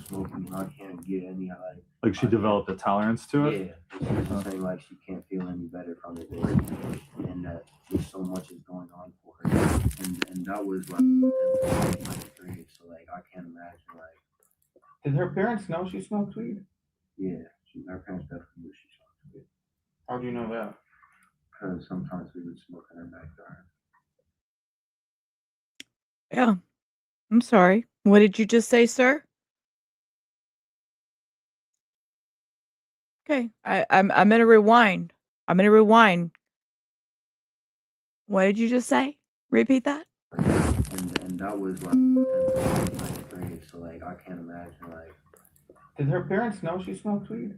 smoking, and I can't get any high. Like she developed a tolerance to it? Yeah. She was just saying, like, she can't feel any better from it. And that just so much is going on for her. And that was like, so like, I can't imagine, like. Did her parents know she smoked weed? Yeah, her parents definitely knew she smoked weed. How do you know that? Because sometimes we would smoke in her backyard. Yeah. I'm sorry. What did you just say, sir? Okay. I'm gonna rewind. I'm gonna rewind. What did you just say? Repeat that. And that was like 10th grade, so like I can't imagine like. Did her parents know she smoked weed?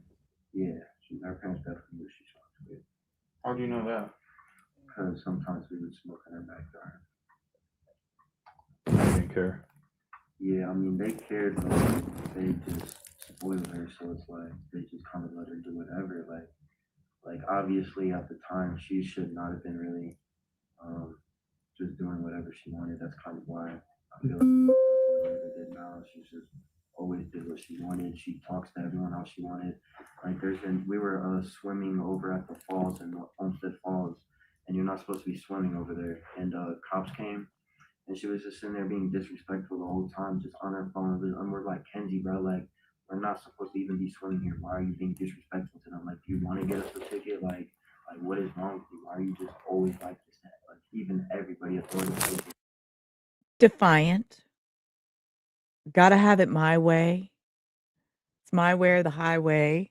Yeah, her parents definitely knew she smoked weed. How do you know that? Because sometimes we would smoke in her backyard. I didn't care. Yeah, I mean they cared, but they just spoiled her, so it's like they just kind of let her do whatever. Like obviously at the time she should not have been really just doing whatever she wanted. That's kind of why I feel like whatever did now. She just always did what she wanted. She talks to everyone how she wanted. Like we were swimming over at the falls in Olmsted Falls, and you're not supposed to be swimming over there. And cops came and she was just sitting there being disrespectful the whole time, just on her phone. And we're like, Kenzie, bro, like, we're not supposed to even be swimming here. Why are you being disrespectful to them? Like, do you want to get us a ticket? Like, what is wrong with you? Why are you just always like this? Like, even everybody authoritative. Defiant. Gotta have it my way. It's my way or the highway.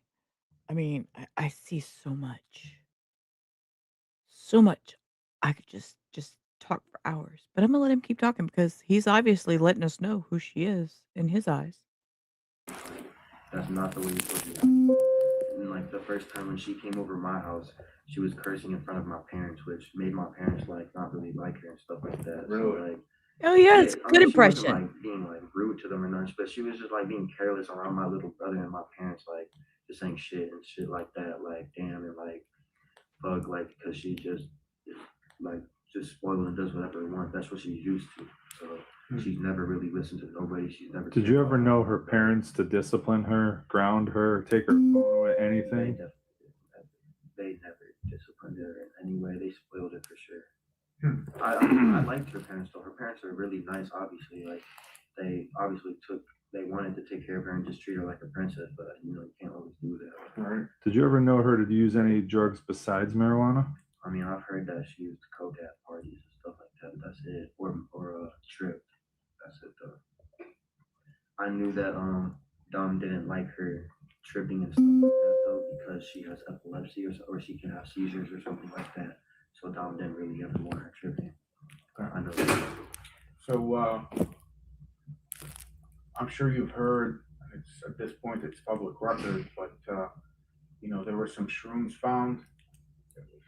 I mean, I see so much. So much. I could just talk for hours. But I'm gonna let him keep talking because he's obviously letting us know who she is in his eyes. That's not the way you're supposed to do. And like the first time when she came over my house, she was cursing in front of my parents, which made my parents like not really like her and stuff like that. Really? So like, Oh yeah, it's I good mean, she wasn't impression. like being like rude to them or nothing, but she was just like being careless around my little brother and my parents, like just saying shit and shit like that, like damn and like fuck, like because she just like just spoiled and does whatever she wants. That's what she's used to. So she's never really listened to nobody. She's never. Did cared you ever about know nobody. her parents to discipline her, ground her, take her phone away, They anything? definitely didn't. They never disciplined her in any way. They spoiled it for sure. I liked her parents though. Her parents are really nice. Obviously, like they obviously they wanted to take care of her and just treat her like a princess. But you know, you can't always do that. Right. Did you ever know her to use any drugs besides marijuana? I mean, I've heard that she used coke at parties and stuff like that. But that's it. Or trip. That's it though. I knew that Dom didn't like her tripping and stuff like that though because she has epilepsy or she can have seizures or something like that. So Dom didn't really ever want her tripping. I know that. So I'm sure you've heard. It's at this point it's public record, but you know there were some shrooms found.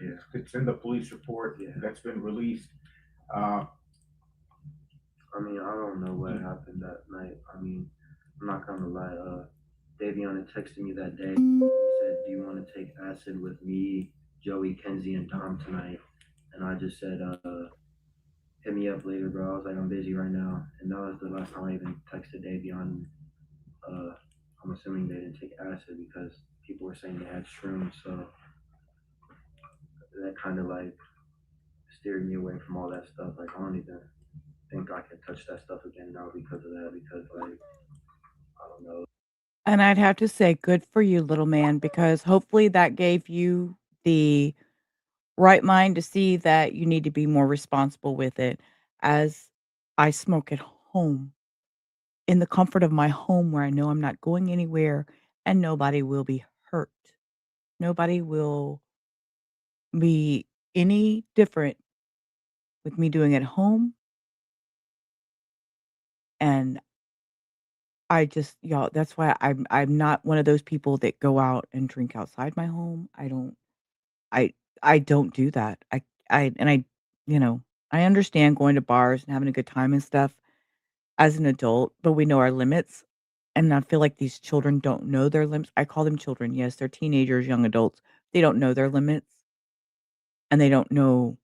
Yeah. It's in the police report Yeah. that's been released. I mean, I don't know what happened that night. I mean, I'm not gonna lie. Davion had texted me that day. He said, "Do you want to take acid with me, Joey, Kenzie, and Dom tonight?" And I just said, "Hit me up later, bro." I was like, "I'm busy right now." And that was the last time I even texted Davion. I'm assuming they didn't take acid because people were saying they had shrooms, so that kind of like steered me away from all that stuff. Like, I don't even think I can touch that stuff again now because of that. Because like, I don't know. And I'd have to say, good for you, little man, because hopefully that gave you the right mind to see that you need to be more responsible with it. As I smoke at home, in the comfort of my home where I know I'm not going anywhere and nobody will be hurt. Nobody will be any different with me doing it at home. And I just, y'all, that's why I'm not one of those people that go out and drink outside my home. I I don't do that. I you know, I understand going to bars and having a good time and stuff as an adult, but we know our limits. And I feel like these children don't know their limits. I call them children. Yes, they're teenagers, young adults. They don't know their limits and they don't know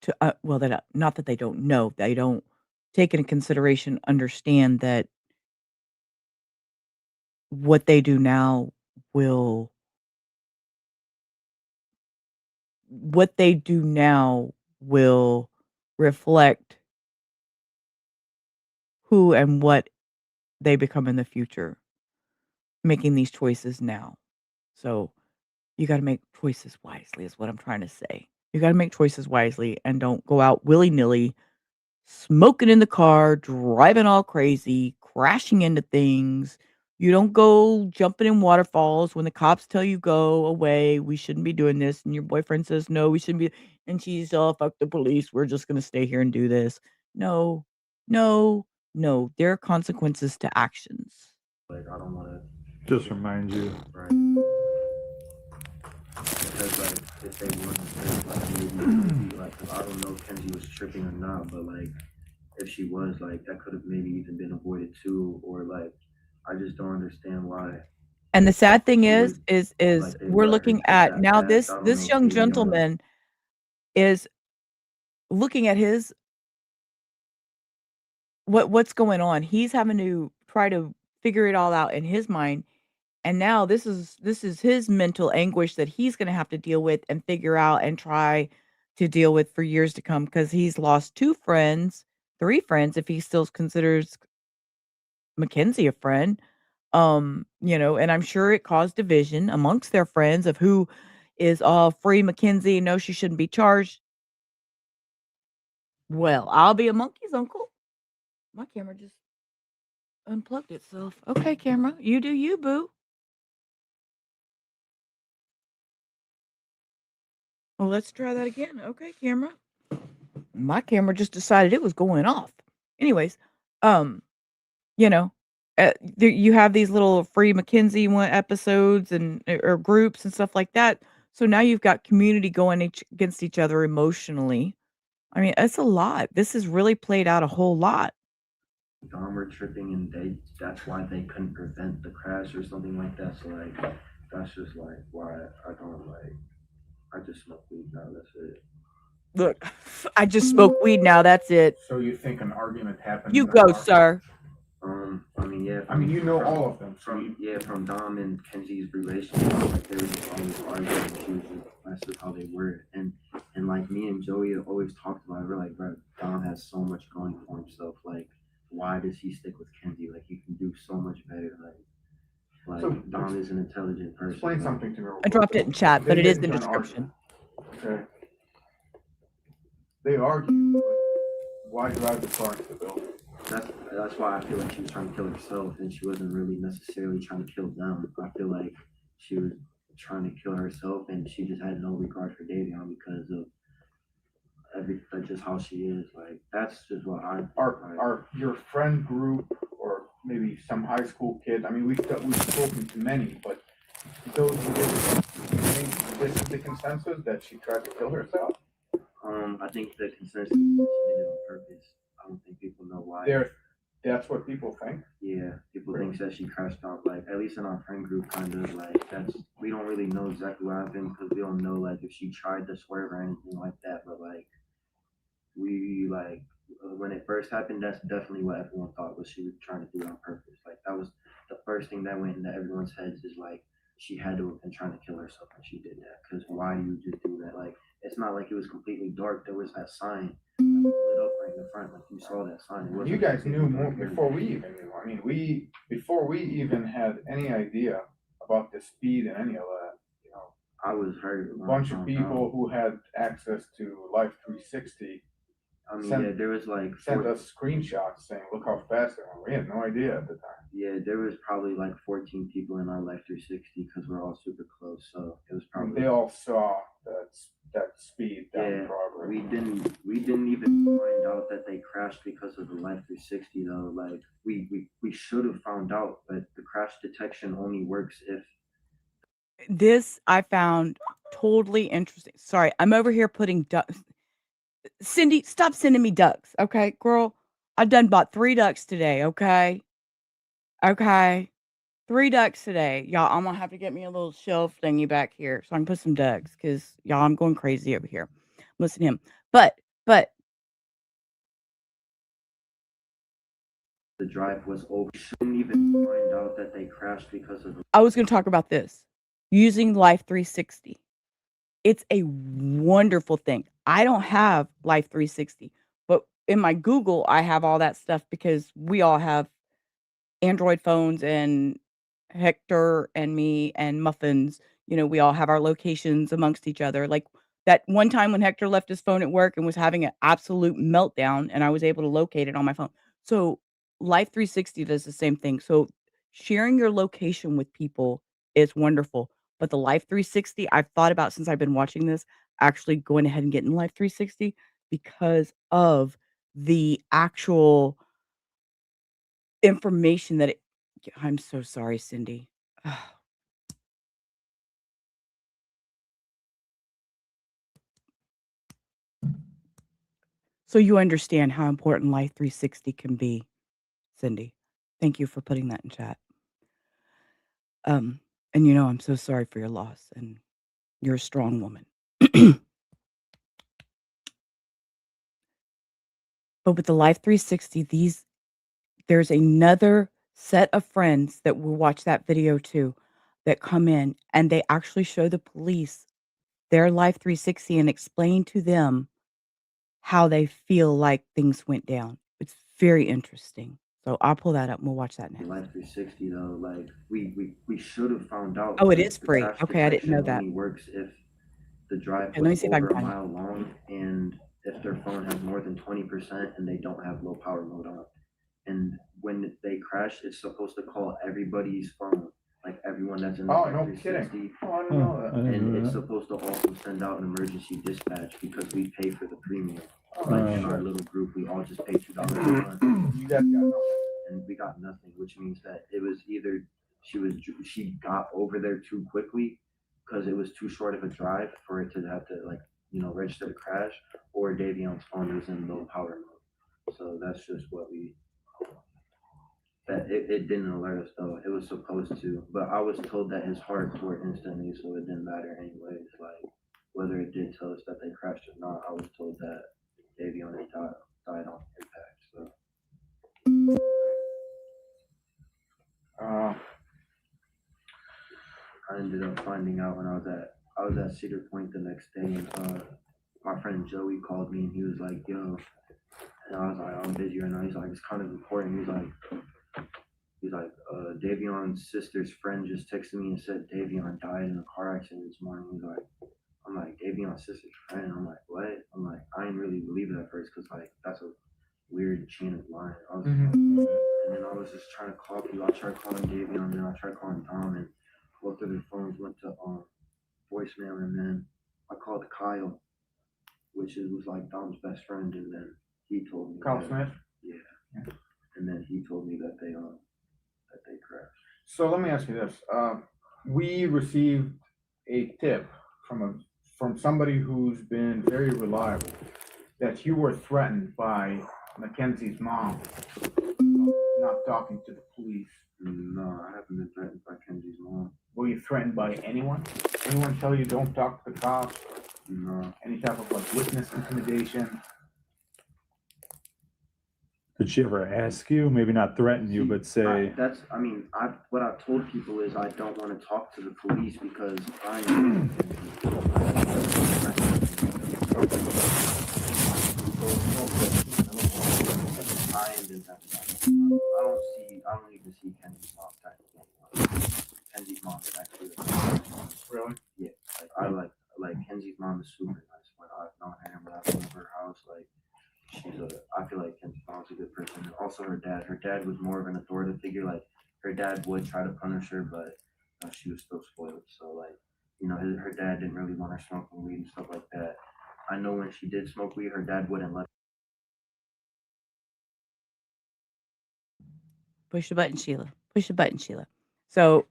to well, that not that they don't know, they don't take into consideration, understand that what they do now will what they do now will reflect who and what they become in the future, making these choices now. So you got to make choices wisely, is what I'm trying to say. You got to make choices wisely and don't go out willy nilly, smoking in the car, driving all crazy, crashing into things. You don't go jumping in waterfalls when the cops tell you go away. We shouldn't be doing this. And your boyfriend says, no, we shouldn't be. And she's, oh, fuck the police. We're just going to stay here and do this. No, no, no. There are consequences to actions. Like, I don't want to. Just remind you. Right. Because like, if they wasn't like maybe like, 'cause I don't know if Kenzie was tripping or not, but like, if she was, like, that could have maybe even been avoided too, or like, I just don't understand why. And the sad thing She is, would is like they we're let her looking trip at that now fast. I don't this know if young Davion. gentleman is looking at his what's going on. He's having to try to figure it all out in his mind. And now this is his mental anguish that he's going to have to deal with and figure out and try to deal with for years to come because he's lost two friends 3 friends if he still considers Mackenzie a friend. And I'm sure it caused division amongst their friends of who is free Mackenzie, no, she shouldn't be charged. Well, I'll be a monkey's uncle. My camera just unplugged itself. Okay, camera, you do you, boo. Well, let's try that again. Okay, camera. My camera just decided it was going off. Anyways, um, you know, you have these little free Mackenzie episodes and or groups and stuff like that. So now you've got community going against each other emotionally. I mean, it's a lot. This has really played out a whole lot. Dahmer tripping, and that's why they couldn't prevent the crash or something like that. So like that's just like why I don't like I just smoke weed now, that's it. Look, I just smoke weed now, that's it. So you think an argument happened? You in the go, car? sir. I mean, yeah. I mean, you know all of them. From Dom and Kenzie's relationship, like they were just always arguing. She was just, that's just how they were. And like me and Joey always talked about it. We're like, bro, Dom has so much going for himself. Like, why does he stick with Kenzie? Like, he can do so much better. Like So, Dom is an intelligent person. Explain something to me. I dropped it in chat, but it is in the description. Okay. They argue, but why drive the car into the building? That's why I feel like she was trying to kill herself, and she wasn't really necessarily trying to kill them. I feel like she was trying to kill herself, and she just had no regard for Davion because of that's just how she is. Like that's just what I. Are your friend group or maybe some high school kid? I mean, we've spoken to many, but those this is the consensus that she tried to kill herself. I think the consensus is that she did it on purpose. I don't think people know why. That's what people think. Yeah, people think that she crashed out. Like at least in our friend group, kind of like we don't really know exactly what happened because we don't know like if she tried to swerve or anything like that. But like when it first happened, that's definitely what everyone thought was she was trying to do it on purpose. Like that was the first thing that went into everyone's heads is like she had to have been trying to kill herself when she did that. Because why do you just do that? Like it's not like it was completely dark. There was that sign that was lit up right in the front. Like you saw that sign. It wasn't You guys knew more before we even knew. I mean, before we even had any idea about the speed and any of that. You know, I was hurt. A bunch of people who had access to Life 360. I mean, there was like sent us screenshots saying, "Look how fast they went." We had no idea at the time. Yeah, there was probably like 14 people in our Life 360 because we're all super close. So it was probably they all saw that speed down progress. We didn't even find out that they crashed because of the Life 360 though. Like we should have found out, but the crash detection only works if. This I found totally interesting. Sorry, I'm over here putting ducks. Cindy, stop sending me ducks, okay, girl? I done bought 3 ducks today, okay? Okay. 3 ducks today. Y'all, I'm gonna have to get me a little shelf thingy back here so I can put some ducks because y'all, I'm going crazy over here. Listen to him. But the drive was over. Shouldn't even find out that they crashed because of. I was gonna talk about this. Using Life 360. It's a wonderful thing. I don't have Life 360, but in my Google, I have all that stuff because we all have Android phones and Hector and me and Muffins, we all have our locations amongst each other. Like that one time when Hector left his phone at work and was having an absolute meltdown and I was able to locate it on my phone. So Life 360 does the same thing. So sharing your location with people is wonderful. But the Life 360, I've thought about since I've been watching this, actually going ahead and getting Life 360 because of the actual information that I'm so sorry, Cindy. So you understand how important Life 360 can be, Cindy. Thank you for putting that in chat. And I'm so sorry for your loss, and you're a strong woman. But with the Life 360, there's another set of friends that will watch that video too, that come in and they actually show the police their Life 360 and explain to them how they feel like things went down. very interesting. So I'll pull that up and we'll watch that next. Life 360 though, like we should have found out. Oh, it because is the free. crash Okay, I didn't know detection that. only works if the drive Okay, let me was see if I can over a find it. mile long, and if their phone has more than 20% and they don't have low power mode on. And when they crash, it's supposed to call everybody's phone, like everyone that's in the Oh, Life no 360. kidding. Oh, I didn't know I that. didn't And know it's that. supposed to also send out an emergency dispatch because we pay for the premium. Oh, Like in shit. our little group, we all just pay $2 a month. You guys got nothing. And we got nothing, which means that it was either she got over there too quickly because it was too short of a drive for it to have to register the crash, or Davion's phone was in low power mode. So that's just what it didn't alert us though. It was supposed to, but I was told that his heart tore instantly, so it didn't matter anyways. Like whether it did tell us that they crashed or not, I was told that Davion had died on impact. So. I ended up finding out when I was at Cedar Point the next day, and my friend Joey called me and he was like, "Yo," and I was like, "I'm busy right now." He's like, "It's kind of important." He's like, Davion's sister's friend just texted me and said Davion died in a car accident this morning. I'm like, Davion's sister's friend. I'm like, what? I'm like, I didn't really believe it at first because like that's a weird chain of line. And then I was just trying to call people. I tried calling Davion, and then I tried calling Dom, and both of their phones went to voicemail. And then I called Kyle, which was like Dom's best friend, and then he told me. Kyle Smith? Yeah. And then he told me that they crashed. So let me ask you this. We received a tip from somebody who's been very reliable that you were threatened by Mackenzie's mom not talking to the police. No, I haven't been threatened by Kenzie's mom. Were you threatened by anyone? Anyone tell you don't talk to the cops? No. Any type of like witness intimidation? Did she ever ask you? Maybe not threaten you, but say. What I've told people is I don't want to talk to the police because I don't even see Kenzie's mom technically. Kenzie's mom is actually Really? Yeah. Like Kenzie's mom is super nice. When I've known her and when I've been over her house, like I feel like Kenzie's mom's a good person. And also her dad was more of an authoritative figure. Like her dad would try to punish her, but she was still spoiled. So like, her dad didn't really want her smoking weed and stuff like that. I know when she did smoke weed, her dad wouldn't let. Push the button, Sheila. Push the button, Sheila. So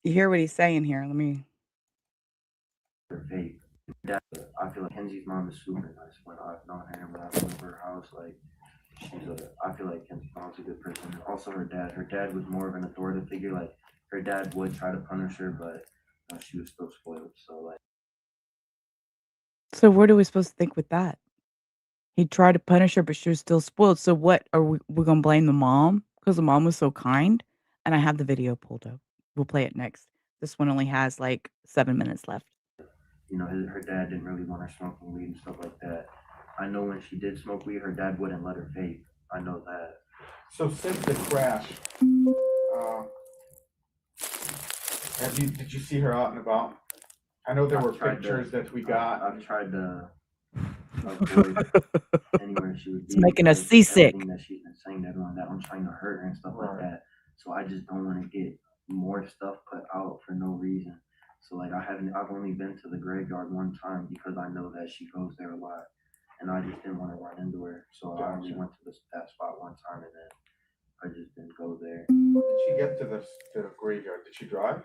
you hear what he's saying here. Let me. Her vape. I feel like Kenzie's mom is super nice. When I've known her and when I've been over her house, like I feel like Kenzie's mom's a good person. And also her dad was more of an authoritative figure. Like her dad would try to punish her, but she was still spoiled. So like. So what are we supposed to think with that? He tried to punish her, but she was still spoiled. So what are we gonna blame the mom because the mom was so kind? And I have the video pulled up. We'll play it next. This one only has like 7 minutes left. Her dad didn't really want her smoking weed and stuff like that. I know when she did smoke weed, her dad wouldn't let her vape. I know that. So since the crash, did you see her out and about? I know there were pictures that we got. I've tried to avoid anywhere she would be. It's making us seasick. That she's been saying to everyone that I'm trying to hurt her and stuff like that. So I just don't want to get more stuff put out for no reason. So like I've only been to the graveyard one time because I know that she goes there a lot, and I just didn't want to run into her. So I only went to that spot one time, and then I just didn't go there. Did she get to the graveyard? Did she drive?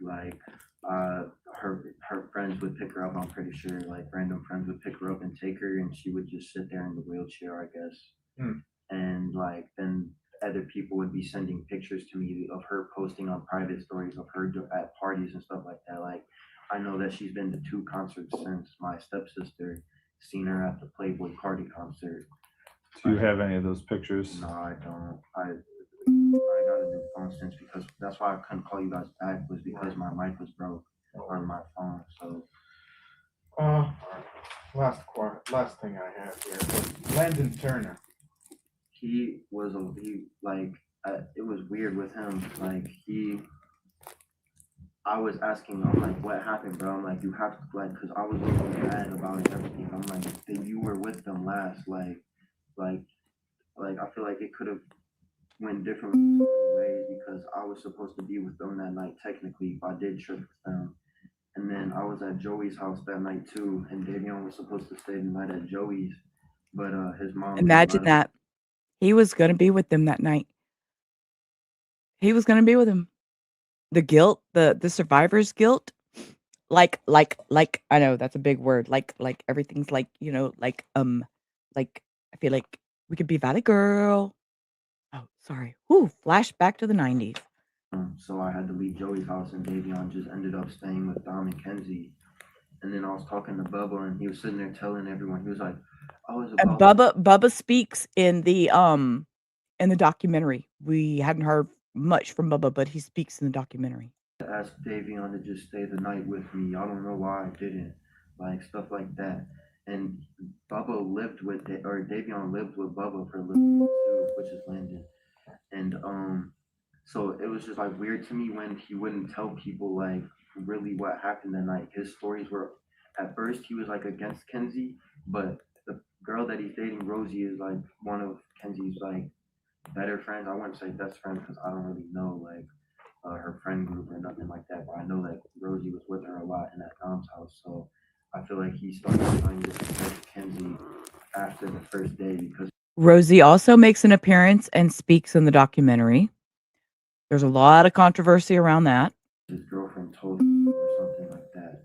Like her friends would pick her up. I'm pretty sure like random friends would pick her up and take her, and she would just sit there in the wheelchair, I guess. And like then other people would be sending pictures to me of her posting on private stories of her at parties and stuff like that. Like I know that she's been to 2 concerts since. My stepsister seen her at the Playboy Cardi concert. Do you have any of those pictures? No, I don't. I got a new phone since because that's why I couldn't call you guys back was because my mic was broke on my phone. So Last thing I have here. Landon Turner. He was it was weird with him. I was asking him like, what happened, bro? I'm like, you have to because I was looking bad about everything. I'm like, that you were with them last, like I feel like it could have went different ways because I was supposed to be with them that night technically if I did trip with them. And then I was at Joey's house that night too, and Davion was supposed to stay the night at Joey's, but his mom didn't Imagine let him. that. He was gonna be with them that night. He was gonna be with him. The guilt, the survivor's guilt, like I know that's a big word. Like everything's like, like I feel like we could be Valley Girl. Oh, sorry. Whoo, flashback to the 90s. So I had to leave Joey's house, and Davion just ended up staying with Dom and Kenzie. And then I was talking to Bubba, and he was sitting there telling everyone, he was like, "Oh, it's And about Bubba speaks in the documentary. We hadn't heard much from Bubba, but he speaks in the documentary. to ask Davion to just stay the night with me. I don't know why I didn't." Like stuff like that. And Bubba lived with it, or Davion lived with Bubba for a little bit too, which is Landon. And so it was just like weird to me when he wouldn't tell people like really what happened that night. His stories were, at first he was like against Kenzie, but the girl that he's dating, Rosie, is like one of Kenzie's like better friends. I wouldn't say best friend because I don't really know like her friend group or nothing like that, but I know that Rosie was with her a lot in that Dom's house. So I feel like he started trying to protect Kenzie after the first day because Rosie also makes an appearance and speaks in the documentary. There's a lot of controversy around that. his girlfriend told him or something like that.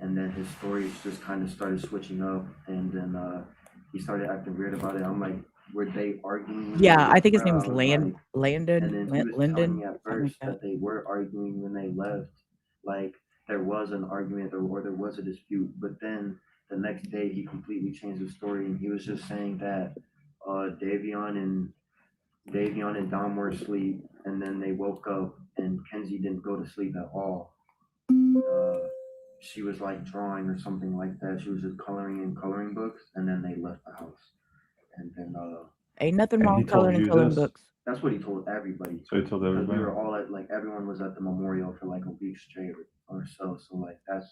And then his stories just kind of started switching up, and then he started acting weird about it. I'm like, were they arguing? When Yeah, I left, think his bro? name was I was like, Landon, and then he was telling Linden, me at something like first that. that they were arguing when they left. Like there was an argument or there was a dispute, but then the next day he completely changed the story and he was just saying that Davion and Dom were asleep, and then they woke up and Kenzie didn't go to sleep at all. She was like drawing or something like that. She was just coloring in coloring books, and then they left the house. And then Ain't nothing And wrong he told coloring in you coloring this? books. that's what he told everybody. So he told Because everybody. we were all at like everyone was at the memorial for like a week straight or so. So like that's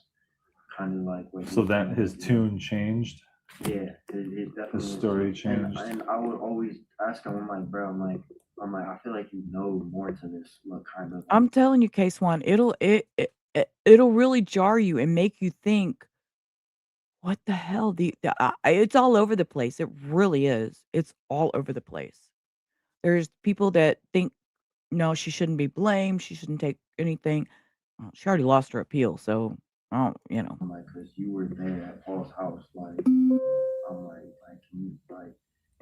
kind of like what. So that his tune changed. Yeah, it definitely. His story changed. And I would always ask him. I'm like, bro. I'm like, I feel like you know more to this. Like, kind of. I'm telling you, K-Swan, it'll really jar you and make you think, what the hell? It's all over the place. It really is. It's all over the place. There's people that think, no, she shouldn't be blamed. She shouldn't take anything. Well, she already lost her appeal, so I'm like, cause you were there at Paul's house, like, I'm like, you, like,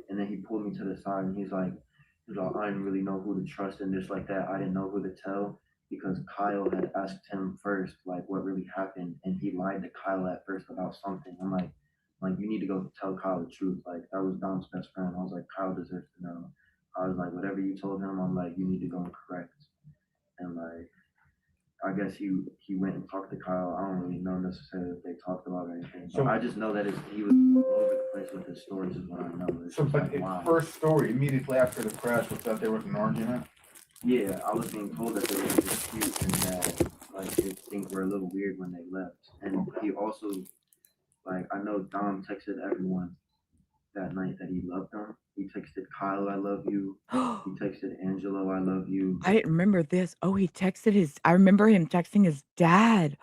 and then he pulled me to the side and he's like, I didn't really know who to trust and just like that. I didn't know who to tell because Kyle had asked him first, like, what really happened, and he lied to Kyle at first about something. I'm like, you need to go tell Kyle the truth. Like, that was Dom's best friend. I was like, Kyle deserves to know. I was like, whatever you told him, I'm like, you need to go and correct. And like, I guess he went and talked to Kyle. I don't really know necessarily if they talked about anything. But I just know that he was all over the place with his stories is what I know. It's So, just but like, its wow. first story immediately after the crash was that there was an argument. Yeah, I was being told that there was a dispute and that like things were a little weird when they left. And he also, like, I know Dom texted everyone that night that he loved them. He texted Kyle, "I love you." He texted Angelo, "I love you." I didn't remember this. Oh, I remember him texting his dad.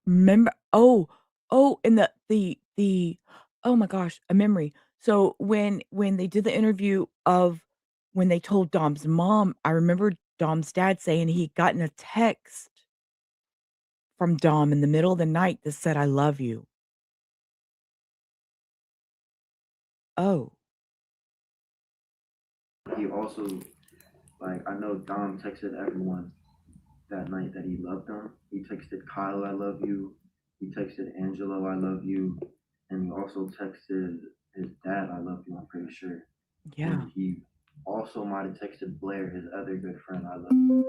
Remember? And oh my gosh, a memory. So when they did the interview of when they told Dom's mom, I remember Dom's dad saying he'd gotten a text from Dom in the middle of the night that said, "I love you." Oh. He also, like, I know Dom texted everyone that night that he loved them. He texted Kyle, "I love you." He texted Angelo, "I love you." And he also texted his dad, "I love you," I'm pretty sure. Yeah. And he also might have texted Blair, his other good friend, "I love you,"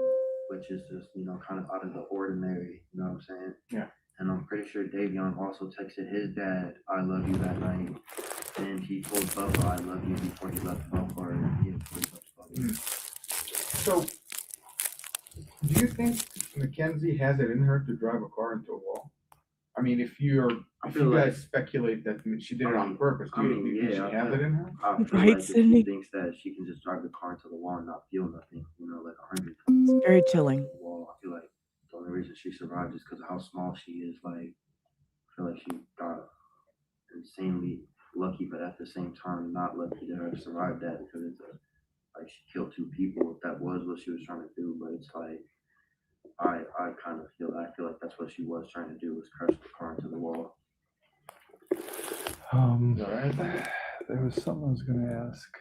which is just, kind of out of the ordinary, you know what I'm saying? Yeah. And I'm pretty sure Davion also texted his dad, "I love you" that night. And he told Bubba, "I love you" before he left Bubba. Or before he left Bubba. So, do you think Mackenzie has it in her to drive a car into a wall? I mean, if you guys speculate that she did it on purpose, do you think she has it in her? I feel Right, like if Sydney? she thinks that she can just drive the car into the wall and not feel nothing, like 100 times. It's very chilling. Wall, I feel like the only reason she survived is because of how small she is. Like, I feel like she got insanely lucky, but at the same time, not lucky to have survived that, because it's like she killed 2 people. If that was what she was trying to do, but it's like I kind of feel like that's what she was trying to do, was crush the car into the wall. There was something I was going to ask.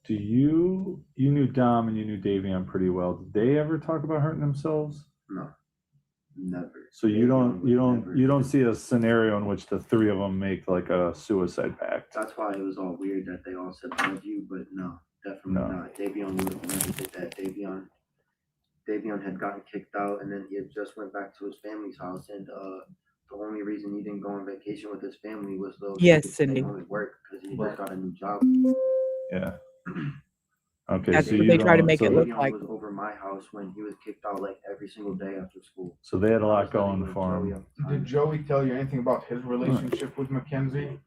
Do you knew Dom and you knew Davion pretty well. Did they ever talk about hurting themselves? No, never. So you don't see a scenario in which the 3 of them make like a suicide pact. That's why it was all weird that they all said love you, but no, definitely not. Davion would have never did that. Davion had gotten kicked out, and then he had just went back to his family's house, and the only reason he didn't go on vacation with his family was so he could stay home and work, because he just got a new job. Yeah. Okay. That's so what they try to make it look Davion like. was over my house when he was kicked out like every single day after school. So they had a I lot was living going with for Joey them. at the time. Did Joey tell you anything about his relationship with Mackenzie?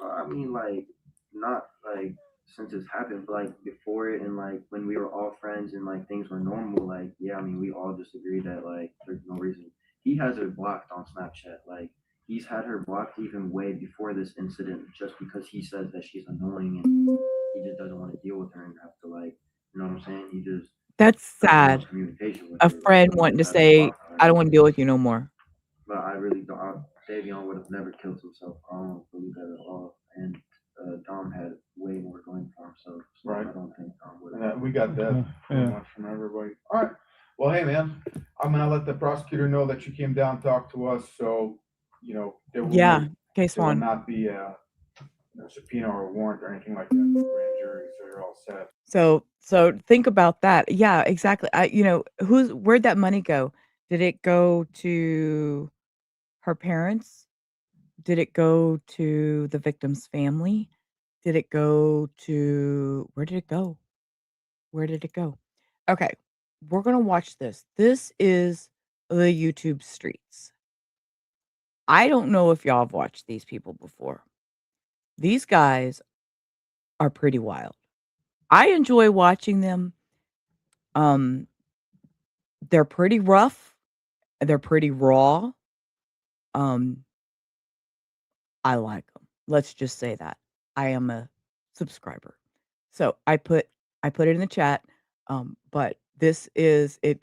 I mean, like, not like since it's happened, but like before it, and like when we were all friends and like things were normal, like, yeah, I mean, we all just agreed that like there's no reason. He has her blocked on Snapchat. Like, he's had her blocked even way before this incident, just because he says that she's annoying and he just doesn't want to deal with her and have to, like, you know what I'm saying? He just That's doesn't want sad. communication with A her. friend wanting to Has her say, blocked I don't already. want to deal with you no more. But I really don't. Davion would have never killed himself. I don't believe that at all. And Dom had way more going for himself. So Right. I don't think Dom would have. We got that pretty much from everybody. All right. Well, hey, man, I'm going to let the prosecutor know that you came down and talked to us. So, there will, Case there will one. not be a subpoena or a warrant or anything like that. Grand jury, so you're all set. So think about that. Yeah, exactly. Where'd that money go? Did it go to her parents? Did it go to the victim's family? Did it go to, where did it go? Where did it go? Okay, we're going to watch this. This is the YouTube streets. I don't know if y'all have watched these people before. These guys are pretty wild. I enjoy watching them. They're pretty rough. They're pretty raw. I like them. Let's just say that. I am a subscriber. So I put it in the chat. But this is, it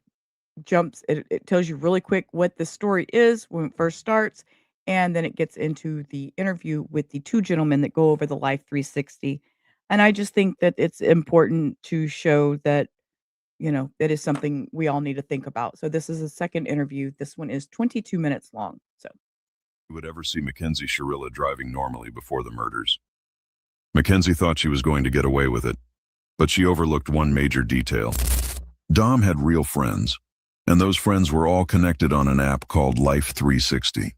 tells you really quick what the story is when it first starts, and then it gets into the interview with the 2 gentlemen that go over the Life 360. And I just think that it's important to show that, that is something we all need to think about. So this is a second interview. This one is 22 minutes long. So you would ever see Mackenzie Shirilla driving normally before the murders. Mackenzie thought she was going to get away with it, but she overlooked one major detail. Dom had real friends, and those friends were all connected on an app called Life 360.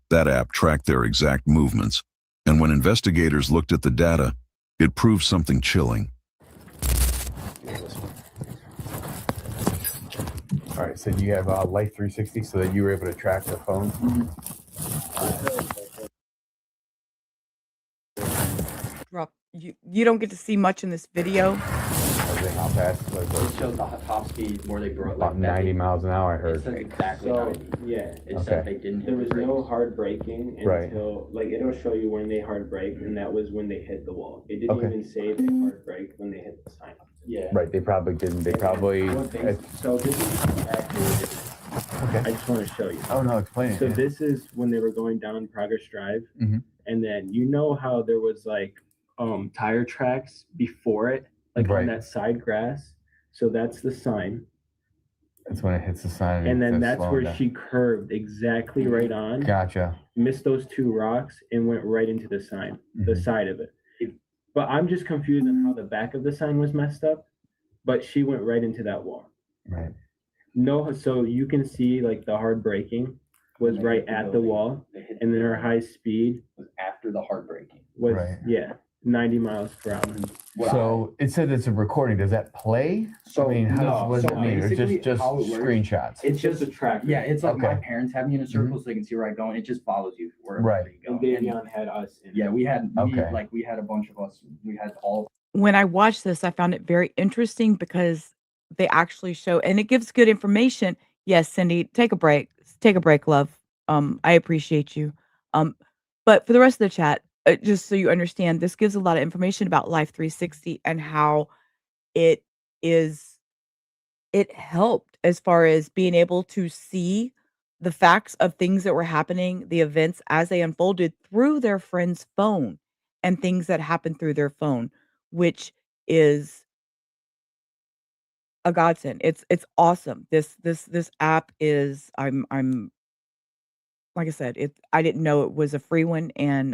That app tracked their exact movements, and when investigators looked at the data, it proved something chilling. All right, so you have Life 360 so that you were able to track the phone? drop, you don't get to see much in this video. How fast? It showed the top speed where they brought About 90 miles an hour, I It heard. says exactly So, 90. yeah, It Okay. said they didn't hit there the was brakes. no hard braking Right. until, like, it'll show you when they hard brake, and that was when they hit the wall. It didn't Okay. even say they hard brake when they hit the sign. Yeah. Right, they probably didn't. They probably. So this is actually, Okay. I just want to show you. Oh, no, explain it. So yeah. this is when they were going down Progress Drive, Mhm. and then how there was like tire tracks before it, like Right. on that side grass. So that's the sign, That's when it hits the sign. and then it's that's slowing where down. she curved exactly right on, Gotcha. missed those 2 rocks, and went right into the sign, the Mhm. side of it. But I'm just confused on how the back of the sign was messed up. but she went right into that wall. Right. No, so you can see like the hard braking was right at the wall, and then her high speed was after the hard braking. was Right. 90 miles per hour. So it said it's a recording. Does that play? So I mean, what does so it mean? Or basically just how it works, screenshots? It's just a tracker. Yeah, it's like my Okay. parents have me in a circle so they can see where I'm going. It just follows you wherever Right. you go. And Davion had us in. Yeah, we had Okay. we had a bunch of us. We had all. When I watched this, I found it very interesting because they actually show, and it gives good information. Yes, Cindy, take a break. Take a break, love. I appreciate you. But for the rest of the chat, just so you understand, this gives a lot of information about Life 360 and how it is it helped as far as being able to see the facts of things that were happening, the events as they unfolded through their friend's phone and things that happened through their phone, which is a godsend. It's awesome. This app is I'm like I said, I didn't know it was a free one, and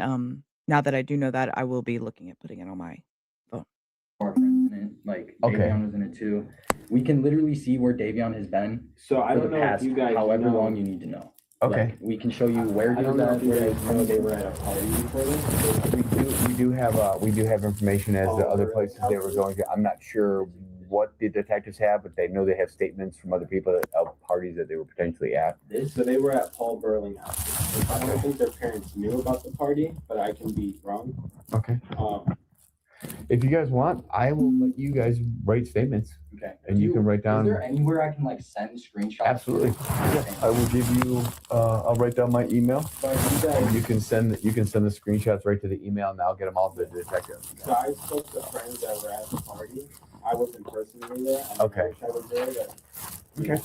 now that I do know that, I will be looking at putting it on my phone. Our friends in it, like Okay. Davion was in it too. We can literally see where Davion has been So I for don't the know past if you guys however know. long you need to know. Okay. Like, we can show you where I he don't was know at, if you where guys know they were at a party before this. We do have information as to other places they were going to. I'm not sure what the detectives have, but they know they have statements from other people of parties that they were potentially at. So they were at Paul Burling House. I don't think their parents knew about the party, but I can be wrong. Okay. If you guys want, I will let you guys write statements. Okay. And you can write down. Is there anywhere I can like send screenshots? Absolutely. I will give you. I'll write down my email. But you guys, And you can send the screenshots right to the email, and I'll get them all to the detective. so I spoke to friends that were at the party. I wasn't personally there. I Okay. wish I was there, but Okay.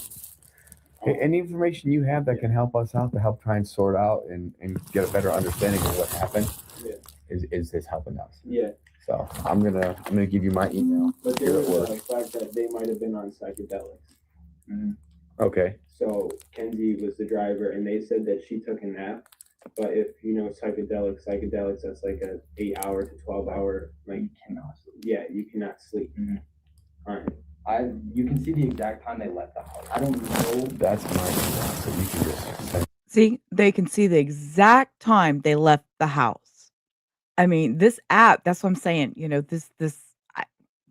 Okay, any information you have that can help us out to help try and sort out and get a better understanding of what happened Yeah. is helping us. Yeah. So I'm gonna give you my email. But there Here was it was. the fact that they might have been on psychedelics. Okay. So Kenzie was the driver, and they said that she took a nap. But if you know psychedelics, that's like a 8-hour to 12-hour, like You cannot sleep. yeah, you cannot sleep. All right. You can see the exact time they left the house. I don't know. That's my email, so you can just send. See, they can see the exact time they left the house. I mean, this app, that's what I'm saying,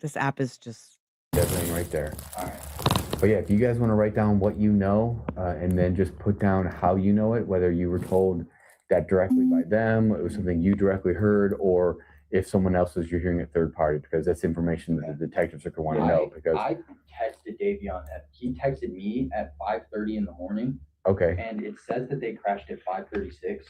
this app is just Everything right there. All right. But yeah, if you guys want to write down what you know, and then just put down how you know it, whether you were told that directly by them, it was something you directly heard, or if someone else you're hearing it third party, because that's information that the detectives are going to want to know. Because I texted Davion he texted me at 5:30 in the morning, okay, and it says that they crashed at 5:36.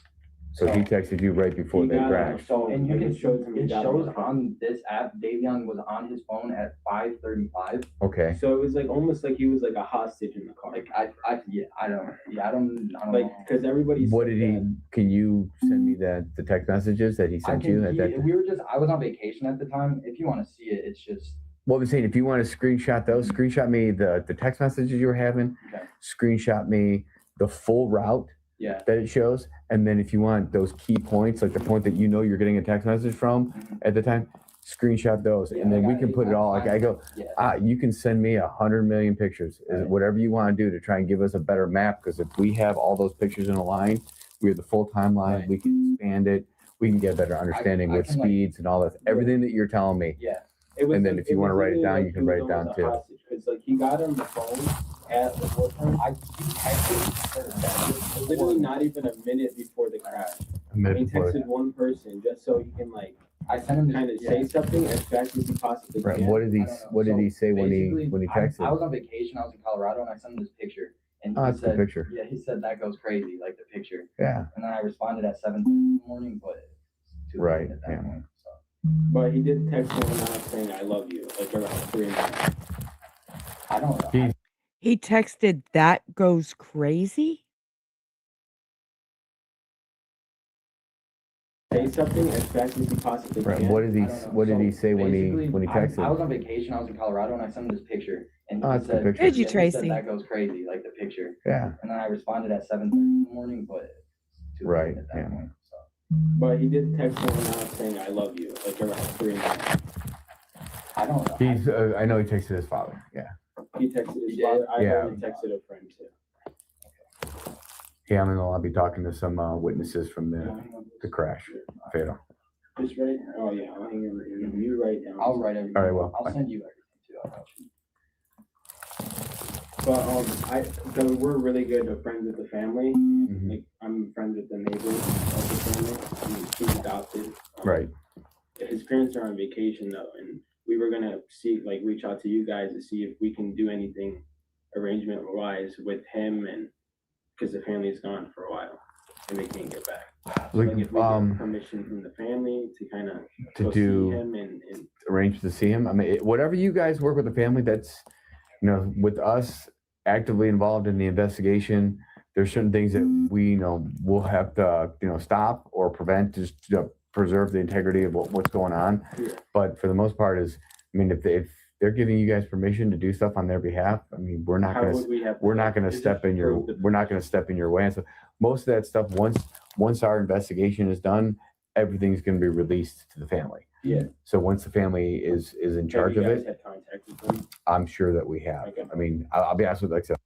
so he texted you right before they crashed. So And you can it shows him. it shows on this app Davion was on his phone at 5:35. Okay. So it was like almost like he was like a hostage in the car. Like I don't Like know. because everybody's. What did he? Can you send me the text messages that he sent you? I was on vacation at the time. If you want to see it, it's just. What I'm saying, if you want to screenshot those, screenshot me the text messages you were having. Okay. Screenshot me the full route. Yeah. That it shows, and then if you want those key points, like the point that you're getting a text message from at the time, screenshot those, and then we can put it all. Like I go, you can send me 100 million pictures, whatever you want to do to try and give us a better map. Because if we have all those pictures in a line, we have the full timeline. We can expand it. We can get a better understanding with speeds and all that. Everything that you're telling me. Yeah. And then if you want to write it down, you can write it down too. Because like he got on the phone at the what time? Literally not even a minute before the crash. He texted one person just so he can like I sent him kind of say something as fast as he possibly Right. can. What did he say when he texted? I was on vacation. I was in Colorado, and I sent him this picture. And Oh, he that's a good said, picture. Yeah, he said that goes crazy, like the picture. Yeah. And then I responded at 7 in the morning, but it's too late Right. at that Yeah. point. So. But he did text someone out saying I love you, like around 3 in the morning. I don't know. he texted that goes crazy. Say something as fast as he possibly Right. can. What did he say when he texted? I was on vacation. I was in Colorado, and I sent him this picture. And he that's a good said, picture. Did you, he Tracy? said that goes crazy, like the picture. Yeah. And then I responded at 7 in the morning, but it's too Right. late at that Yeah. point. So. But he did text someone out saying I love you, like around 3 in the morning. I don't know. He's. I know he texted his father. Yeah. He texted his He did? father. I Yeah. heard he texted a friend too. Yeah, I'll be talking to some witnesses from the crash. Fatal. Just right. Oh yeah, I'll hang him. You write down. I'll write everything. All right, well, I'll bye. send you everything too. But we're really good friends with the family. Mhm. Like I'm friends with the neighbors of the family. I mean, he's adopted. Right. His parents are on vacation though, and we were gonna reach out to you guys to see if we can do anything arrangement wise with him, and because the family's gone for a while and they can't get back. So, Like, if we get permission from the family to kind of to go do- see him and Arrange to see him. I mean, whatever you guys work with the family, that's, with us actively involved in the investigation, there's certain things that we, we'll have to, stop or prevent just to preserve the integrity of what's going on. Yeah. But for the most part if they're giving you guys permission to do stuff on their behalf, I mean, we're not how going would to, we have we're not going to just step in your, prove the we're not going to step in your way. And so most of that stuff, once our investigation is done, everything's going to be released to the family. Yeah. So once the family is in charge of Have you guys it, had contact with them? I'm sure that we have. Okay. I mean, I'll be honest with you, like I said,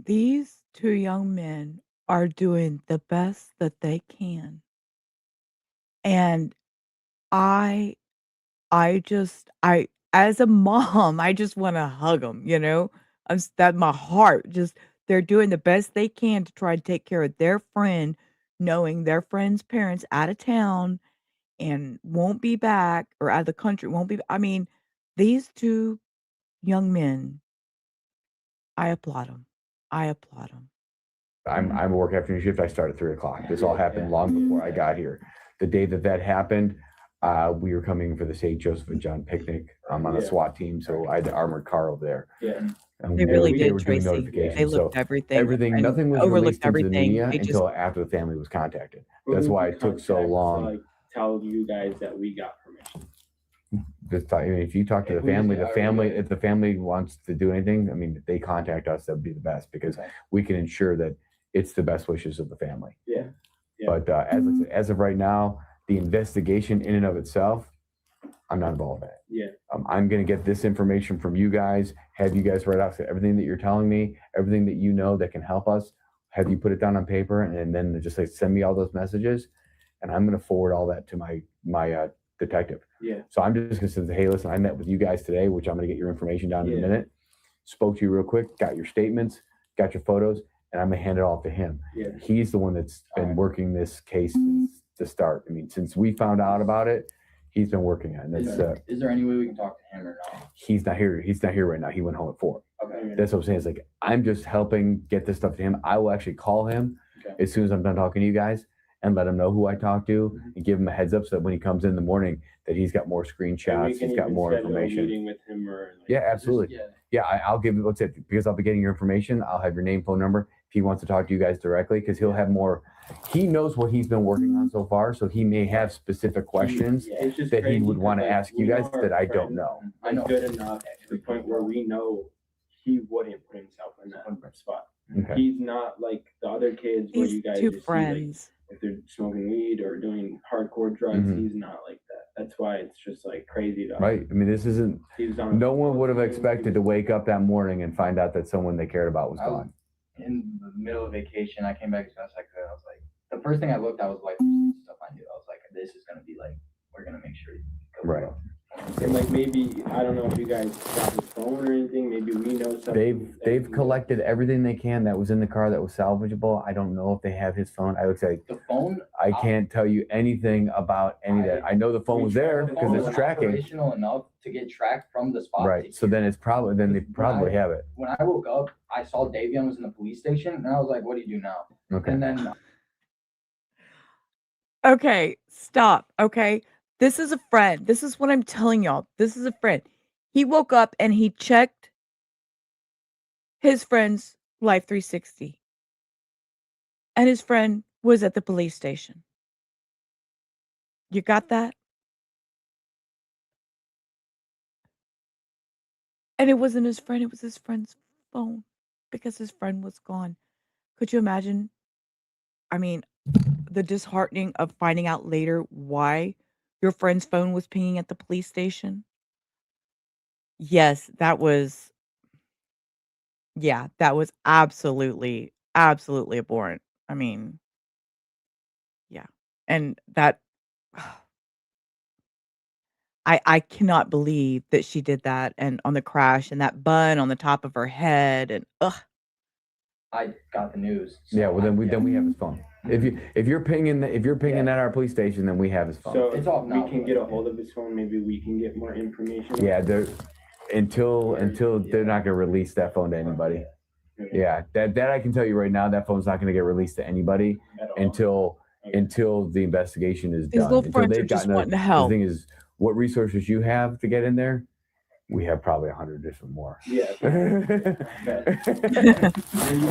These two young men are doing the best that they can. And I as a mom, I just want to hug them, that my heart just, they're doing the best they can to try to take care of their friend, knowing their friend's parents out of town and won't be back, or out of the country, won't be, I mean, these two young men, I applaud them. I applaud them. I'm a work afternoon shift. I start at 3:00. This all happened long before I got here. The day that happened, we were coming for the St. Joseph and John picnic on a SWAT team. So I had the armored car over there. Yeah. And They really they did, were doing Tracy. notifications. They looked So everything and nothing was overlooked released into the everything. media They just until after the family was contacted. Who That's would why we it took so contact to, long. tell you guys that we got permission. If you talk to the family, if the family wants to do anything, I mean, if they contact us, that'd be the best, because we can ensure that it's the best wishes of the family. Yeah. But as of right now, the investigation in and of itself, I'm not involved in it. Yeah. I'm going to get this information from you guys, have you guys write off everything that you're telling me, everything that you know that can help us, have you put it down on paper, and then just send me all those messages, and I'm going to forward all that to my detective. Yeah. So I'm just going to say, hey, listen, I met with you guys today, which I'm going to get your information down in a minute. Spoke to you real quick, got your statements, got your photos, and I'm going to hand it off to him. Yeah. He's the one that's been working this case since the start. I mean, since we found out about it, he's been working on it. Is there any way we can talk to him or not? He's not here. He's not here right now. He went home at 4. Okay. That's what I'm saying. It's like, I'm just helping get this stuff to him. I will actually call him as soon as I'm done talking to you guys and let him know who I talked to and give him a heads up so that when he comes in the morning, that he's got more screenshots, he's got more information. Meeting with him or Absolutely. I'll give you, because I'll be getting your information. I'll have your name, phone number. If he wants to talk to you guys directly, because he'll have more, he knows what he's been working on so far. So he may have specific questions that he would want to ask you guys that I don't know. I know good enough to the point where we know he wouldn't put himself in that spot. Okay. He's not like the other kids where These you guys two just friends. see, if they're smoking weed or doing hardcore drugs, he's not like that. That's why it's just crazy to Right. I mean, this isn't, He's on no one would have expected to wake up that morning and find out that someone they cared about was gone. In the middle of vacation, I came back as fast as I could. I was like, the first thing I looked at was life stuff I knew. I was like, this is gonna be we're gonna make sure. Right. And maybe, I don't know if you guys got his phone or anything. Maybe we know something. They've collected everything they can that was in the car that was salvageable. I don't know if they have his phone. I would say the phone. I can't tell you anything about any of that. I know the phone was there because it's tracking. Operational enough to get tracked from the spot. Right. So then they probably have it. When I woke up, I saw Davion was in the police station, and I was like, "What do you do now?" Okay. And then. Okay, stop. Okay. This is a friend. This is what I'm telling y'all. This is a friend. He woke up and he checked his friend's Life 360. And his friend was at the police station. You got that? And it wasn't his friend, it was his friend's phone because his friend was gone. Could you imagine? I mean, the disheartening of finding out later why your friend's phone was pinging at the police station. yes, that was, yeah, that was absolutely, absolutely abhorrent. I mean, yeah. And that, I cannot believe that she did that and on the crash and that bun on the top of her head and ugh. I got the news. Yeah, well then we have his phone. If you're pinging at our police station, then we have his phone. So It's off now, we can but get a hold of his phone. Maybe we can get more information. Yeah, until they're not gonna release that phone to anybody. Yeah, that I can tell you right now, that phone's not gonna get released to anybody until the investigation is These done. little Until friends are they've just gotten wanting to the help. thing is, what resources you have to get in there, we have probably 100 different more. Yeah. And you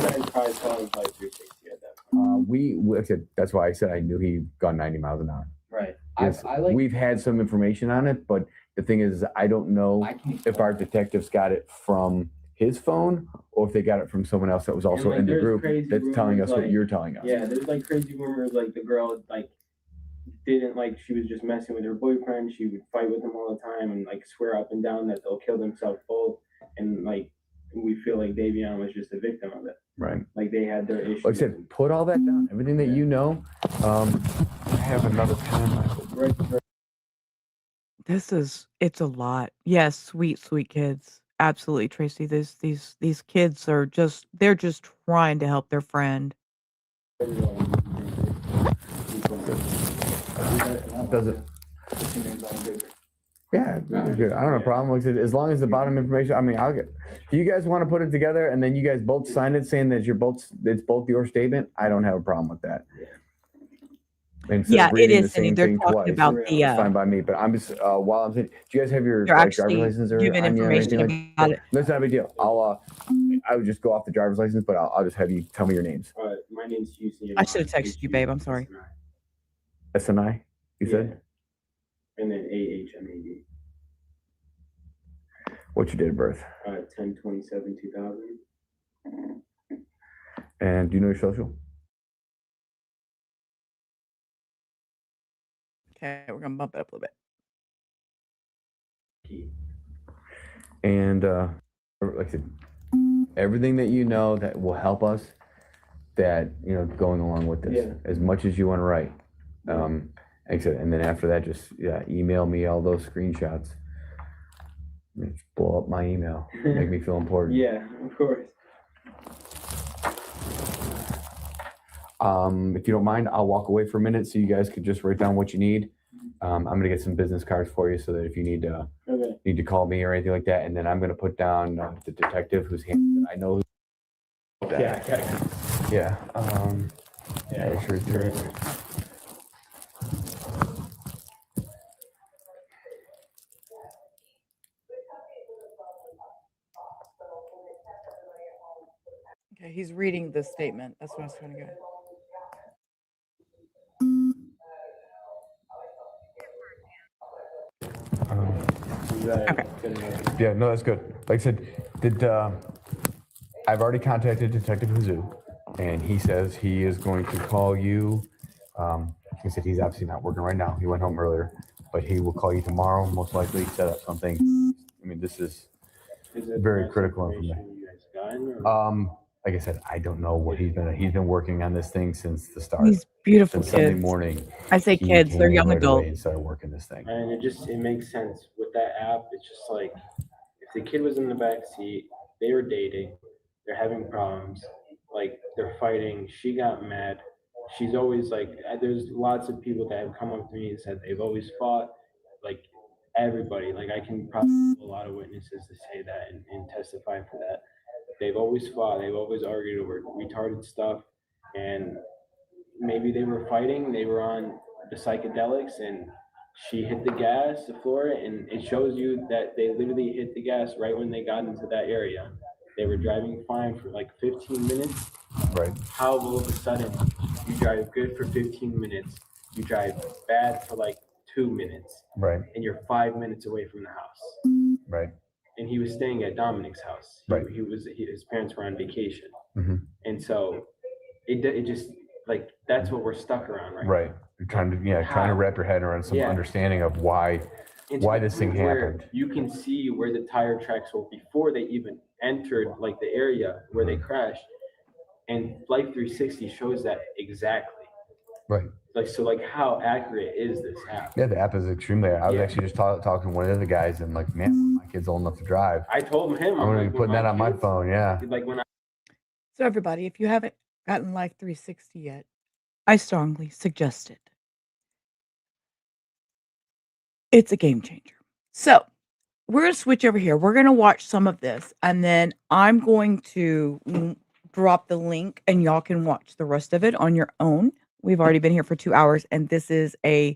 guys probably saw his life 360 at that point. Like I said, that's why I said I knew he'd gone 90 miles an hour. Right. Yes, we've had some information on it, but the thing is, I don't know if our detectives got it from his phone or if they got it from someone else that was also And, in the there's group crazy that's telling us rumors, what like- you're telling us. Yeah, there's like crazy rumors like the girl didn't she was just messing with her boyfriend. She would fight with him all the time and swear up and down that they'll kill themselves both. And we feel like Davion was just a victim of it. Right. They had their issues. Like I said, put all that down, everything that you know. I have another pen. Right. It's a lot. Yes, sweet, sweet kids. Absolutely, Tracy. These kids are they're just trying to help their friend. Does it? Yeah, good. I don't have a problem with it. As long as the bottom information, I mean, I'll get. If you guys want to put it together and then you guys both sign it saying that it's both your statement, I don't have a problem with that. Instead Yeah, of reading it the is. I mean, same they're thing talking twice, about the. it's fine by me. But I'm just while I'm saying, do you guys have your They're driver's actually license or giving on you or anything information like about it. That's not a big deal. I would just go off the driver's license, but I'll just have you tell me your names. My name's Houston. I should have texted you, babe. I'm sorry. SNI, you said? And then AHMAD. What's your date of birth? 10/27/2000. And do you know your social? Okay, we're gonna bump it up a little bit. And like I said, everything that you know that will help us, that going along with this, as much as you want to write. Like I said, and then after that, just email me all those screenshots. Just blow up my email, make me feel important. Yeah, of course. If you don't mind, I'll walk away for a minute so you guys could just write down what you need. I'm gonna get some business cards for you so that if you need to call me or anything like that, and then I'm gonna put down the detective who's handling it. I know. Yeah. Sure. Okay, he's reading the statement. That's what I was trying to get. Okay. Yeah, no, that's good. Like I said, I've already contacted Detective Huzu, and he says he is going to call you. He said he's obviously not working right now. He went home earlier, but he will call you tomorrow, most likely set up something. I mean, this is very critical information. Like I said, I don't know what he's been working on this thing since the start. These beautiful Since Sunday kids. morning. I say he kids, they're came young right away adults. and started working this thing. And it makes sense with that app. It's just if the kid was in the back seat, they were dating, they're having problems, they're fighting. She got mad. She's always there's lots of people that have come up to me and said they've always fought. Everybody, I can probably a lot of witnesses to say that and testify for that. They've always fought. They've always argued over retarded stuff, and maybe they were fighting. They were on the psychedelics, and she hit the gas, the floor, and it shows you that they literally hit the gas right when they got into that area. They were driving fine for 15 minutes. Right. How all of a sudden you drive good for 15 minutes, you drive bad for 2 minutes, Right. and you're 5 minutes away from the house. Right. And he was staying at Dominic's house. Right. His parents were on vacation, Mm-hmm. and so it just that's what we're stuck around right now. Right. You're trying to wrap your head around some understanding of why into why a this thing point where happened. you can see where the tire tracks were before they even entered like the area where they crashed, and Flight 360 shows that exactly. Right. Like, so like how accurate is this app? Yeah, the app is extremely. I was Yeah. actually just talking to one of the guys, and like, man, my kid's old enough to drive. I told him, I'm gonna like, be putting that on my phone. Yeah. Like when I So everybody, if you haven't gotten Life 360 yet, I strongly suggest it. It's a game changer. So we're going to switch over here. We're going to watch some of this, and then I'm going to drop the link, and y'all can watch the rest of it on your own. We've already been here for 2 hours, and this is a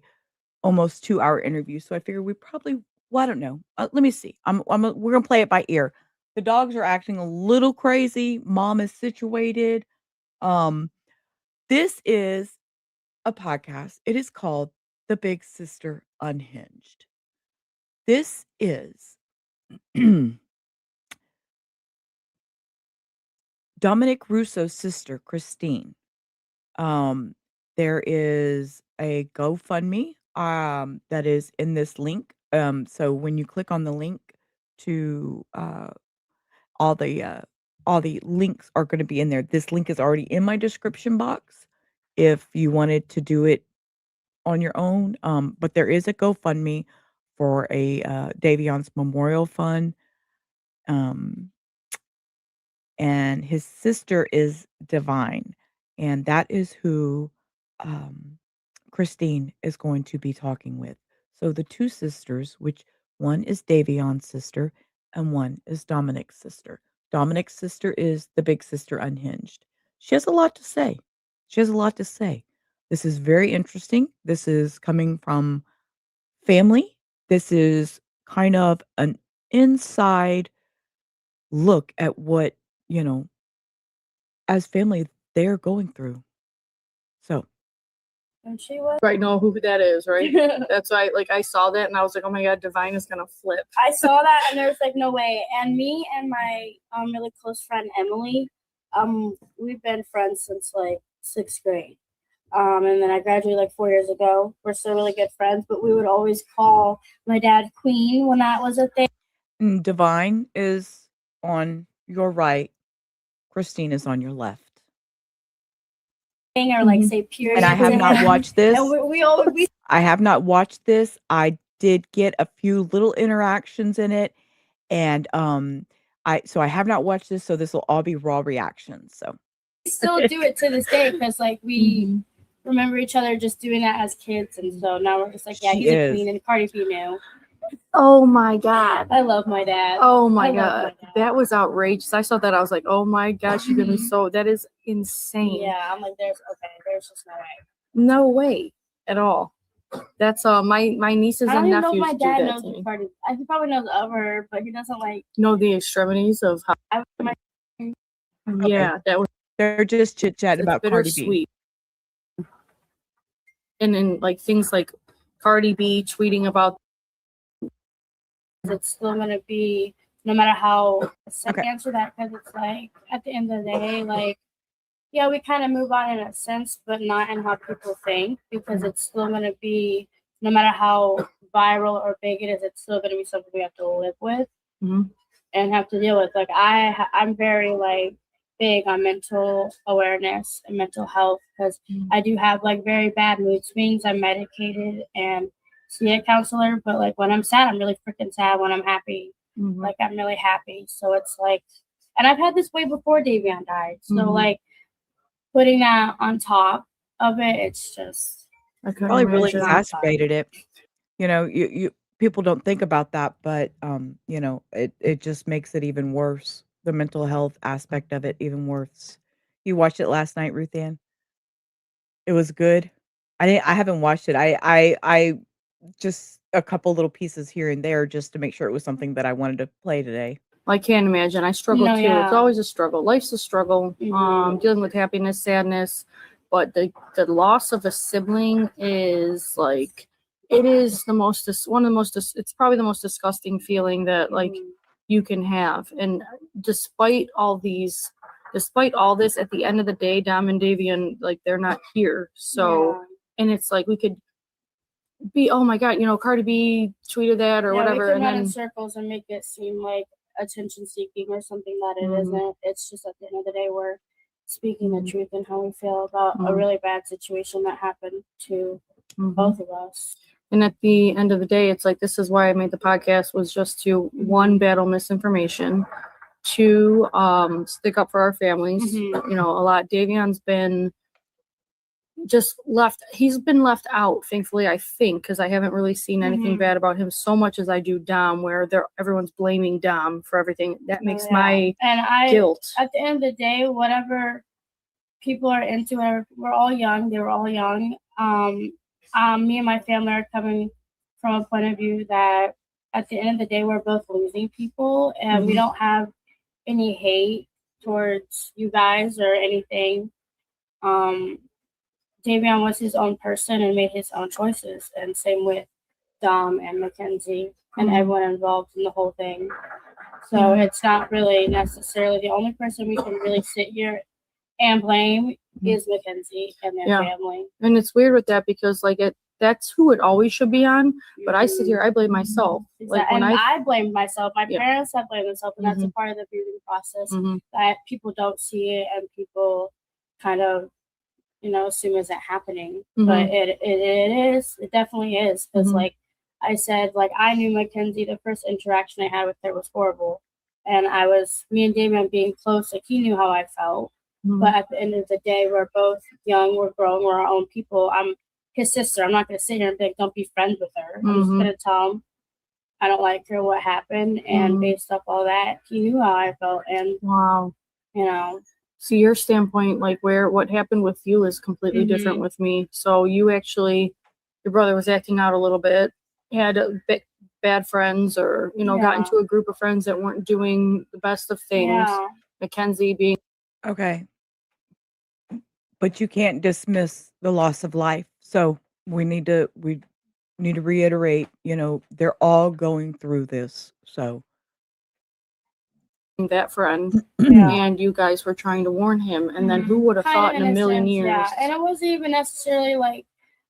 almost 2-hour interview. So I figure we probably, well, I don't know. Let me see. We're going to play it by ear. The dogs are acting a little crazy. Mom is situated. This is a podcast. It is called The Big Sister Unhinged. This is Dominic Russo's sister, Christine. There is a GoFundMe that is in this link. So when you click on the link to all the links are going to be in there. This link is already in my description box if you wanted to do it on your own. But there is a GoFundMe for a Davion's Memorial Fund. And his sister is Divine, and that is who Christine is going to be talking with. So the two sisters, which one is Davion's sister and one is Dominic's sister. Dominic's sister is the big sister unhinged. She has a lot to say. She has a lot to say. This is very interesting. This is coming from family. This is kind of an inside look at what, as family they're going through. So And she was right know who that is, right? That's why I saw that and I was like, oh my god, Divine is gonna flip. I saw that and there was like no way. And me and my really close friend Emily, we've been friends since like 6th grade. And then I graduated like 4 years ago. We're still really good friends, but we would always call my dad Queen when that was a thing. Divine is on your right. Christine is on your left. Or like say period. And I have not watched this. And we I have not watched this. I did get a few little interactions in it, and I have not watched this, so this will all be raw reactions. So still do it to this day because like we remember each other just doing that as kids, and so now we're just like, yeah, he's a queen, and Cardi B knew. Oh my god. I love my dad. Oh my god. That was outrageous. I saw that. I was like, oh my gosh, she's gonna be so that is insane. Yeah, I'm like, there's just no way. No way at all. That's my nieces and nephews. I don't even know if my dad do that knows to me. Cardi. He probably knows of her, but he doesn't like know the extremities of how. Yeah, that was. They're just chit chatting about Cardi B. Sweet. And then like things like Cardi B tweeting about. It's still gonna be no matter how. Answer that because it's like at the end of the day, like yeah, we kind of move on in a sense, but not in how people think because it's still gonna be no matter how viral or big it is, it's still gonna be something we have to live with and have to deal with. Like I'm very like big on mental awareness and mental health because I do have like very bad mood swings. I'm medicated and see a counselor, but like when I'm sad, I'm really freaking sad. When I'm happy, like I'm really happy. So it's like, and I've had this way before Davion died. So like putting that on top of it, it's just probably really exacerbated it. You people don't think about that, but it just makes it even worse. The mental health aspect of it even worse. You watched it last night, Ruth Ann? It was good. I haven't watched it. I just a couple little pieces here and there just to make sure it was something that I wanted to play today. I can't imagine. I struggle too. Yeah. It's always a struggle. Life's a struggle. Dealing with happiness, sadness, but the loss of a sibling is like it is it's probably the most disgusting feeling that like you can have. And despite all this, at the end of the day, Dom and Davion, like they're not here. So and it's like we could be, oh my God, Cardi B tweeted that or whatever. We can And run in then, circles and make it seem like attention seeking or something that it Mhm. isn't. It's just at the end of the day, we're speaking Mhm. the truth and how we feel about a Mhm. really bad situation that happened to Mhm. both of us. And at the end of the day, it's like, this is why I made the podcast, was just to, one, battle misinformation, two, stick up for our families. Mhm. A lot. Davion's been he's been left out, thankfully, I think, because I haven't really seen anything Mhm. bad about him so much as I do Dom, where everyone's blaming Dom for everything. That makes Oh, yeah. my And guilt. at the end of the day, whatever people are into, we're all young. They were all young. Me and my family are coming from a point of view that at the end of the day, we're both losing people, and we Mhm. don't have any hate towards you guys or anything. Davion was his own person and made his own choices, and same with Dom and Mackenzie and Mhm. everyone involved in the whole thing. So Mhm. it's not really necessarily the only person we can really sit here and blame is Mackenzie and their Yeah. family. And it's weird with that because that's who it always should be on. But I sit here, I blame myself. And I blamed myself. My Yeah. parents have blamed themselves, and that's a Mhm. part of the grieving process Mhm. that people don't see it and people kind of, assume isn't happening. But Mhm. it definitely is. Because, Mhm. like I said, I knew Mackenzie, the first interaction I had with her was horrible. And me and Damon being close, he knew how I felt. Mhm. But at the end of the day, we're both young, we're grown, we're our own people. I'm his sister. I'm not going to sit here and be like, don't be friends with her. I'm just Mhm. going to tell him I don't like her, what happened. And Mhm. based off all that, he knew how I felt. And, Wow. See, your standpoint, what happened with you is completely different Mhm. with me. So your brother was acting out a little bit, had a bit bad friends, or got Yeah. into a group of friends that weren't doing the best of things. Yeah. Mackenzie being Okay. But you can't dismiss the loss of life. So we need to reiterate, they're all going through this. So that friend, Yeah. and you guys were trying to warn him, and then who would have Kind of thought in a million sense, years? Yeah. And it wasn't even necessarily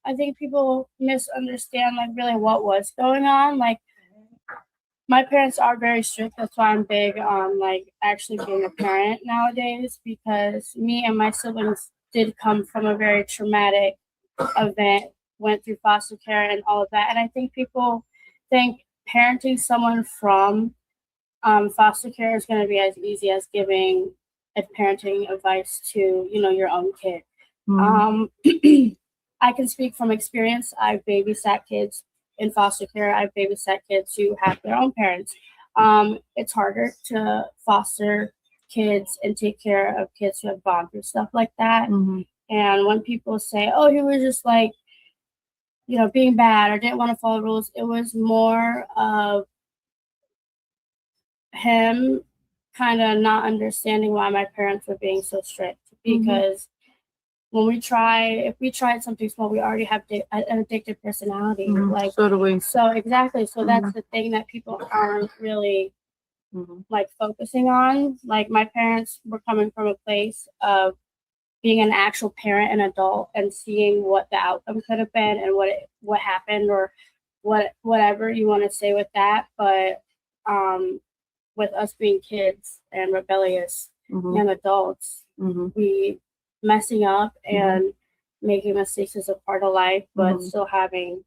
I think people misunderstand really what was going on. My parents are very strict. That's why I'm big on actually being a parent nowadays, because me and my siblings did come from a very traumatic event, went through foster care and all of that. And I think people think parenting someone from foster care is going to be as easy as giving a parenting advice to your own kid. I can speak from experience. I've babysat kids in foster care. I've babysat kids who have their own parents. It's harder to foster kids and take care of kids who have gone through stuff like that. Mhm. And when people say, oh, he was just being bad or didn't want to follow rules, it was more of him kind of not understanding why my parents were being so strict. Because if we tried something small, we already have an addictive personality. Mhm. So do we. So exactly. So that's the thing that people aren't really focusing on. My parents were coming from a place of being an actual parent and adult and seeing what the outcome could have been and what happened, or whatever you want to say with that. But with us being kids and rebellious Mhm. young adults, Mhm. we messing up and making mistakes is a part of life, but Mhm. still having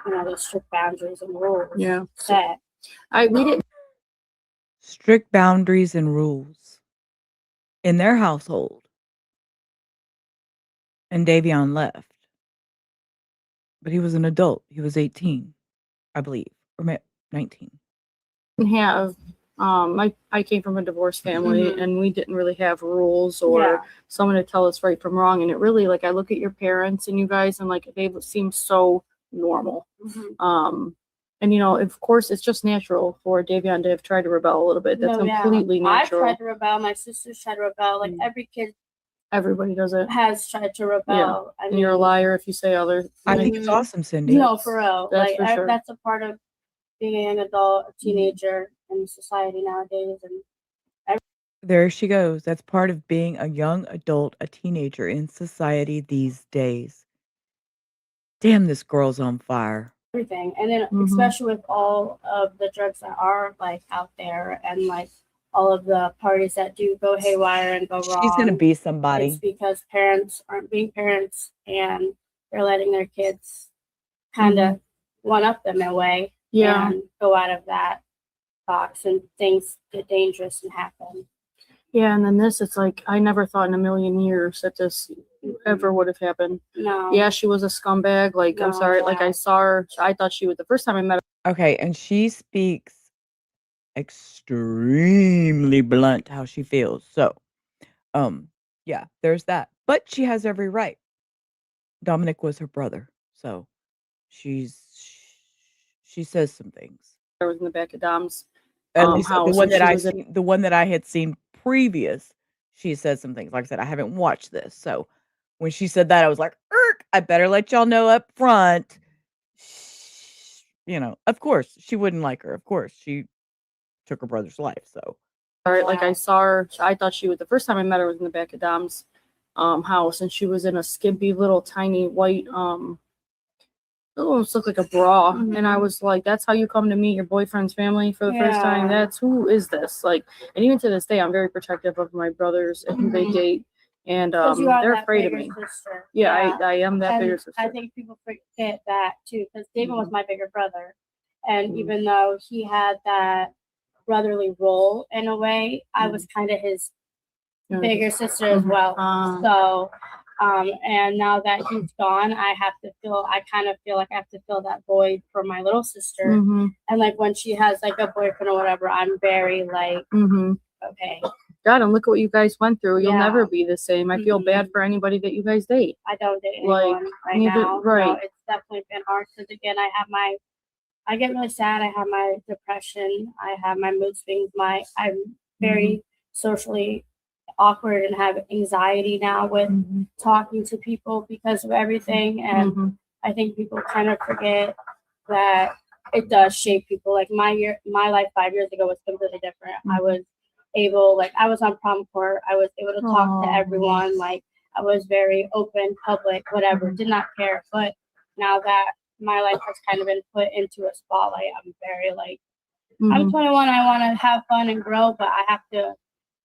those strict boundaries and rules Yeah. set. We didn't. strict boundaries and rules in their household. And Davion left. But he was an adult. He was 18, I believe, or 19. Have I came from a divorced family, Mhm. and we didn't really have rules or Yeah. someone to tell us right from wrong. And it really, I look at your parents and you guys, and they seem so normal. And of course it's just natural for Davion to have tried to rebel a little bit. That's completely natural. I've tried to rebel. My sisters tried to rebel. Every kid Everybody does it. has tried to rebel. And you're a liar if you say other. I think it's awesome, Cindy. No, for real. That's for sure. That's a part of being a young adult, a teenager in society nowadays. And There she goes. That's part of being a young adult, a teenager in society these days. Damn, this girl's on fire. everything. And then Mhm. especially with all of the drugs that are like out there and like all of the parties that do go haywire and go wrong. She's gonna be It's somebody. because parents aren't being parents and they're letting their kids kind of one up them in a way Yeah. and go out of that box and things get dangerous and happen. Yeah, and then this, it's like I never thought in a million years that this ever would have happened. No. Yeah, she was a scumbag. Like, I'm No, sorry. Like, I yeah. saw her. I thought she was the first time I met her. Okay, and she speaks extremely blunt how she feels. So, yeah, there's that. But she has every right. Dominic was her brother, so she says some things. I was in the back of Dom's At least the house, one and that she I was in. seen, the one that I had seen previous, she said some things. Like I said, I haven't watched this, so when she said that, I was like, "Erk, I better let y'all know up front." You know, of course, she wouldn't like her. Of course, she took her brother's life. So, All right, like I saw her. I thought she was the first time I met her was in the back of Dom's house, and she was in a skimpy little tiny white it almost looked like a bra. And I was like, that's how you come to meet your boyfriend's family for the first time? Yeah. That's who is this? Like, and even to this day, I'm very protective of my brothers and who they date. And 'Cause you are they're that afraid of bigger me. sister. Yeah, I am that And bigger sister. I think people forget that too, because David was my bigger brother. And Mhm. even though he had that brotherly role in a way, I was kind of his bigger sister as well. So, and now that he's gone, I kind of feel like I have to fill that void for my little sister. Mhm. And like when she has like a boyfriend or whatever, I'm very like, okay. God, and look at what you guys went through. You'll Yeah. never be the same. I feel bad for anybody that you guys date. I don't date Like, anyone right neither- now. right. No, it's definitely been hard because again, I get really sad. I have my depression. I have my mood swings. I'm very socially awkward and have anxiety now with talking to people because of everything. And I think people kind of forget that it does shape people. Like my life 5 years ago was completely different. I was on prom court. I was able to talk to everyone. Like I was very open, public, whatever, did not care. But now that my life has kind of been put into a spotlight, I'm very like, I'm 21, I want to have fun and grow, but I have to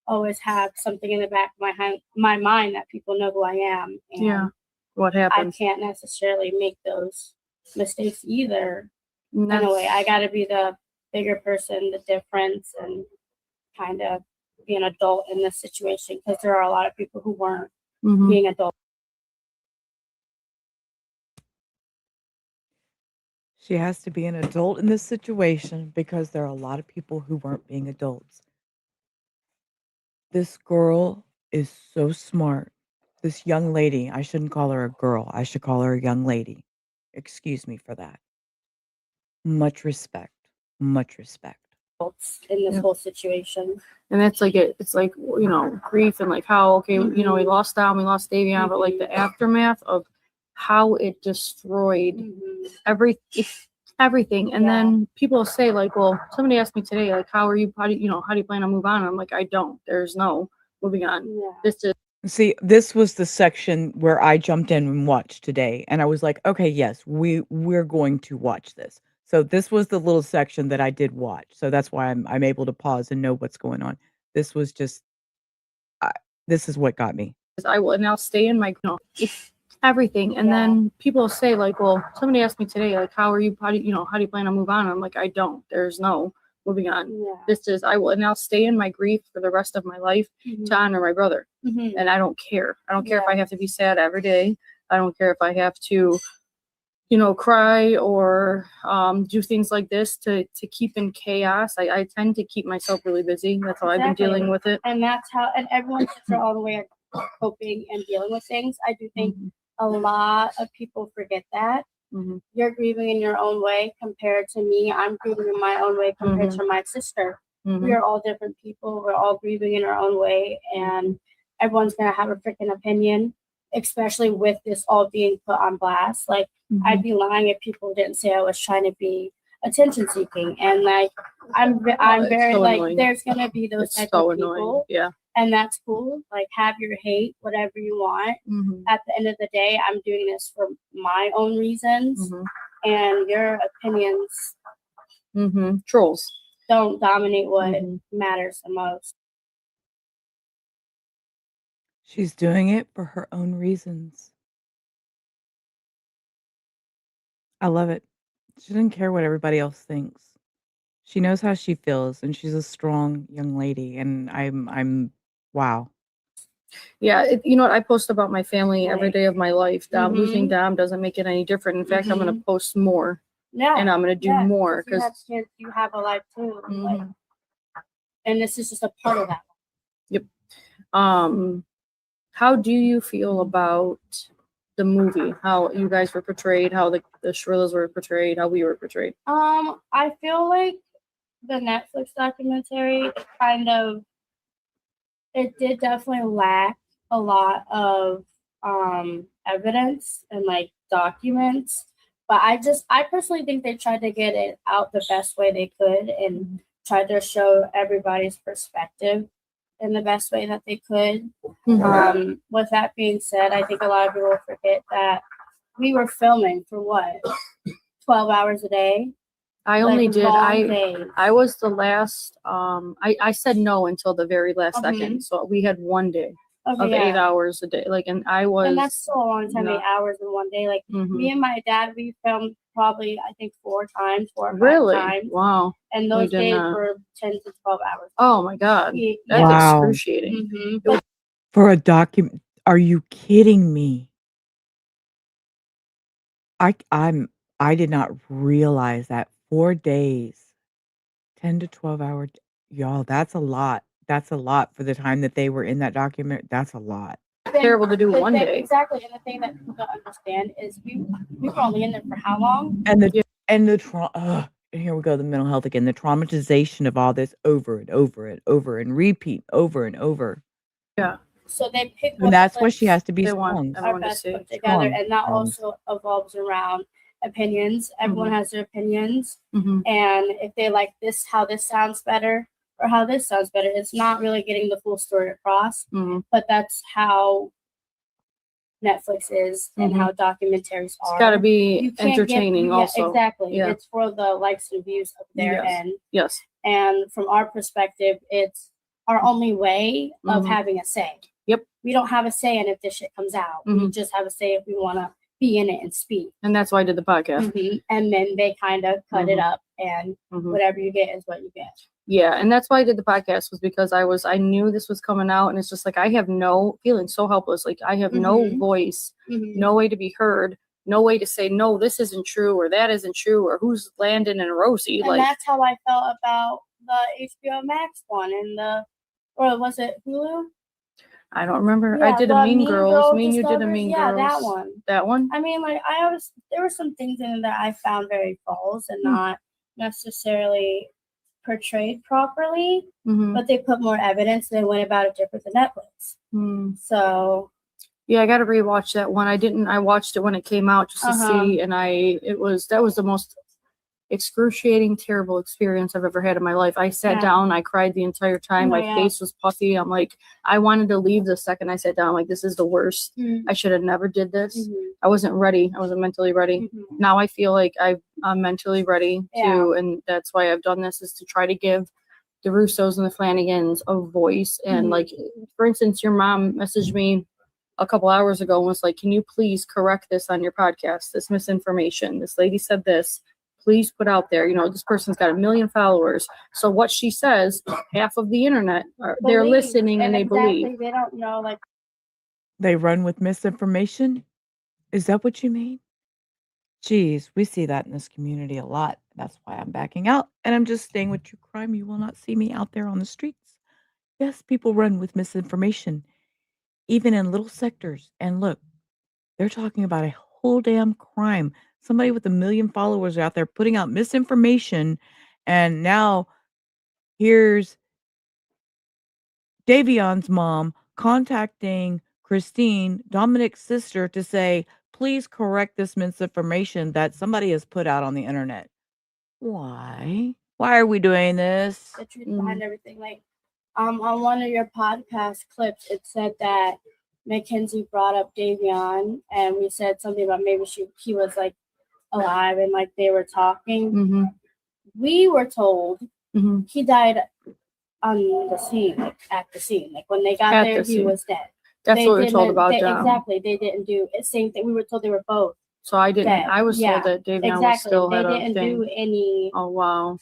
always have something in the back of my mind that people know who I am. And Yeah. What happened? I can't necessarily make those mistakes either. And In a way, I got to be the bigger person, the difference, and kind of be an adult in this situation because there are a lot of people who weren't being adults. she has to be an adult in this situation because there are a lot of people who weren't being adults. This girl is so smart. This young lady, I shouldn't call her a girl. I should call her a young lady. Excuse me for that. Much respect. Much respect. In this Yeah. whole situation. And that's like it's like, you know, grief and like how, okay, you know, we lost Dom, we lost Davion, but like the aftermath of how it destroyed everything. And then people say like, well, somebody asked me today, like, how do you plan on moving on? I'm like, I don't. There's no moving on. Yeah. This is See, this was the section where I jumped in and watched today, and I was like, okay, yes, we're going to watch this. So this was the little section that I did watch. So that's why I'm able to pause and know what's going on. This was just this is what got me. I will, and I'll stay in my, everything. And then people say like, well, somebody asked me today, like, how do you plan on moving on? I'm like, I don't. There's no moving on. Yeah. I will, and I'll stay in my grief for the rest of my life to honor my brother. And I don't care. I don't care if I have to be sad every day. I don't care if I have to, cry or do things like this to keep in chaos. I tend to keep myself really busy. That's how I've been dealing with it. And that's how, and everyone has their own way of coping and dealing with things. I do think a lot of people forget that. You're grieving in your own way compared to me. I'm grieving in my own way compared to my sister. We are all different people. We're all grieving in our own way, and everyone's gonna have a freaking opinion, especially with this all being put on blast. Like I'd be lying if people didn't say I was trying to be attention seeking, and like I'm very so like annoying. there's gonna be those type so of people. annoying. Yeah. And that's cool. Like have your hate, whatever you want. At the end of the day, I'm doing this for my own reasons. and your opinions Trolls don't dominate what matters the most. She's doing it for her own reasons. I love it. She doesn't care what everybody else thinks. She knows how she feels, and she's a strong young lady, and I'm wow. Yeah, you know what? I post about my family every day of my life. Losing Dom doesn't make it any different. In fact, I'm going to post more. Yeah, and I'm going to do more because you have because kids, you have a life too, like, and this is just a part of that. Yep. How do you feel about the movie? How you guys were portrayed? How the Shirillas were portrayed? How we were portrayed? I feel like the Netflix documentary it did definitely lack a lot of evidence and like documents, but I personally think they tried to get it out the best way they could and tried to show everybody's perspective in the best way that they could. With that being said, I think a lot of people forget that we were filming for what, 12 hours a day. I only did. Days. I was the last. I said no until the very last second. So we had one day of 8 hours a day. Like, and I was. And that's still a long time. 8 hours in one day. Like me and my dad, we filmed probably I think 4 or 5 times. Wow. And those days were 10 to 12 hours. Oh my God, that's Wow. excruciating. For a document, are you kidding me? I did not realize that 4 days, 10 to 12 hours, y'all. That's a lot. That's a lot for the time that they were in that document. That's a lot. Terrible to do one day. Exactly, and the thing that people don't understand is we were only in there for how long? And the trauma. And here we go, the mental health again. The traumatization of all this over and over and over and repeat over and over. Yeah. So they pick. And that's why she has to be They strong. want Our everyone to best see. put together, Strong. and that also evolves around opinions. Everyone has their opinions, and if they like this, how this sounds better, or how this sounds better, it's not really getting the full story across. But that's how Netflix is and how documentaries are. It's got to be You can't entertaining also. Exactly. Yeah. It's for the likes and views of their end. Yes. And from our perspective, it's our only way of having a say. Yep. We don't have a say in if this shit comes out. We just have a say if we want to be in it and speak. And that's why I did the podcast. And then they kind of cut it up, and whatever you get is what you get. Yeah, and that's why I did the podcast, was because I knew this was coming out, and it's just like I have feeling so helpless. Like I have no voice, no way to be heard, no way to say no, this isn't true or that isn't true, or who's Landon and Rosie. And that's how I felt about the HBO Max one and or was it Hulu? I don't remember. Yeah, I did a Mean Girls. Me and you did a Discovery. Mean Yeah, Girls. that one. That one? I mean, like there were some things in it that I found very false and not necessarily portrayed properly, but they put more evidence and they went about it different than Netflix. So yeah, I got to rewatch that one. I watched it when it came out just to see, and that was the most excruciating, terrible experience I've ever had in my life. I sat down, I cried the entire time. My face was puffy. I'm like, I wanted to leave the second I sat down. Like, this is the worst. I should have never did this. I wasn't ready. I wasn't mentally ready. Now I feel like I'm mentally ready to, and that's why I've done this, is to try to give the Russos and the Flanagans a voice. And like, for instance, your mom messaged me a couple hours ago and was like, can you please correct this on your podcast? This misinformation. This lady said this. Please put out there, this person's got 1 million followers. So what she says, half of the internet, they're listening and they believe. They don't know, like. They run with misinformation? Is that what you mean? Geez, we see that in this community a lot. That's why I'm backing out. And I'm just staying with true crime. You will not see me out there on the streets. Yes, people run with misinformation, even in little sectors. And look, they're talking about a whole damn crime. Somebody with 1 million followers out there putting out misinformation, and now here's Davion's mom contacting Christine, Dominic's sister, to say, please correct this misinformation that somebody has put out on the internet. Why? Why are we doing this? The truth behind everything. Like, on one of your podcast clips, it said that Mackenzie brought up Davion, and we said something about maybe he was like alive and like they were talking. Mm-hmm. We were told Mm-hmm. he died on the scene, like at the scene. Like when they got At there, the he scene. was dead. That's what we were told didn't- about they, Dom. Exactly. They didn't do the same thing. We were told they were both So I didn't. dead. I was Yeah, told that Davion was exactly. still They had a didn't thing. do any Oh wow.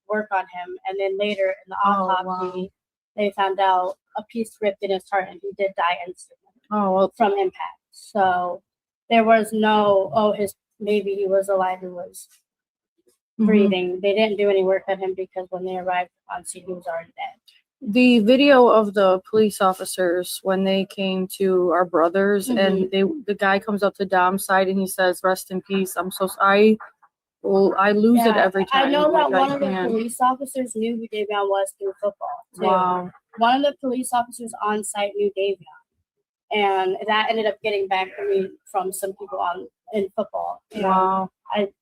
work on him. And then later in the Oh, autopsy, wow. they found out a piece ripped in his heart, and he did die instantly Oh well. from impact. So there was no maybe he was alive and was breathing. They didn't do any work on him because when they arrived on scene, he was already dead. The video of the police officers when they came to our brothers and the guy comes up to Dom's side and he says, "Rest in peace. I'm so sorry." Well, I lose it every time. I know that Like, one of the police officers knew who Davion was through football too. Wow. One of the police officers on site knew Davion, and that ended up getting back to me from some people in football. And Wow. I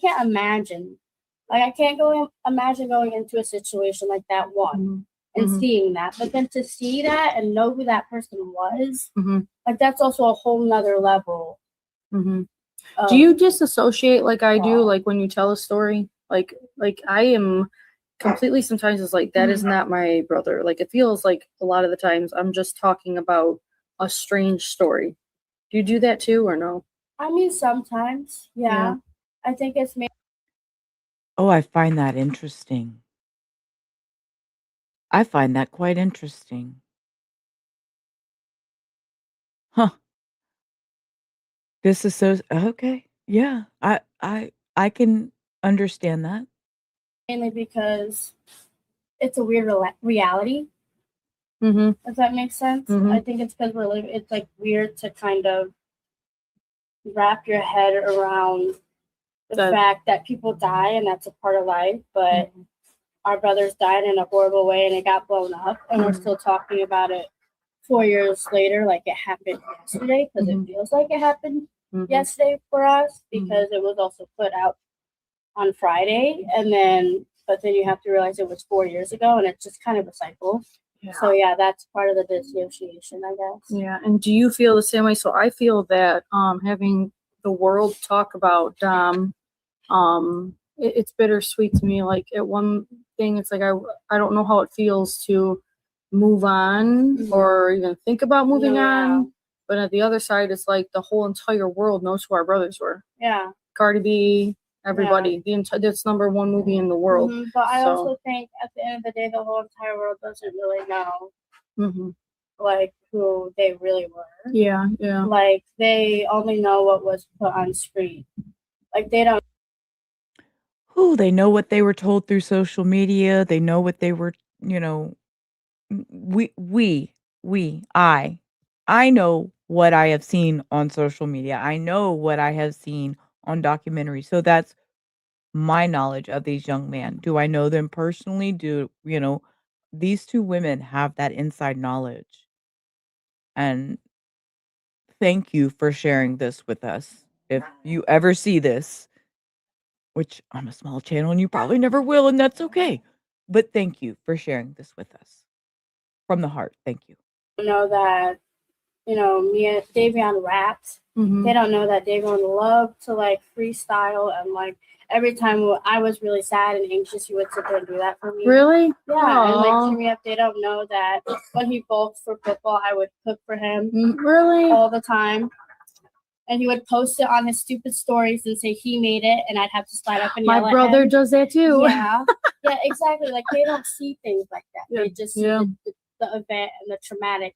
can't imagine. Like I can't imagine going into a situation like that and seeing that, but then to see that and know who that person was, like that's also a whole nother level. Do you disassociate like I do, like when you tell a story? Like I am completely sometimes it's like that is not my brother. Like it feels like a lot of the times I'm just talking about a strange story. Do you do that too or no? I mean, sometimes, yeah. I think it's maybe. Oh, I find that interesting. I find that quite interesting. Huh. This is so okay. Yeah. I can understand that. Mainly because it's a weird reality. Does that make sense? I think it's because we're living. It's like weird to kind of wrap your head around the fact that people die and that's a part of life, but our brothers died in a horrible way and it got blown up, and we're still talking about it 4 years later, like it happened yesterday, because it feels like it happened yesterday for us, because it was also put out on Friday, but then you have to realize it was 4 years ago, and it's just kind of a cycle. Yeah. So yeah, that's part of the dissociation, I guess. Yeah, and do you feel the same way? So I feel that having the world talk about Dom, it's bittersweet to me. Like at one thing, it's like I don't know how it feels to move on or even think about moving on. But at the other side, it's like the whole entire world knows who our brothers were. Yeah. Cardi B, everybody. That's #1 movie in the world. But I also think at the end of the day, the whole entire world doesn't really know like who they really were. Yeah. Like they only know what was put on screen. Like they don't. Ooh, they know what they were told through social media. They know what they were, I know what I have seen on social media. I know what I have seen on documentaries. So that's my knowledge of these young men. Do I know them personally? These two women have that inside knowledge. And thank you for sharing this with us. If you ever see this, which I'm a small channel and you probably never will, and that's okay. But thank you for sharing this with us. From the heart, thank you. Know that, me and Davion raps. They don't know that Davion loved to like freestyle, and like every time I was really sad and anxious, he would sit there and do that for me. Really? Yeah, Aww. and like cheer me up. They don't know that when he bulked for football, I would cook for him. Really? All the time. And he would post it on his stupid stories and say he made it, and I'd have to slide up and yell My at brother him. does that too. Yeah, yeah, exactly. Like they don't see things like that. They just see the event and the traumatic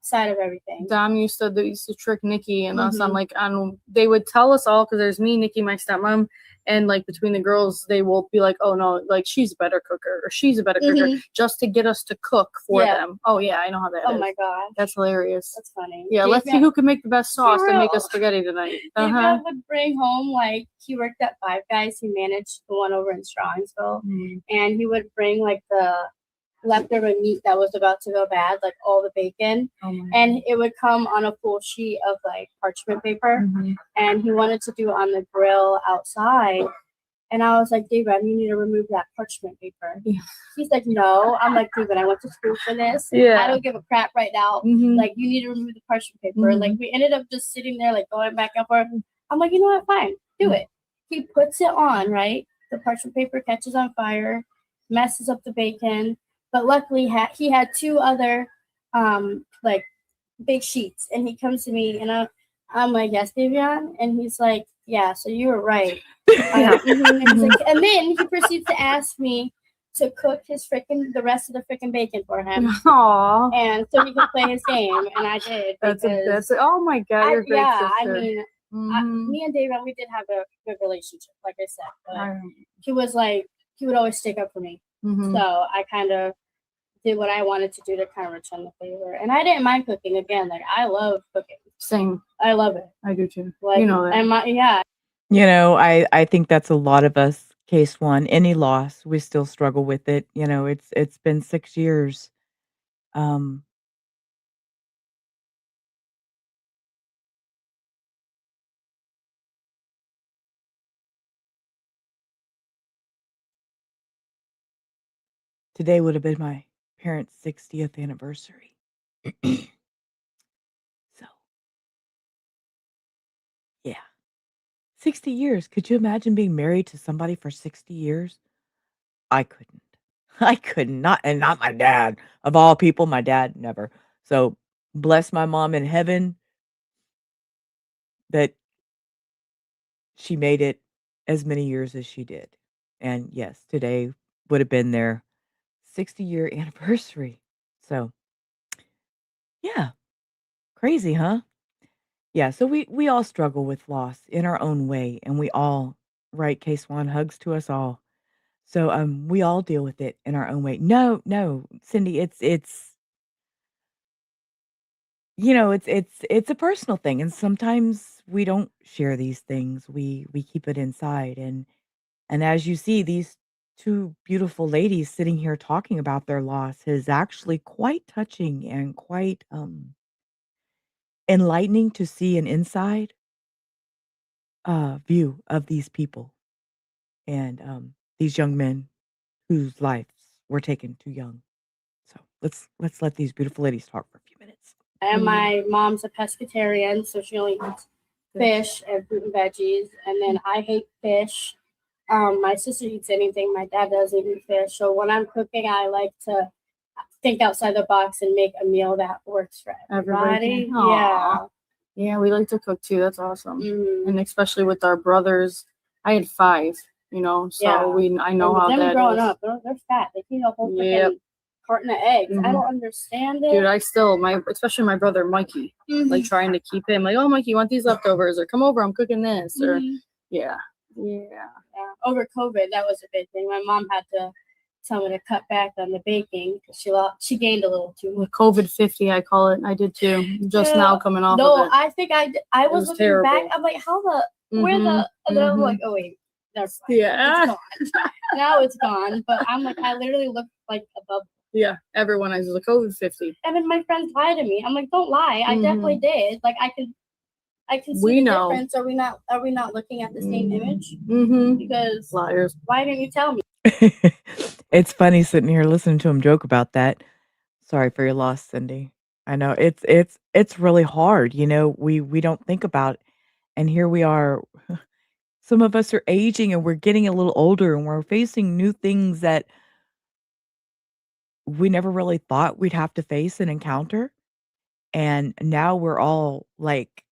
side of everything. Dom used to trick Nikki and us on they would tell us all, because there's me, Nikki, my stepmom, and like between the girls they will be like, oh no, like she's a better cooker or she's a better cooker, just to get us to cook for them. Oh yeah, I know how that is. Oh my god, that's hilarious. That's funny. Yeah, let's see who can make the best sauce and make us spaghetti tonight. David would bring home, like, he worked at Five Guys. He managed the one over in Strongsville, and he would bring like the leftover meat that was about to go bad, like all the bacon, and it would come on a full sheet of like parchment paper, and he wanted to do it on the grill outside, and I was like, David, you need to remove that parchment paper. He's like, no. I'm like, David, I went to school for this. I don't give a crap right now. Like, you need to remove the parchment paper. Like, we ended up just sitting there, like, going back and forth. I'm like, you know what? Fine, do it. He puts it on, right? The parchment paper catches on fire, messes up the bacon. But luckily, he had 2 other like big sheets, and he comes to me, and I'm like, yes, Davion, and he's like, yeah, so you were right. And he's like, and then he proceeds to ask me to cook the rest of the freaking bacon for him. Aww. And so he could play his game, and I did. Oh my God, you're a great sister. I mean, me and David, we did have a good relationship, like I said. But he would always stick up for me. So I kind of did what I wanted to do to kind of return the favor. And I didn't mind cooking again. Like, I love cooking. Same. I love it. I do too. Like, you know that. And You know, I think that's a lot of us. Case one, any loss, we still struggle with it. You know, it's been 6 years. Today would have been my parents' 60th anniversary. So, yeah. 60 years. Could you imagine being married to somebody for 60 years? I couldn't. I could not, and not my dad. Of all people, my dad never. So, bless my mom in heaven that she made it as many years as she did. And yes, today would have been their 60-year anniversary. So, yeah, crazy, huh? Yeah, so we all struggle with loss in our own way, and we all, right, Case One, hugs to us all. So we all deal with it in our own way. No, Cindy, it's it's a personal thing, and sometimes we don't share these things. We keep it inside, and as you see, these 2 beautiful ladies sitting here talking about their loss is actually quite touching and quite enlightening to see an inside view of these people and these young men whose lives were taken too young. So let's let these beautiful ladies talk for a few minutes. And my mom's a pescatarian, so she only eats fish and fruit and veggies. And then I hate fish. My sister eats anything. My dad doesn't eat fish. So when I'm cooking, I like to think outside the box and make a meal that works for everybody. Yeah. Yeah, we like to cook too. That's awesome. And especially with our brothers. I had 5, so I know how that is. Growing up, they're fat. They eat a whole freaking carton of eggs. I don't understand it. Dude, especially my brother Mikey, like trying to keep him like, oh, Mikey, you want these leftovers? Or come over, I'm cooking this. Or yeah. Over COVID, that was a big thing. My mom had to tell me to cut back on the baking because she gained a little too much. COVID 50, I call it. I did too. Just now coming off of it. I think I was looking terrible. back. I'm like, where the, and then I'm like, oh wait, that's fine. Yeah. It's gone. Now it's gone. But I'm like, I literally looked like a bubble. Yeah, everyone has a COVID 50. And then my friends lie to me. I'm like, don't lie. I definitely did. Like I can see the difference. Are we not looking at the same image? Because liars. Why didn't you tell me? It's funny sitting here listening to him joke about that. Sorry for your loss, Cindy. I know it's really hard. We don't think about, and here we are. Some of us are aging and we're getting a little older and we're facing new things that we never really thought we'd have to face and encounter. And now we're all like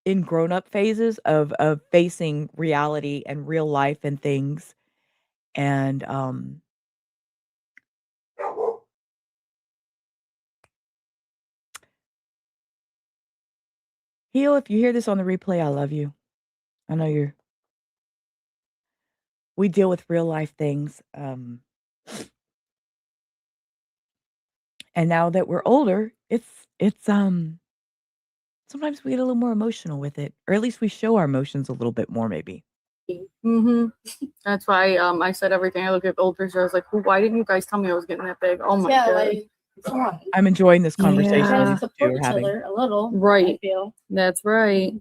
in grown-up phases of facing reality and real life and things. And Heel, if you hear this on the replay, I love you. I know we deal with real life things. And now that we're older, it's sometimes we get a little more emotional with it, or at least we show our emotions a little bit more, maybe. That's why I said everything. I look at old pictures. I was like, well, why didn't you guys tell me I was getting that big? Oh my God. Come on. I'm enjoying this conversation. We support each other a little. Right. I feel. That's right.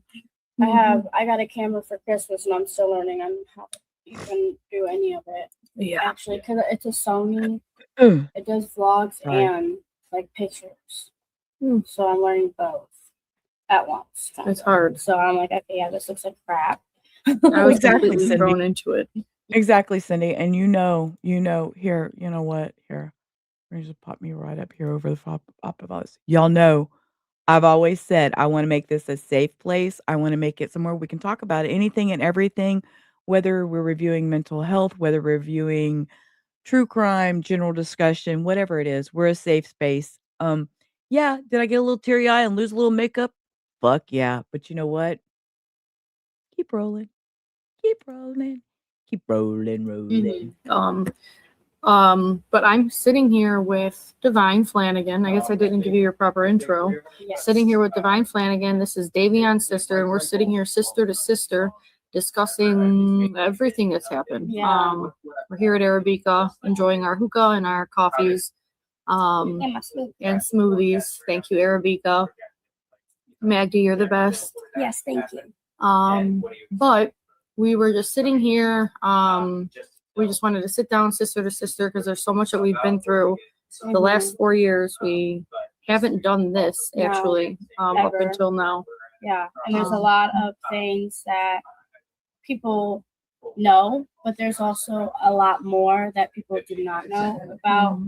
I got a camera for Christmas and I'm still learning on how to even do any of it. Yeah. Actually, because it's a Sony. It does vlogs and like pictures. So I'm learning both. at once. It's hard. So I'm like, okay, yeah, this looks like crap. I was Exactly, completely Cindy. thrown into it. Exactly, Cindy. And here, you know what? Here, let me just pop me right up here over the top of us. Y'all know I've always said I want to make this a safe place. I want to make it somewhere we can talk about anything and everything, whether we're reviewing mental health, whether we're reviewing true crime, general discussion, whatever it is. We're a safe space. Yeah, did I get a little teary eye and lose a little makeup? Fuck yeah. But you know what? Keep rolling. Keep rolling. Keep rolling, rolling. But I'm sitting here with Divine Flanagan. I guess I didn't give you your proper intro. Yes. Sitting here with Divine Flanagan. This is Davion's sister, and we're sitting here sister to sister discussing everything that's happened. Yeah. We're here at Arabica enjoying our hookah and our coffees And my smoothie. and smoothies. Thank you, Arabica. Maggie, you're the best. Yes, thank you. But we were just sitting here. We just wanted to sit down sister to sister because there's so much that we've been through the last 4 years. We haven't done this No, actually up ever. until now. Yeah, and there's a lot of things that people know, but there's also a lot more that people do not know about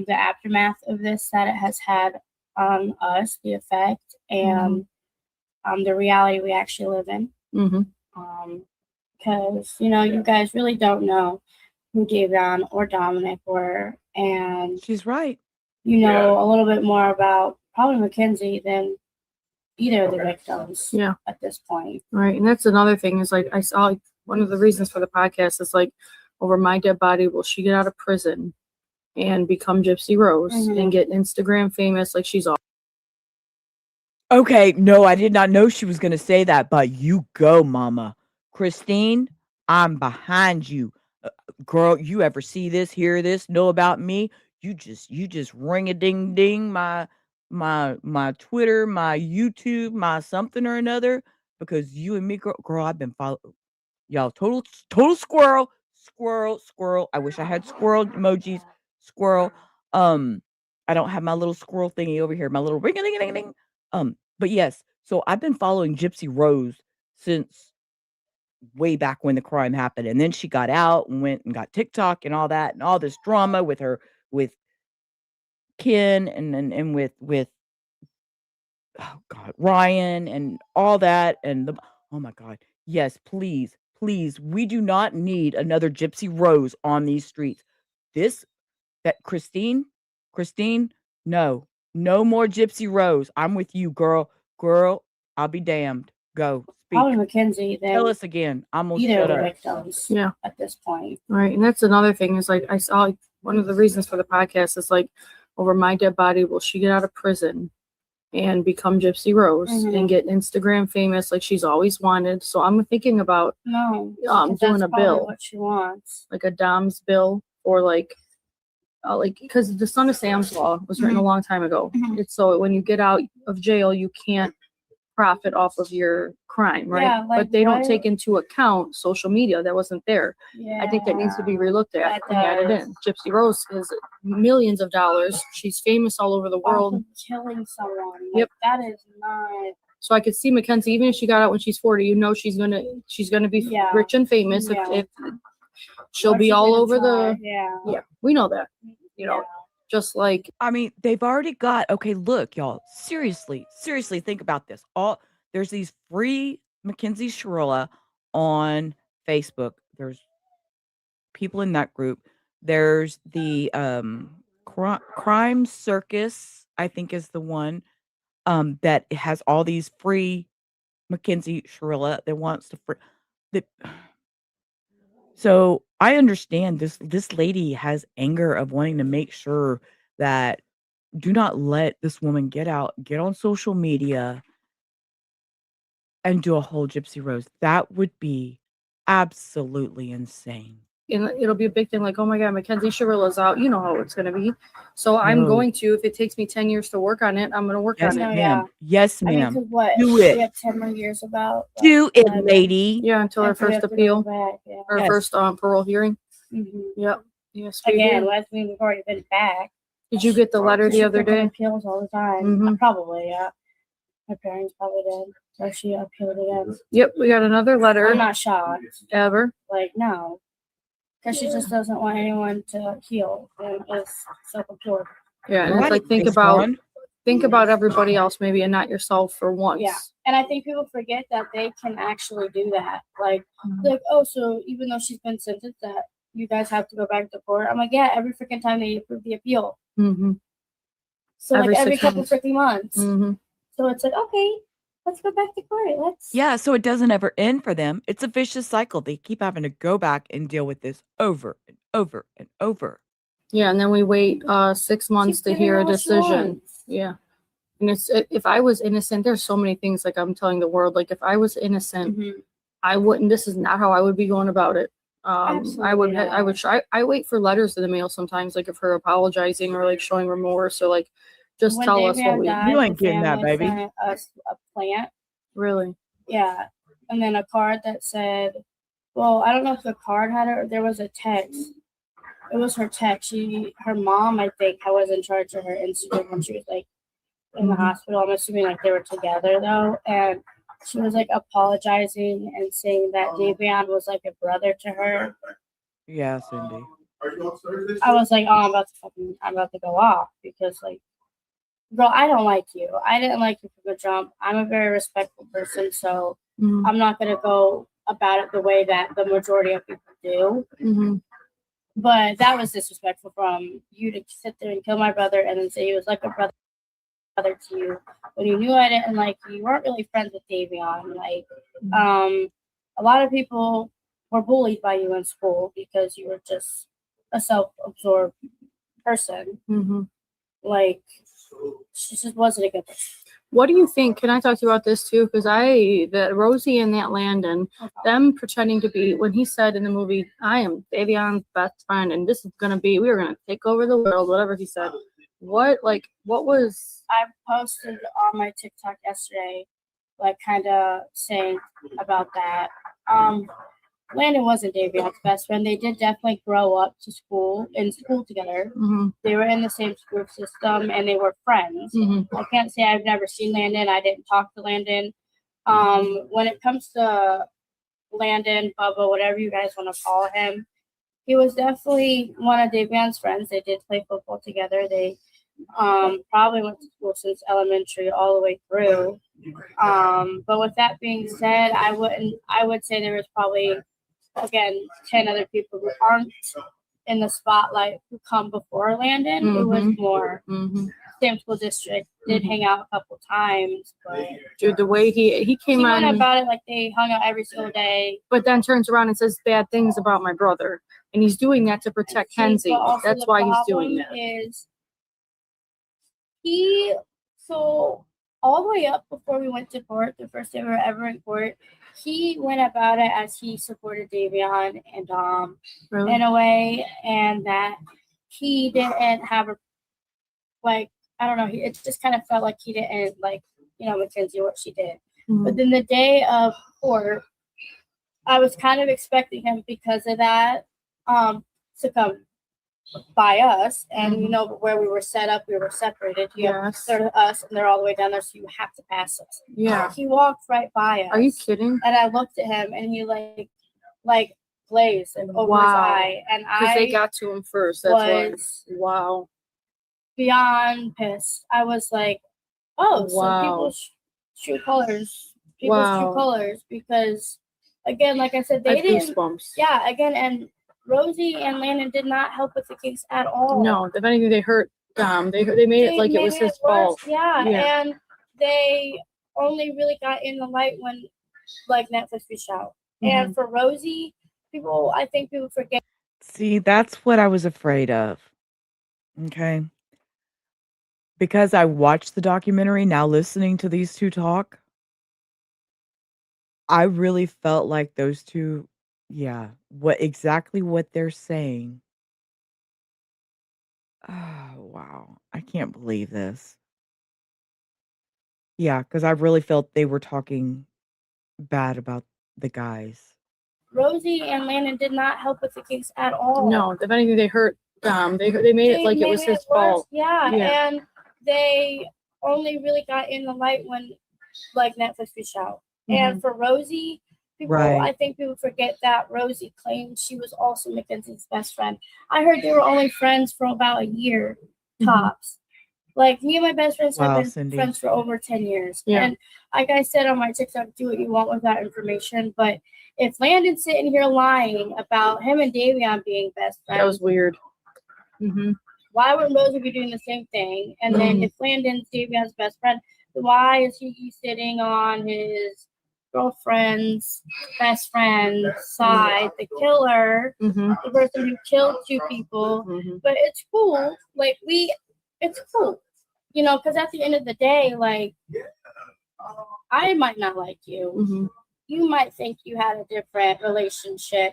the aftermath of this that it has had on us, the effect, and the reality we actually live in. Because you guys really don't know who Davion or Dominic were, and she's right. You know a little bit more about probably Mackenzie than either of the victims. Yeah. At this point. Right. And that's another thing is like I saw one of the reasons for the podcast is like over my dead body, will she get out of prison and become Gypsy Rose and get Instagram famous like she's all. Okay, no, I did not know she was going to say that, but you go, mama. Christine, I'm behind you. Girl, you ever see this, hear this, know about me? You just ring a ding ding my Twitter, my YouTube, my something or another, because you and me, girl, I've been following y'all. Total squirrel. I wish I had squirrel emojis. Squirrel. I don't have my little squirrel thingy over here, my little ring a ding ding ding. But yes, so I've been following Gypsy Rose since way back when the crime happened. And then she got out and went and got TikTok and all that and all this drama with Ken and with oh God, Ryan and all that. And oh my God. Yes, please, we do not need another Gypsy Rose on these streets. Christine, no more Gypsy Rose. I'm with you, girl, I'll be damned. Go speak. Probably Mackenzie then. Tell us again. I'm gonna either shut of the up. victims. Yeah. At this point. Right. And that's another thing is like I saw one of the reasons for the podcast is like over my dead body, will she get out of prison and become Gypsy Rose and get Instagram famous like she's always wanted? So I'm thinking about doing a bill, what she wants, like a Dom's bill, or like because the Son of Sam's law was written a long time ago. It's so when you get out of jail, you can't profit off of your crime, right? Yeah, like but they don't what? take into account social media that wasn't there. Yeah. I think that needs to be relooked at That and added does. in. Gypsy Rose has millions of dollars. She's famous all over the world. Off of killing someone. Like, Yep. That is not. So I could see Mackenzie, even if she got out when she's 40, she's gonna be Yeah. rich and famous. Yeah. If she'll What be she all gonna over try? the. Yeah. We know that. Just like I mean, they've already got okay, look, y'all. Seriously think about this. There's these free Mackenzie Shirilla on Facebook. There's people in that group. There's the Crime Circus, I think is the one that has all these free Mackenzie Shirilla that wants to So I understand this lady has anger of wanting to make sure that do not let this woman get on social media and do a whole Gypsy Rose. That would be absolutely insane. and it'll be a big thing like, oh my God, Mackenzie Shirilla's out. You know how it's going to be. So I'm No. going to, if it takes me 10 years to work on it, I'm going to work Yes, on it. ma'am. Yes, I mean, ma'am. 'cause what? Do We it. have 10 more years about. Do it, lady. Yeah, until our After we first have to go appeal, back, yeah. our Yes. first parole hearing. Mhm. Yep. Yes. we Again, do. we've already been back. Did you get the letter the She other freaking day? appeals all the time. Mhm. Probably, yeah. her parents probably did. Or she appealed again. Yep, we got another letter. I'm not shocked. Ever. Like, no. Because she just doesn't want anyone to heal and is self-absorbed. Yeah, and it's like think about everybody else maybe and not yourself for once. Yeah, and I think people forget that they can actually do that. Like, like, oh, so even though she's been sentenced, that you guys have to go back to court. I'm like, yeah, every freaking time they approve the appeal. Mm-hmm. So Every like every 6 couple months. freaking months. Mm-hmm. So it's like, okay, let's go back to court. Let's. Yeah, so it doesn't ever end for them. It's a vicious cycle. They keep having to go back and deal with this over and over and over. Yeah, and then we wait 6 months to hear a decision. Yeah. And if I was innocent, there's so many things like I'm telling the world, like if I was innocent, I wouldn't, this is not how I would be going about it. I wait for letters in the mail sometimes, like of her apologizing or like showing remorse or like just When tell us what we died, You ain't the getting that, family baby. sent us a plant. Really. Yeah, and then a card that said, well, I don't know if the card had it or there was a text. It was her text. Her mom, I think, was in charge of her Instagram when she was like in the hospital. I'm assuming like they were together though, and she was like apologizing and saying that Davion was like a brother to her. Yeah, Cindy. I was like, oh, I'm about to go off because like, girl, I don't like you. I didn't like you from the jump. I'm a very respectful person, so I'm not gonna go about it the way that the majority of people do. Mm-hmm. But that was disrespectful from you to sit there and kill my brother and then say he was like a brother to you when you knew I didn't like you. You weren't really friends with Davion. Like, a lot of people were bullied by you in school because you were just a self-absorbed person. Mm-hmm. Like, she just wasn't a good person. What do you think? Can I talk to you about this too? Because that Rosie and that Landon, them pretending to be, when he said in the movie, I am Davion's best friend and this is going to be, we are going to take over the world, whatever he said. What was. I posted on my TikTok yesterday, like kind of saying about that. Landon wasn't Davion's best friend. They did definitely grow up in school together. Mm-hmm. They were in the same school system and they were friends. Mm-hmm. I can't say I've never seen Landon. I didn't talk to Landon. When it comes to Landon, Bubba, whatever you guys want to call him, he was definitely one of Davion's friends. They did play football together. They probably went to school since elementary all the way through. But with that being said, I would say there was probably, again, 10 other people who aren't in the spotlight who come before Landon. Mm-hmm. It was more same school district, did Mm-hmm. hang out a couple times, but Dude, the way he came on went about it like they hung out every single day. But then turns around and says bad things about my brother. And he's doing that to protect Kenzie. That's why he's doing that. So all the way up before we went to court, the first day we were ever in court, he went about it as he supported Davion and Dom in a way, and that he didn't have I don't know, it just kind of felt like he didn't like, Mackenzie, what she did. Mm-hmm. But then the day of court, I was kind of expecting him because of that to come by us, and where we were set up, we were separated. They're us, and they're all the way down there, so you have to pass us. Yeah. He walked right by us. Are you kidding? And I looked at him, and he like glazed over his eye, and because they got to him first. That's why. Wow. Beyond pissed. I was like, oh, some people's true colors. True colors, because again, like I said, they didn't. Goosebumps. Yeah, again, and Rosie and Landon did not help with the case at all. No, if anything, they hurt Dom. They made it like it was his fault. Yeah, and they only really got in the light when Netflix reached out. Mm-hmm. And for Rosie, I think people forget. See, that's what I was afraid of. Okay. Because I watched the documentary, now listening to these two talk, I really felt like those two, exactly what they're saying. Oh, wow. I can't believe this. Yeah, because I really felt they were talking bad about the guys. Rosie and Landon did not help with the case at all. No, if anything, they hurt Dom. They made it like it was his fault. Yeah, and they only really got in the light when like Netflix reached out. Mhm. And for Rosie, people, Right. I think people forget that Rosie claimed she was also Mackenzie's best friend. I heard they were only friends for about a year tops. Like me and my best friends have Wow, been Cindy. friends for over 10 years. Yeah. And like I said on my TikTok, do what you want with that information. But if Landon's sitting here lying about him and Davion being best friends, That was weird. Mm-hmm. why would Rosie be doing the same thing? And then if Landon's Davion's best friend, then why is he sitting on his girlfriend's best friend's side, the killer, Mm-hmm. the person who killed two people? Mm-hmm. But it's cool. Like it's cool, you know, because at the end of the day, like I might not like you. Mm-hmm. You might think you had a different relationship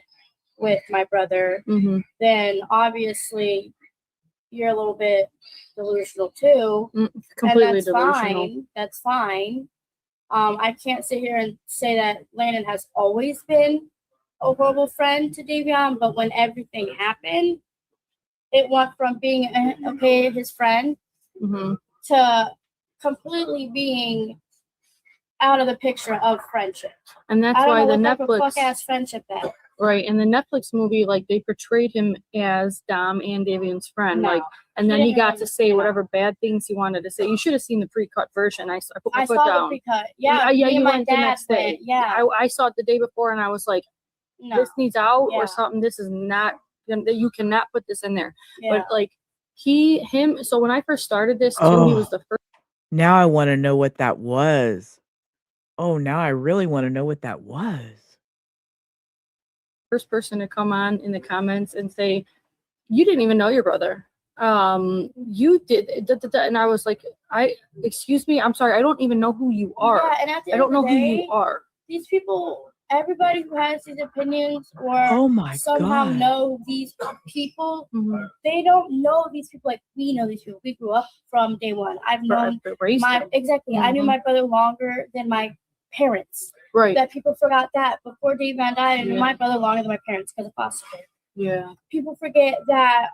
with my brother. Mm-hmm. Then obviously you're a little bit delusional too. Completely and that's delusional. fine. That's fine. I can't sit here and say that Landon has always been a horrible friend to Davion, but when everything happened, it went from being his friend Mm-hmm. to completely being out of the picture of friendship. And that's I don't why know the what type of Netflix fuck-ass friendship that is. right in the Netflix movie, like they portrayed him as Dom and Davion's friend, No. like, and then He he didn't got have to a- say no. whatever bad things he wanted to say. You should have seen the pre-cut version. I put my I foot saw down. the pre-cut. Yeah, yeah. me You and my went the dad next day. went. Yeah, I saw it the day before, and I was like, no. this needs out Yeah. or something. This is not. You cannot put this in there. Yeah. But like him. So when I first started this too, he Oh, was the first. now I want to know what that was. Oh, now I really want to know what that was. First person to come on in the comments and say, you didn't even know your brother. You did, and I was like, excuse me, I'm sorry, I don't even know who you are. Yeah, and at the I end don't of know the who day, you are. these people, everybody who has these opinions or Oh my somehow God. know these people, Mhm. they don't know these people like we know these people. We grew up from day one. I've known Raised my him. exactly. I knew Mhm. my brother longer than my parents. Right. That people forgot that before Davion died, I knew Yeah. my brother longer than my parents because of foster care. Yeah. People forget that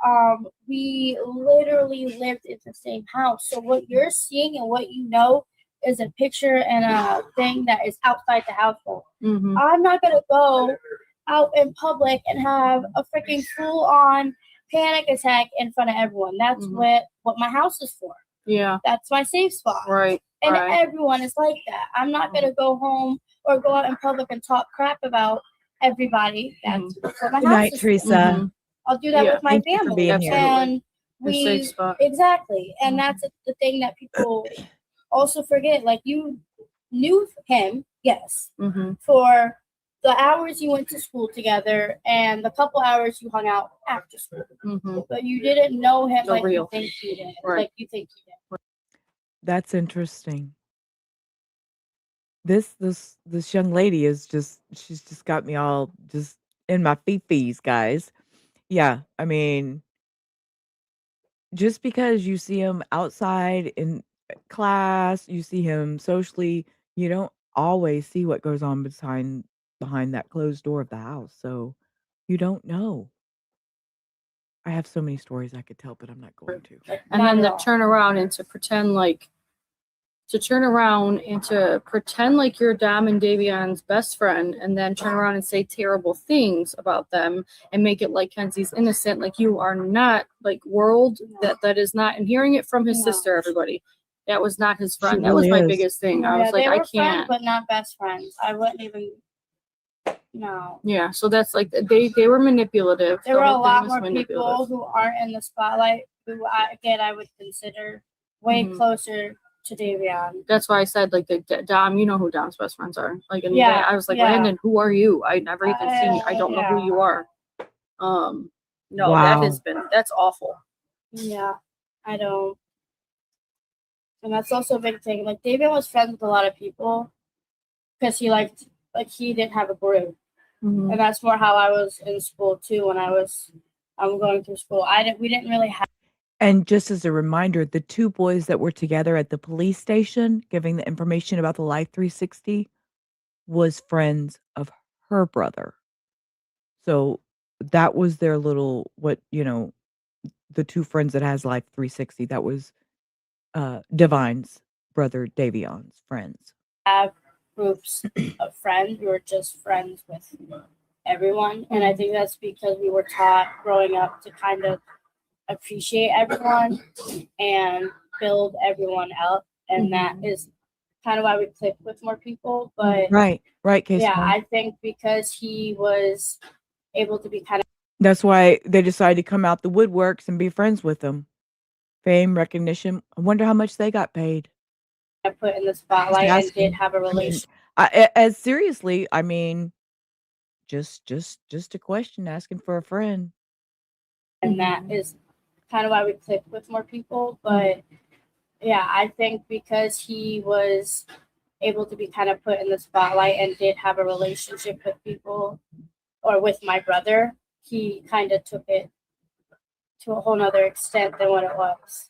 we literally lived in the same house. So what you're seeing and what you know is a picture and a thing that is outside the household. Mm-hmm. I'm not gonna go out in public and have a freaking full-on panic attack in front of everyone. That's what my house is for. Yeah. That's my safe spot. Right. And right. everyone is like that. I'm not gonna go home or go out in public and talk crap about everybody. That's what my Good house night, is Teresa. for. Mhm. I'll do that Yeah, with my thank you for family. being here. And Your safe we spot. exactly. And that's the thing that people also forget. Like you knew him, yes, Mm-hmm. for the hours you went to school together and the couple hours you hung out after school. Mm-hmm. But you didn't know him The like real. you think you did. Right. Like you think you did. That's interesting. This young lady is she's just got me all just in my fees, guys. Yeah, I mean, just because you see him outside in class, you see him socially, you don't always see what goes on behind that closed door of the house. So you don't know. I have so many stories I could tell, but I'm not going to. And Not then at to all. turn around and to pretend like you're Dom and Davion's best friend, and then turn around and say terrible things about them and make it like Kenzie's innocent. Like you are not like world that is not. And hearing it from his No. sister, everybody, that was not his She friend. That was really my is. biggest thing. I Yeah, was like, they I were friends, can't. but not best friends. I wouldn't even. No. Yeah, so that's like they were manipulative. There The were a whole thing lot was more people manipulative. who aren't in the spotlight who I would consider way Mhm. closer to Davion. That's why I said like the Dom. You know who Dom's best friends are. Like, and Yeah, I was like, yeah. Landon, who are you? I never even seen you. I don't know who Yeah. you are. No, that's awful. Yeah, I don't. And that's also a big thing. Like Davion was friends with a lot of people because he he didn't have a group. Mhm. And that's more how I was in school too when I was going through school. We didn't really have. And just as a reminder, the two boys that were together at the police station giving the information about the Life 360 was friends of her brother. So that was their little the two friends that has Life 360. That was Divine's brother Davion's friends. have groups of friends. We were just friends with everyone. And I think that's because we were taught growing up to kind of appreciate everyone and build everyone up. And that is kind of why we click with more people. But Right, Casey. yeah, I think because he was able to be kind of That's why they decided to come out the woodworks and be friends with them. Fame, recognition. I wonder how much they got paid. put in the spotlight and Asking. did have a I mean, relationship. as seriously, I mean, just a question, asking for a friend. And that is kind of why we click with more people. But yeah, I think because he was able to be kind of put in the spotlight and did have a relationship with people or with my brother, he kind of took it to a whole nother extent than what it was.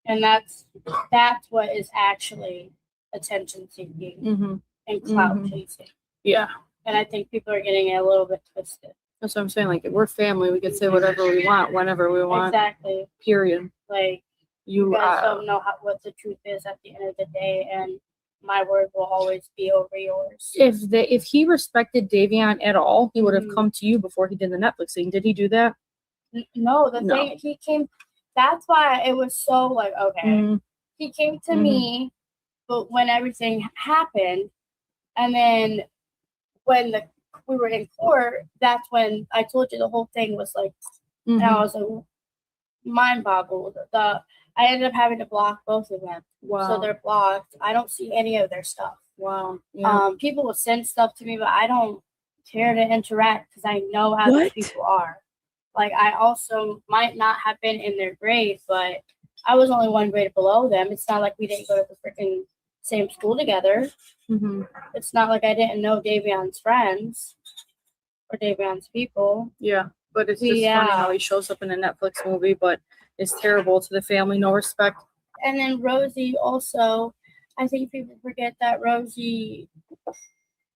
And that's what is actually attention seeking and clout chasing. Yeah. And I think people are getting it a little bit twisted. That's what I'm saying. Like, we're family. We can say whatever we want, whenever we want. Exactly. Period. Like, you guys don't know what the truth is at the end of the day, and my word will always be over yours. If he respected Davion at all, he would have come to you before he did the Netflix thing. Did he do that? No, thing he came. That's why it was so like okay. He came to me, but when everything happened, and then when we were in court, that's when I told you the whole thing was like, and I was like mind boggled. I ended up having to block both of them. Wow. So they're blocked. I don't see any of their stuff. Wow. Yeah. People will send stuff to me, but I don't care to interact because I know how these people are. Like, I also might not have been in their grade, but I was only one grade below them. It's not like we didn't go to the freaking same school together. It's not like I didn't know Davion's friends or Davion's people. Yeah. But it's just funny how he shows up in a Netflix movie, but it's terrible to the family, no respect. And then Rosie also, I think people forget that Rosie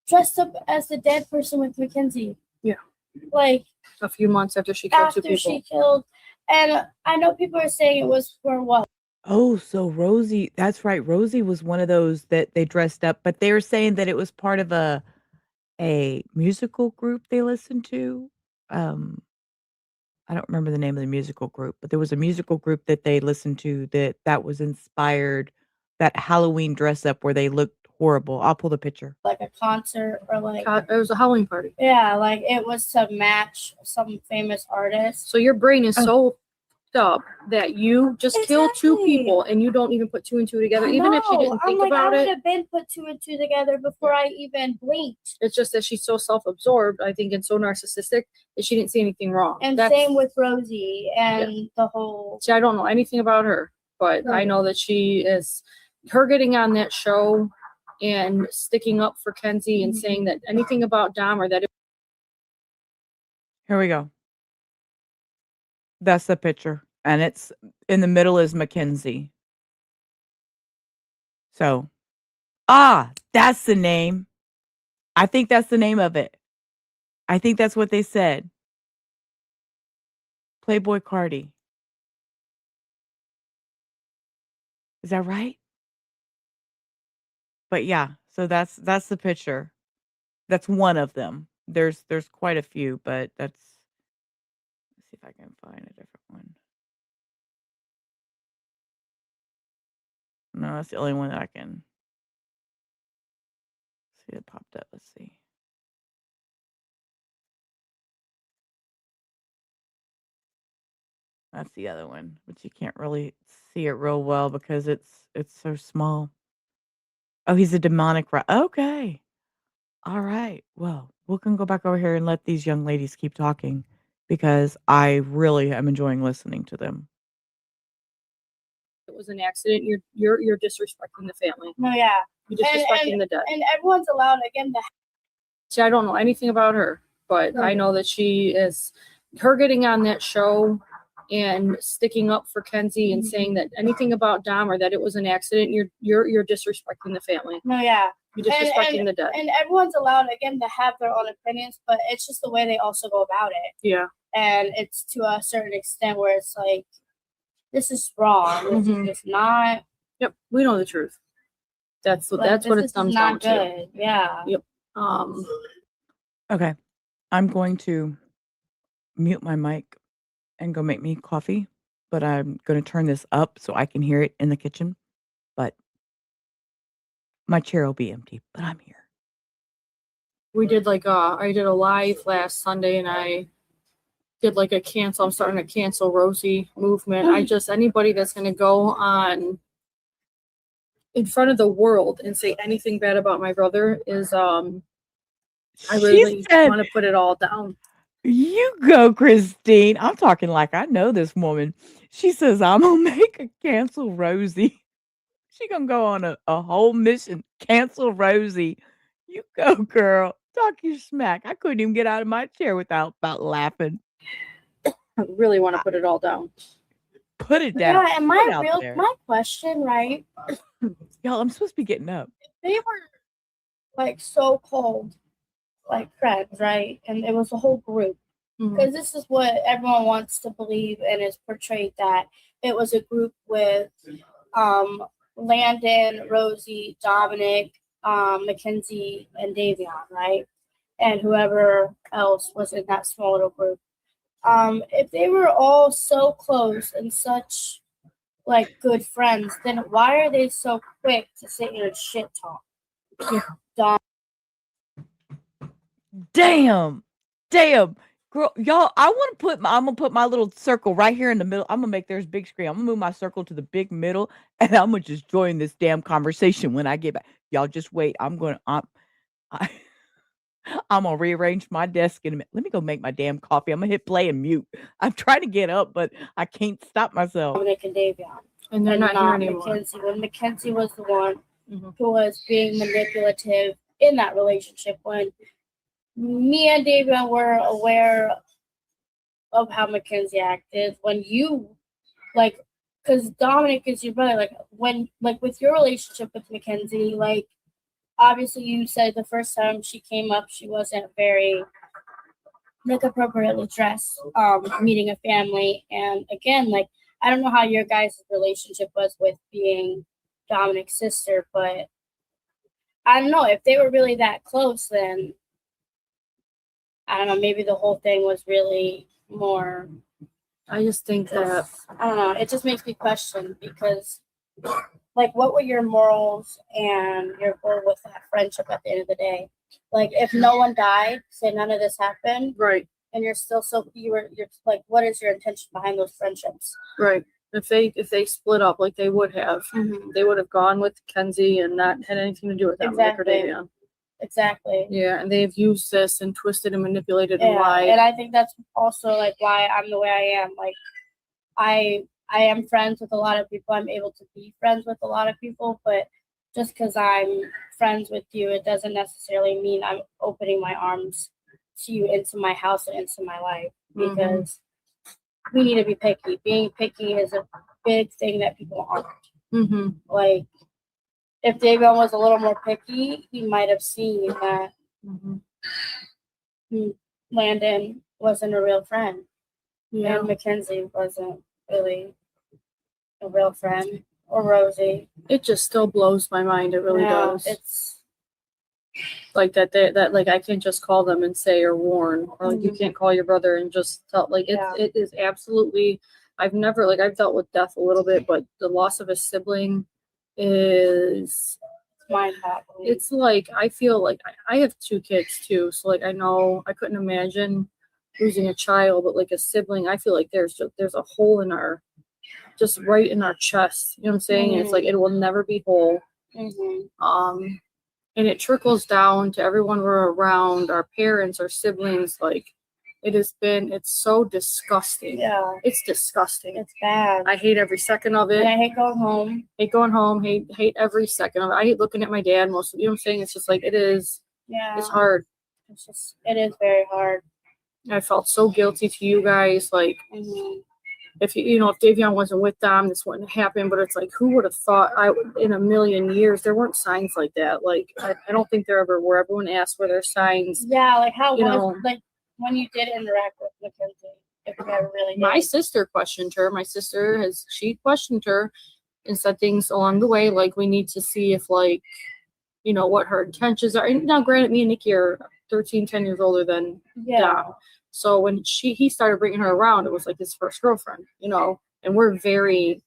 dressed up as the dead person with Mackenzie. Yeah. Like, a few months after she killed two people. After she killed, and I know people are saying it was for what? Oh, so Rosie, that's right. Rosie was one of those that they dressed up, but they were saying that it was part of a musical group they listened to. I don't remember the name of the musical group, but there was a musical group that they listened to that was inspired, that Halloween dress up where they looked horrible. I'll pull the picture. Like a concert or like it was a Halloween party. Yeah, like it was to match some famous artist. So your brain is so up that you just killed two people and you don't even put two and two together, even if she didn't think about I it. would have been put two and two together before I even blinked. It's just that she's so self-absorbed, I think, and so narcissistic that she didn't see anything wrong. And same with Rosie and the whole. See, I don't know anything about her, but I know that her getting on that show and sticking up for Kenzie and saying that anything about Dom or that. Here we go. That's the picture. And it's in the middle is Mackenzie. So, that's the name. I think that's the name of it. I think that's what they said. Playboy Cardi. Is that right? But yeah, so that's the picture. That's one of them. There's quite a few, but let's see if I can find a different one. No, that's the only one that I can see. It popped up. Let's see. That's the other one, but you can't really see it real well because it's so small. Oh, he's a demonic okay. All right. Well, we can go back over here and let these young ladies keep talking because I really am enjoying listening to them. It was an accident. You're disrespecting the family. No, yeah. You're disrespecting the dead. And everyone's allowed again to. See, I don't know anything about her, but I know that her getting on that show and sticking up for Kenzie and saying that anything about Dom or that it was an accident, you're disrespecting the family. No, yeah. You're disrespecting the dead. And everyone's allowed again to have their own opinions, but it's just the way they also go about it. Yeah. And it's to a certain extent where it's like, this is wrong. This is just not. Yep, we know the truth. That's what Like, that's what this it is comes down not to. good. Yeah. Yep. Okay. I'm going to mute my mic and go make me coffee, but I'm going to turn this up so I can hear it in the kitchen. But my chair will be empty, but I'm here. We did like I did a live last Sunday, and I did like a cancel. I'm starting a cancel Rosie movement. I just anybody that's gonna go on in front of the world and say anything bad about my brother is I really want to put it all down. You go, Christine. I'm talking like I know this woman. She says, I'm going to make a cancel Rosie. She going to go on a whole mission. Cancel Rosie. You go, girl. Talk your smack. I couldn't even get out of my chair without about laughing. I really want to put it all down. Put it down. Yeah, and Put it out there. my question, right? Y'all, I'm supposed to be getting up. They were like so cold, like friends, right? And it was a whole group. Because this is what everyone wants to believe and is portrayed, that it was a group with Landon, Rosie, Dominic, Mackenzie, and Davion, right? And whoever else was in that small little group. If they were all so close and such like good friends, then why are they so quick to sit here and shit talk? Damn. Girl, y'all, I'm gonna put my little circle right here in the middle. I'm gonna make theirs big screen. I'm gonna move my circle to the big middle, and I'm gonna just join this damn conversation when I get back. Y'all just wait. I'm gonna rearrange my desk in a minute. Let me go make my damn coffee. I'm gonna hit play and mute. I'm trying to get up, but I can't stop myself. Dominic and Davion. And they're not here anymore. Mackenzie. When Mackenzie was the one who was being manipulative in that relationship, when me and Davion were aware of how Mackenzie acted, when you like, because Dominic is your brother, like when like with your relationship with Mackenzie, like obviously you said the first time she came up, she wasn't very like appropriately dressed, meeting a family. And again, like I don't know how your guys' relationship was with being Dominic's sister, but I don't know if they were really that close, then I don't know, maybe the whole thing was really more. I just think that I don't know, it just makes me question, because like what were your morals and your goal with that friendship at the end of the day? Like if no one died, say none of this happened, right, and you're still you're like, what is your intention behind those friendships? right. If they split up like they would have, they would have gone with Kenzie and not had anything to do with that. Exactly. Exactly. Yeah, and they've used this and twisted and manipulated and lied. And I think that's also like why I'm the way I am. Like I am friends with a lot of people. I'm able to be friends with a lot of people, but just because I'm friends with you, it doesn't necessarily mean I'm opening my arms to you into my house and into my life, because we need to be picky. Being picky is a big thing that people aren't. Like if Davion was a little more picky, he might have seen that Landon wasn't a real friend. Yeah. And Mackenzie wasn't really a real friend, or Rosie. It just still blows my mind. It really does. It's like that like I can't just call them and say or warn, or like you can't call your brother and just tell, like it is absolutely. I've dealt with death a little bit, but the loss of a sibling is mind-boggling. It's like I feel like I have 2 kids too, so like I know I couldn't imagine losing a child, but like a sibling, I feel like there's a hole in our, just right in our chest. You know what I'm saying? It's like it will never be whole. And it trickles down to everyone we're around, our parents, our siblings. Like it's so disgusting. Yeah. It's disgusting. It's bad. I hate every second of it. And I hate going home. Hate every second of it. I hate looking at my dad most of, you know what I'm saying? It's just like, it is. Yeah. It's hard. It is very hard. I felt so guilty to you guys. Like, if if Davion wasn't with them, this wouldn't happen. But it's like, who would have thought in a million years, there weren't signs like that. Like, I don't think there ever were. Everyone asked were there signs. Yeah, like how like when you did interact with Mackenzie, if you ever really did. My sister questioned her. She questioned her. and said things along the way, like we need to see if like, you know, what her intentions are. And now granted, me and Nikki are 13, 10 years older than Dom. So when he started bringing her around, it was like his first girlfriend, you know, and we're very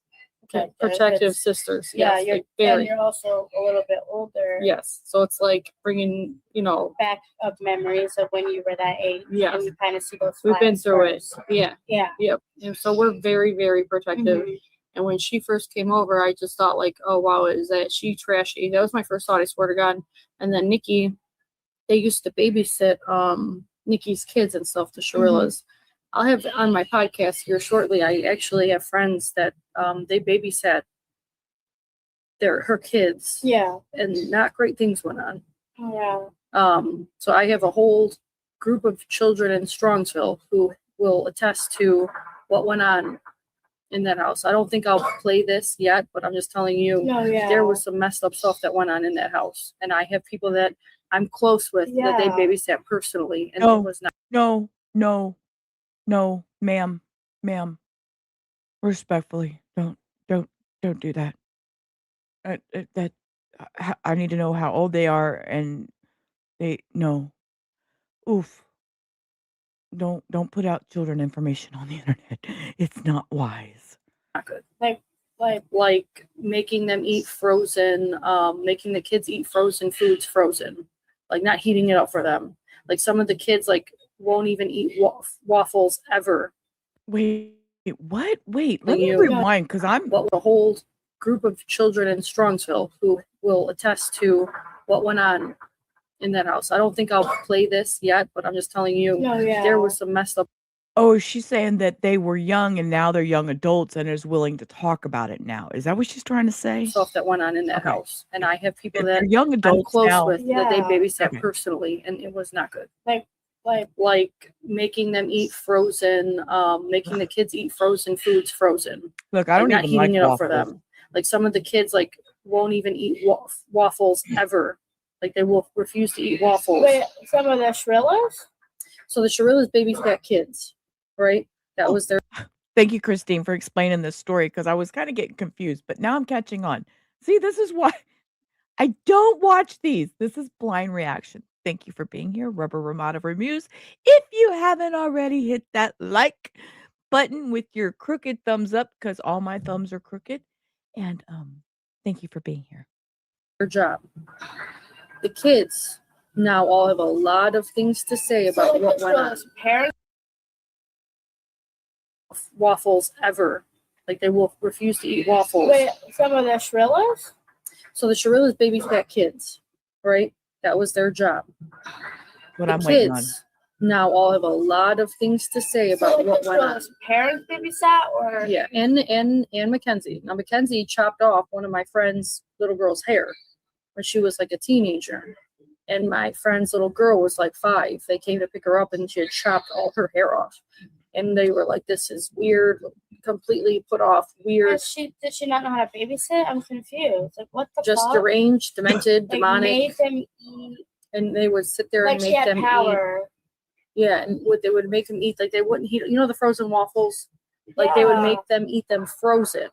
protective sisters. Yeah, Yes, you're, like, very. and you're also a little bit older. Yes. So it's like bringing, you know, back up memories of when you were that age. Yes. And we kind of see those. We've been through first. it. Yeah. Yeah. Yep. And so we're very, very protective. Mhm. And when she first came over, I just thought like, oh wow, is that she trashy? That was my first thought, I swear to God. And then Nikki, they used to babysit Nikki's kids and stuff, the Shirillas. I'll have on my podcast here shortly. I actually have friends that they babysat her kids. Yeah. And not great things went on. Yeah. So I have a whole group of children in Strongsville who will attest to what went on in that house. I don't think I'll play this yet, but I'm just telling you, there was some messed up stuff that went on in that house. And I have people that I'm close with that they babysat personally, and it was not. No, ma'am. Respectfully, don't do that. I need to know how old they are, and no. Oof. Don't put out children information on the internet. It's not wise. Not good. Like making them eat frozen, making the kids eat frozen foods frozen, like not heating it up for them. Like some of the kids like won't even eat waffles ever. Wait, what? Wait, let And me rewind because I'm a whole group of children in Strongsville who will attest to what went on in that house. I don't think I'll play this yet, but I'm just telling you, there was some messed up. Oh, she's saying that they were young and now they're young adults and is willing to talk about it now. Is that what she's trying to say? Stuff that went on in that house. And I have people If that they're young I'm adults close now. with that they babysat Okay. personally, and it was not good. Like Making them eat frozen, making the kids eat frozen foods frozen. Look, I don't not even like heating it up for waffles. them. Like some of the kids like won't even eat waffles ever. Like they will refuse to eat waffles. Wait, some of the Shirillas? So the Shirillas babysat kids, right? That was their. Thank you, Christine, for explaining this story because I was kind of getting confused, but now I'm catching on. See, this is why I don't watch these. This is blind reaction. Thank you for being here, Rubber Ramada Remuse. If you haven't already, hit that like button with your crooked thumbs up because all my thumbs are crooked. And thank you for being here. Their job. The kids now all have a lot of things to say about what went on. Parents waffles ever. Like they will refuse to eat waffles. Wait, some of the Shirillas? So the Shirillas babysat kids, right? That was their job. What the I'm waiting on. kids now all have a lot of things to say about what went on. Parents babysat or Yeah, and Mackenzie. Now Mackenzie chopped off one of my friend's little girl's hair when she was like a teenager. And my friend's little girl was like 5. They came to pick her up and she had chopped all her hair off. And they were like, this is weird, completely put off, weird. Did she not know how to babysit? I'm confused. Like, what the Just fuck? deranged, demented, Like, demonic. made them eat. And they would sit there Like and she make had them power. eat. Yeah, and they would make them eat, like they wouldn't heat, you know, the frozen waffles? Like they would make them eat them frozen.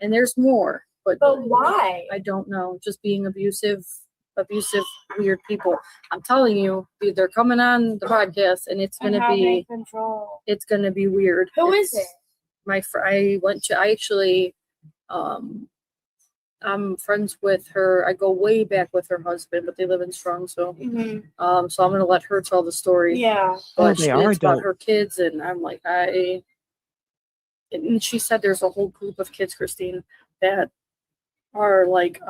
And there's more. But why? I don't know. Just being abusive, weird people. I'm telling you, they're coming on the podcast, and it's gonna be control. It's gonna be weird. Who is it? I actually, I'm friends with her. I go way back with her husband, but they live in Strongsville. Mm-hmm. So I'm gonna let her tell the story. Yeah. But they are it's about adults. her kids, and I'm like, and she said there's a whole group of kids, Christine, that are like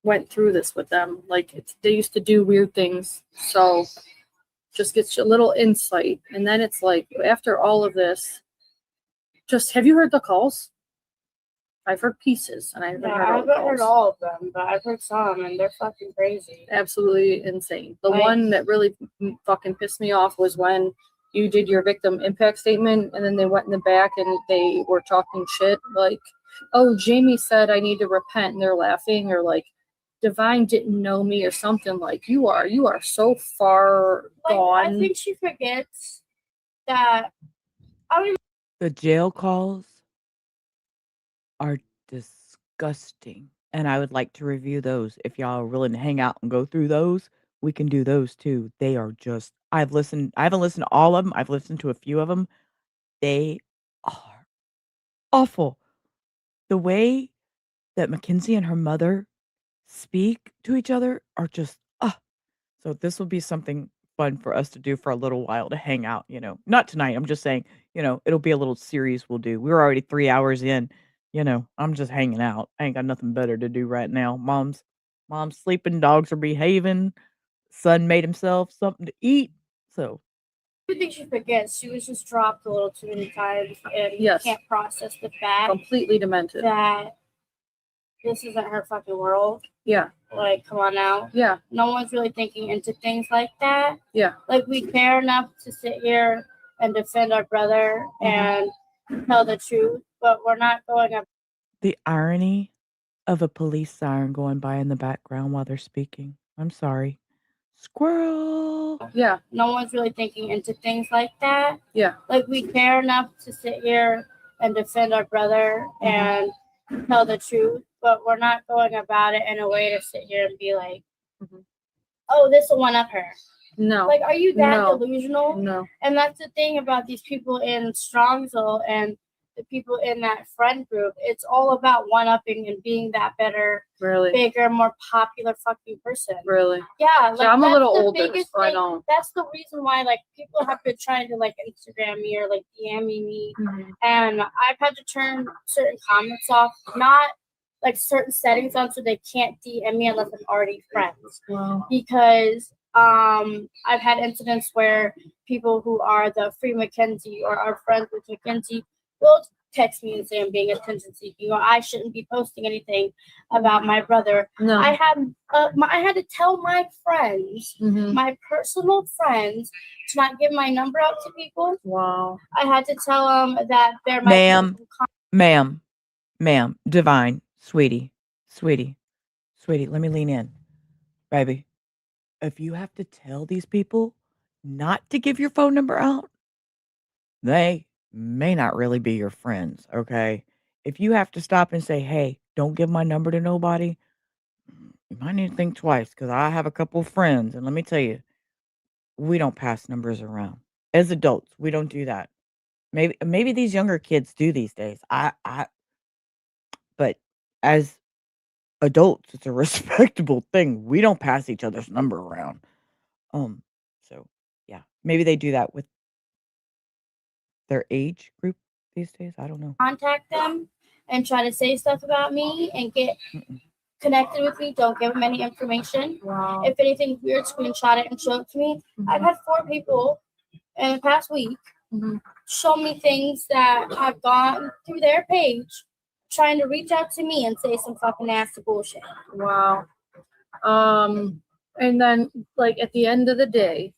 went through this with them. Like they used to do weird things. So just gets you a little insight. And then it's like, after all of this, just, have you heard the calls? I've heard pieces, and I haven't heard all of them, but I've heard some, and they're fucking crazy. Absolutely insane. The one that really fucking pissed me off was when you did your victim impact statement, and then they went in the back and they were talking shit like, oh, Jamie said I need to repent, and they're laughing, or like, Divine didn't know me, or something. Like, you are so far gone. I think she forgets that. The jail calls are disgusting. And I would like to review those. If y'all are willing to hang out and go through those, we can do those too. They are just, I haven't listened to all of them. I've listened to a few of them. They are awful. The way that Mackenzie and her mother speak to each other are just, so this will be something fun for us to do for a little while to hang out, not tonight. I'm just saying, it'll be a little series we'll do. We're already 3 hours in, I'm just hanging out. I ain't got nothing better to do right now. Mom's sleeping, dogs are behaving, son made himself something to eat. So I think she forgets. She was just dropped a little too many times and Yes. can't process the fact Completely demented. that this isn't her fucking world. Yeah. Like, come on now. Yeah. No one's really thinking into things like that. Yeah. Like, we care enough to sit here and defend our brother and tell the truth, but we're not going up. the irony of a police siren going by in the background while they're speaking. I'm sorry. Squirrel. Yeah. No one's really thinking into things like that. Yeah. Like, we care enough to sit here and defend our brother and tell the truth, but we're not going about it in a way to sit here and be like, oh, this will one up her. No. Like, are you that No. delusional? No. And that's the thing about these people in Strongsville and the people in that friend group. It's all about one-upping and being that better, Really? bigger, more popular fucking person. Really? Yeah, like, I'm a that's little the older, biggest so I thing. don't. That's the reason why, like, people have been trying to, like, Instagram me or, like, DM me. And I've had to turn certain comments off, not, like, certain settings on so they can't DM me unless I'm already friends. Wow. Because I've had incidents where people who are the Free Mackenzie or are friends with Mackenzie will text me and say I'm being attention seeking or I shouldn't be posting anything about my brother. No. I had to tell my friends, my personal friends, to not give my number out to people. Wow. I had to tell them that there might be Ma'am, Divine, sweetie, let me lean in, baby. If you have to tell these people not to give your phone number out, they may not really be your friends, okay? If you have to stop and say, hey, don't give my number to nobody, you might need to think twice because I have a couple of friends. And let me tell you, we don't pass numbers around. As adults, we don't do that. Maybe these younger kids do these days. But as adults, it's a respectable thing. We don't pass each other's number around. So yeah, maybe they do that with their age group these days. I don't know. contact them and try to say stuff about me and get connected with me. Don't give them any information. Wow. If anything weird, screenshot it and show it to me. I've had 4 people in the past week show me things that have gone through their page trying to reach out to me and say some fucking nasty bullshit. Wow. And then, like, at the end of the day,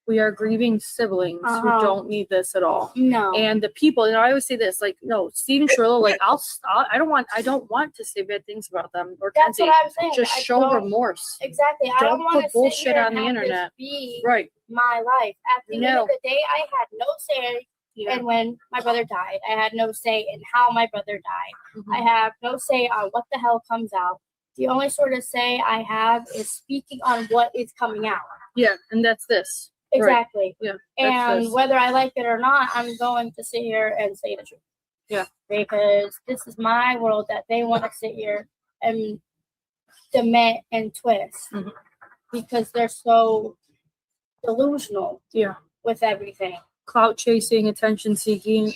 we are grieving siblings who don't need this at all. No. And the people, and I always say this, like, no, Steven Shirilla, like, I don't want to say bad things about them or That's Kenzie. what I'm saying. Just I show don't- remorse. Exactly. I don't Don't want put to bullshit on the have internet. This be Right. my life. At the end of the day, I had no say in when my brother died. I had no say in how my brother died. I have no say on what the hell comes out. The only sort of say I have is speaking on what is coming out. Yeah, and that's this. Exactly. Right. Yeah. And this. whether I like it or not, I'm going to sit here and say the truth. Yeah. Because this is my world that they want to sit here and dement and twist. Because they're so delusional. Yeah. With everything. Clout chasing, attention seeking.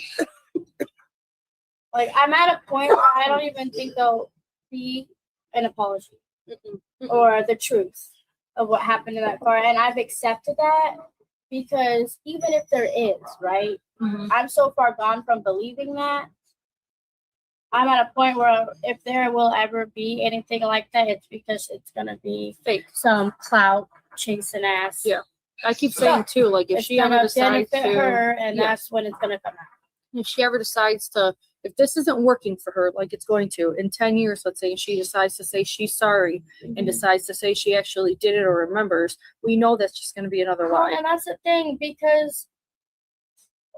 Like, I'm at a point where I don't even think there'll be an apology or the truth of what happened in that car. And I've accepted that because even if there is, right, I'm so far gone from believing that. I'm at a point where if there will ever be anything like that, it's because it's going to be fake. Some clout chasing ass. Yeah. I keep saying too, like, if it's she ever decides benefit to, her, and that's when it's gonna come out. If she ever decides to, if this isn't working for her, like it's going to, in 10 years, let's say, and she decides to say she's sorry and decides to say she actually did it or remembers, we know that's just going to be another lie. And that's the thing, because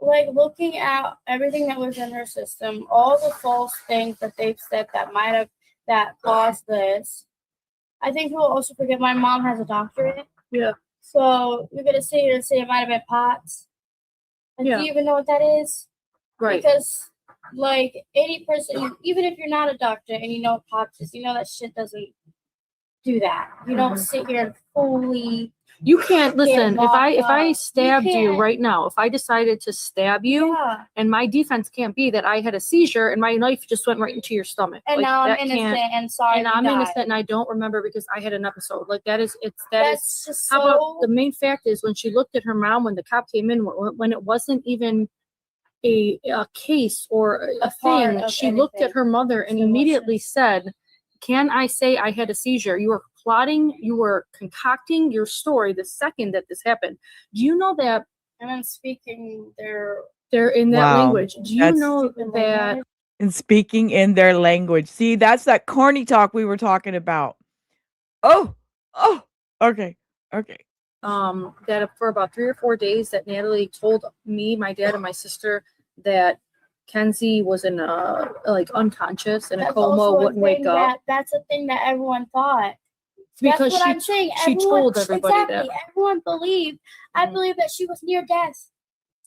like looking at everything that was in her system, all the false things that they've said that caused this. I think we'll also forget my mom has a doctorate. Yeah. So you're gonna sit here and say it might have been POTS. And do you even know what that is? Right. Because like any person, even if you're not a doctor and you know what POTS is, you know that shit doesn't do that. You don't sit here and fully. You can't listen. If I You stabbed you can't. right now, if I decided to stab you, Yeah. and my defense can't be that I had a seizure and my knife just went right into your stomach. And Like, now I'm that innocent can't- and sorry. and you I'm died. innocent and I don't remember because I had an episode. Like that's just how so. about the main fact is when she looked at her mom when the cop came in when it wasn't even a case or a part thing, of she looked at anything. her mother and immediately said, "Can I say I had a seizure? You were plotting, you were concocting your story the second that this happened." Do you know that? And I'm speaking they're in that Wow. language. Do you That's- know that? And speaking in their language. See, that's that corny talk we were talking about. Oh, okay. That for about 3 or 4 days that Natalie told me, my dad, and my sister that Kenzie was in like unconscious in a That's coma, also a wouldn't wake thing up. That's a thing that everyone thought. Because That's what she- I'm saying. she told everybody exactly, that. Everyone believed. I believe that she was near death.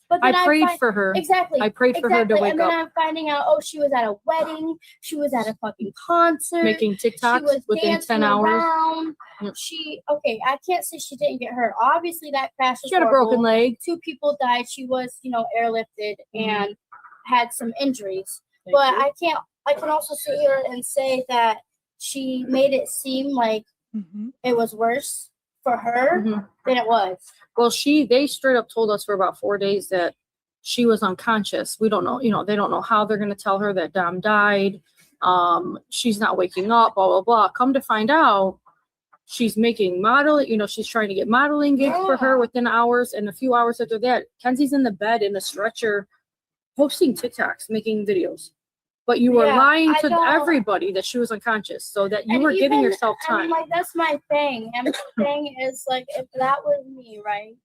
But I then prayed for her. Exactly. I prayed for her to wake And then up. I'm finding out, oh, she was at a wedding. She was at a fucking concert. Making She TikToks was within dancing 10 hours. around. Yep. I can't say she didn't get hurt. Obviously, that crash was She had a broken horrible. leg. 2 people died. She was, airlifted and had some injuries. Thank But you. I can also sit here and say that she made it seem like it was worse for her than it was. Well, they straight up told us for about 4 days that she was unconscious. We don't know, they don't know how they're going to tell her that Dom died. She's not waking up, blah, blah, blah. Come to find out, she's making modeling, she's trying to get modeling gigs for her within hours. And a few hours after that, Kenzie's in the bed in a stretcher posting TikToks, making videos. But you were lying I to don't- everybody that she was unconscious so that you And were giving even- yourself time. And like that's my thing. And my thing is like if that was me, right?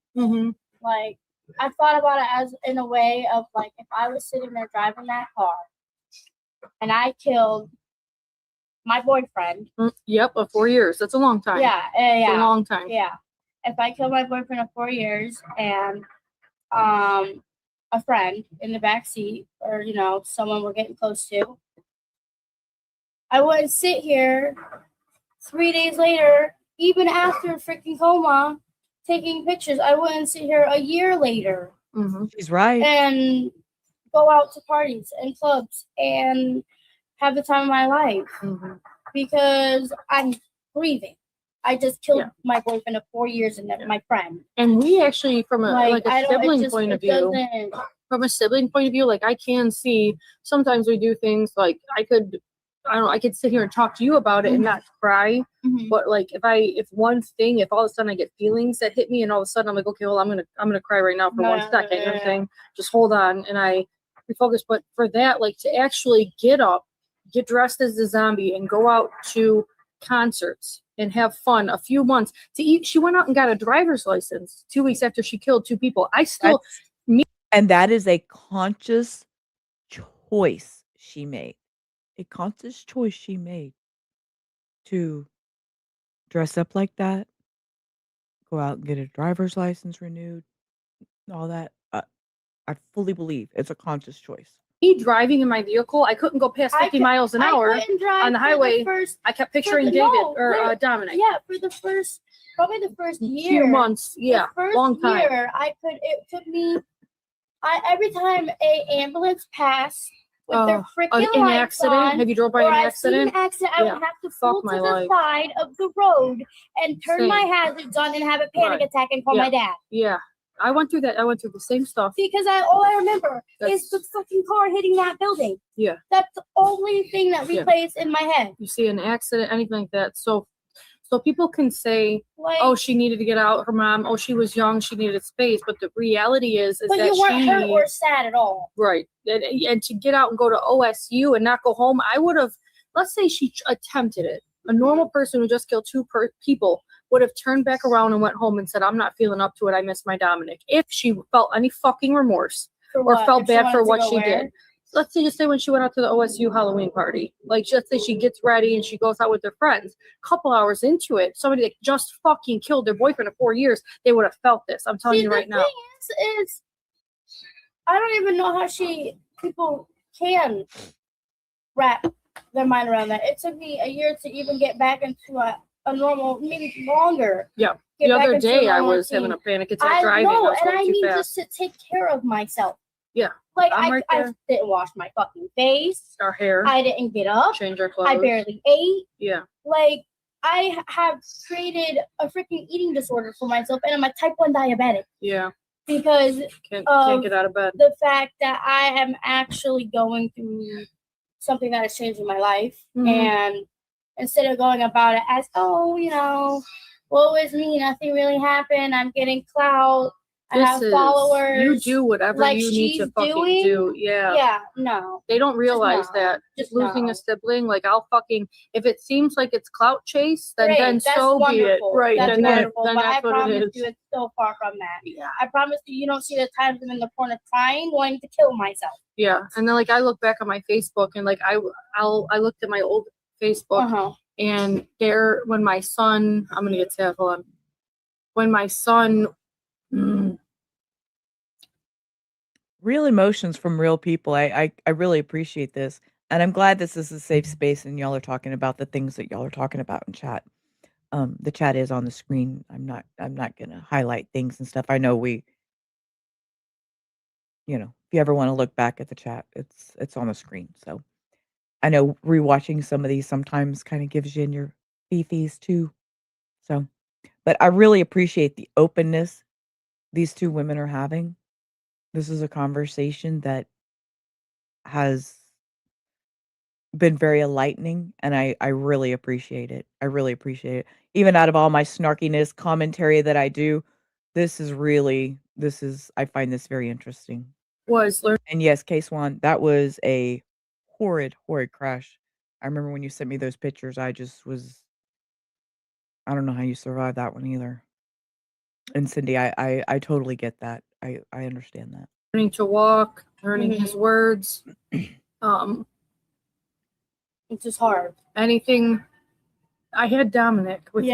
Like I thought about it as in a way of like if I was sitting there driving that car and I killed my boyfriend. Yep, of 4 years. That's a long time. Yeah. It's a long time. Yeah. If I killed my boyfriend of 4 years and a friend in the back seat or someone we're getting close to, I wouldn't sit here 3 days later, even after freaking coma, taking pictures. I wouldn't sit here a year later She's right. and go out to parties and clubs and have the time of my life because I'm grieving. I just killed my boyfriend of 4 years and my friend. And we actually, from a Like, I don't- it sibling just- point of it view, doesn't- from a sibling point of view, like I can see sometimes we do things like I could sit here and talk to you about it and not cry. But like if all of a sudden I get feelings that hit me and all of a sudden I'm like, okay, well I'm gonna cry right now for 1 second. You know what I'm saying? Just hold on and I refocus. But for that, like to actually get up, get dressed as a zombie and go out to concerts and have fun a few months to eat. She went out and got a driver's license 2 weeks after she killed 2 people. And that is a conscious choice she made. A conscious choice she made to dress up like that, go out and get a driver's license renewed, all that. I fully believe it's a conscious choice. Me driving in my vehicle, I couldn't go past 50 miles an hour couldn't drive on the for the highway. first- I kept for picturing the- David no, or wait, Dominic. Yeah, for probably the first year. Few months, yeah, The first long time. year, it took me. Every time a ambulance passed with their freaking an lights accident? on, Have you drove by or an I seen accident? an accident, I Yeah. would have to Fuck pull my to the life. side of the road and turn Same. my hazards on and have a panic Right. attack and call Yeah. my dad. Yeah, I went through that. I went through the same stuff. Because all I remember is the fucking car hitting that building. Yeah. That's the only thing that Yeah. replays in my head. You see an accident, anything like that. So people can say, Like- "Oh, she needed to get out." Her mom, "Oh, she was young. She needed space." But the reality is But that you weren't she hurt or sad at all. right, and to get out and go to OSU and not go home, I would have. Let's say she attempted it. A normal person who just killed 2 people would have turned back around and went home and said, "I'm not feeling up to it. I miss my Dominic." If she felt any fucking remorse, For or what? felt If she bad wanted for to what go she where? did. Let's say just say when she went out to the OSU Halloween party. Like just say she gets ready and she goes out with her friends. Couple hours into it, somebody that just fucking killed their boyfriend of 4 years, they would have felt this. I'm telling See, you the right now. thing is, I don't even know how people can wrap their mind around that. It took me a year to even get back into a normal, maybe longer. Yeah. Get The back other into a day I normal was having a routine. panic attack I driving. I know, was and going I too mean fast. just to take care of myself. Yeah. Like I'm I right there. didn't wash my fucking face. Our hair. I didn't get up. Change our clothes. I barely ate. Yeah. Like I have created a freaking eating disorder for myself, and I'm a type 1 diabetic. Yeah. Because Can't of get out of bed. the fact that I am actually going through something that is changing my life. Mhm. And instead of going about it as, oh, woe is me, nothing really happened, I'm getting clout, I have followers. You do whatever like you need to she's fucking doing, do. Yeah. Yeah, no. They don't realize no. that Just losing no. a sibling, like if it seems like it's clout chase, then Great, that's so be it. wonderful. Right. That's then wonderful. then But I that's what it promise is. you it's so far from that. Yeah. I promise you don't see the times I'm in the corner crying, wanting to kill myself. Yeah. And then I look back on my Facebook and I looked at my old Facebook and there when my son, I'm gonna get sad, hold on. When my son Real emotions from real people. I really appreciate this, and I'm glad this is a safe space and y'all are talking about the things that y'all are talking about in chat. The chat is on the screen. I'm not gonna highlight things and stuff. I know if you ever want to look back at the chat, it's on the screen. So I know rewatching some of these sometimes kind of gives you in your fifis too. So, but I really appreciate the openness these two women are having. This is a conversation that has been very enlightening, and I really appreciate it. I really appreciate it. Even out of all my snarkiness commentary that I do, I find this very interesting. And yes, case one, that was a horrid, horrid crash. I remember when you sent me those pictures, I don't know how you survived that one either. And Cindy, I totally get that. I understand that. learning to walk, learning his words. It's just hard. Anything. I had Dominic with me,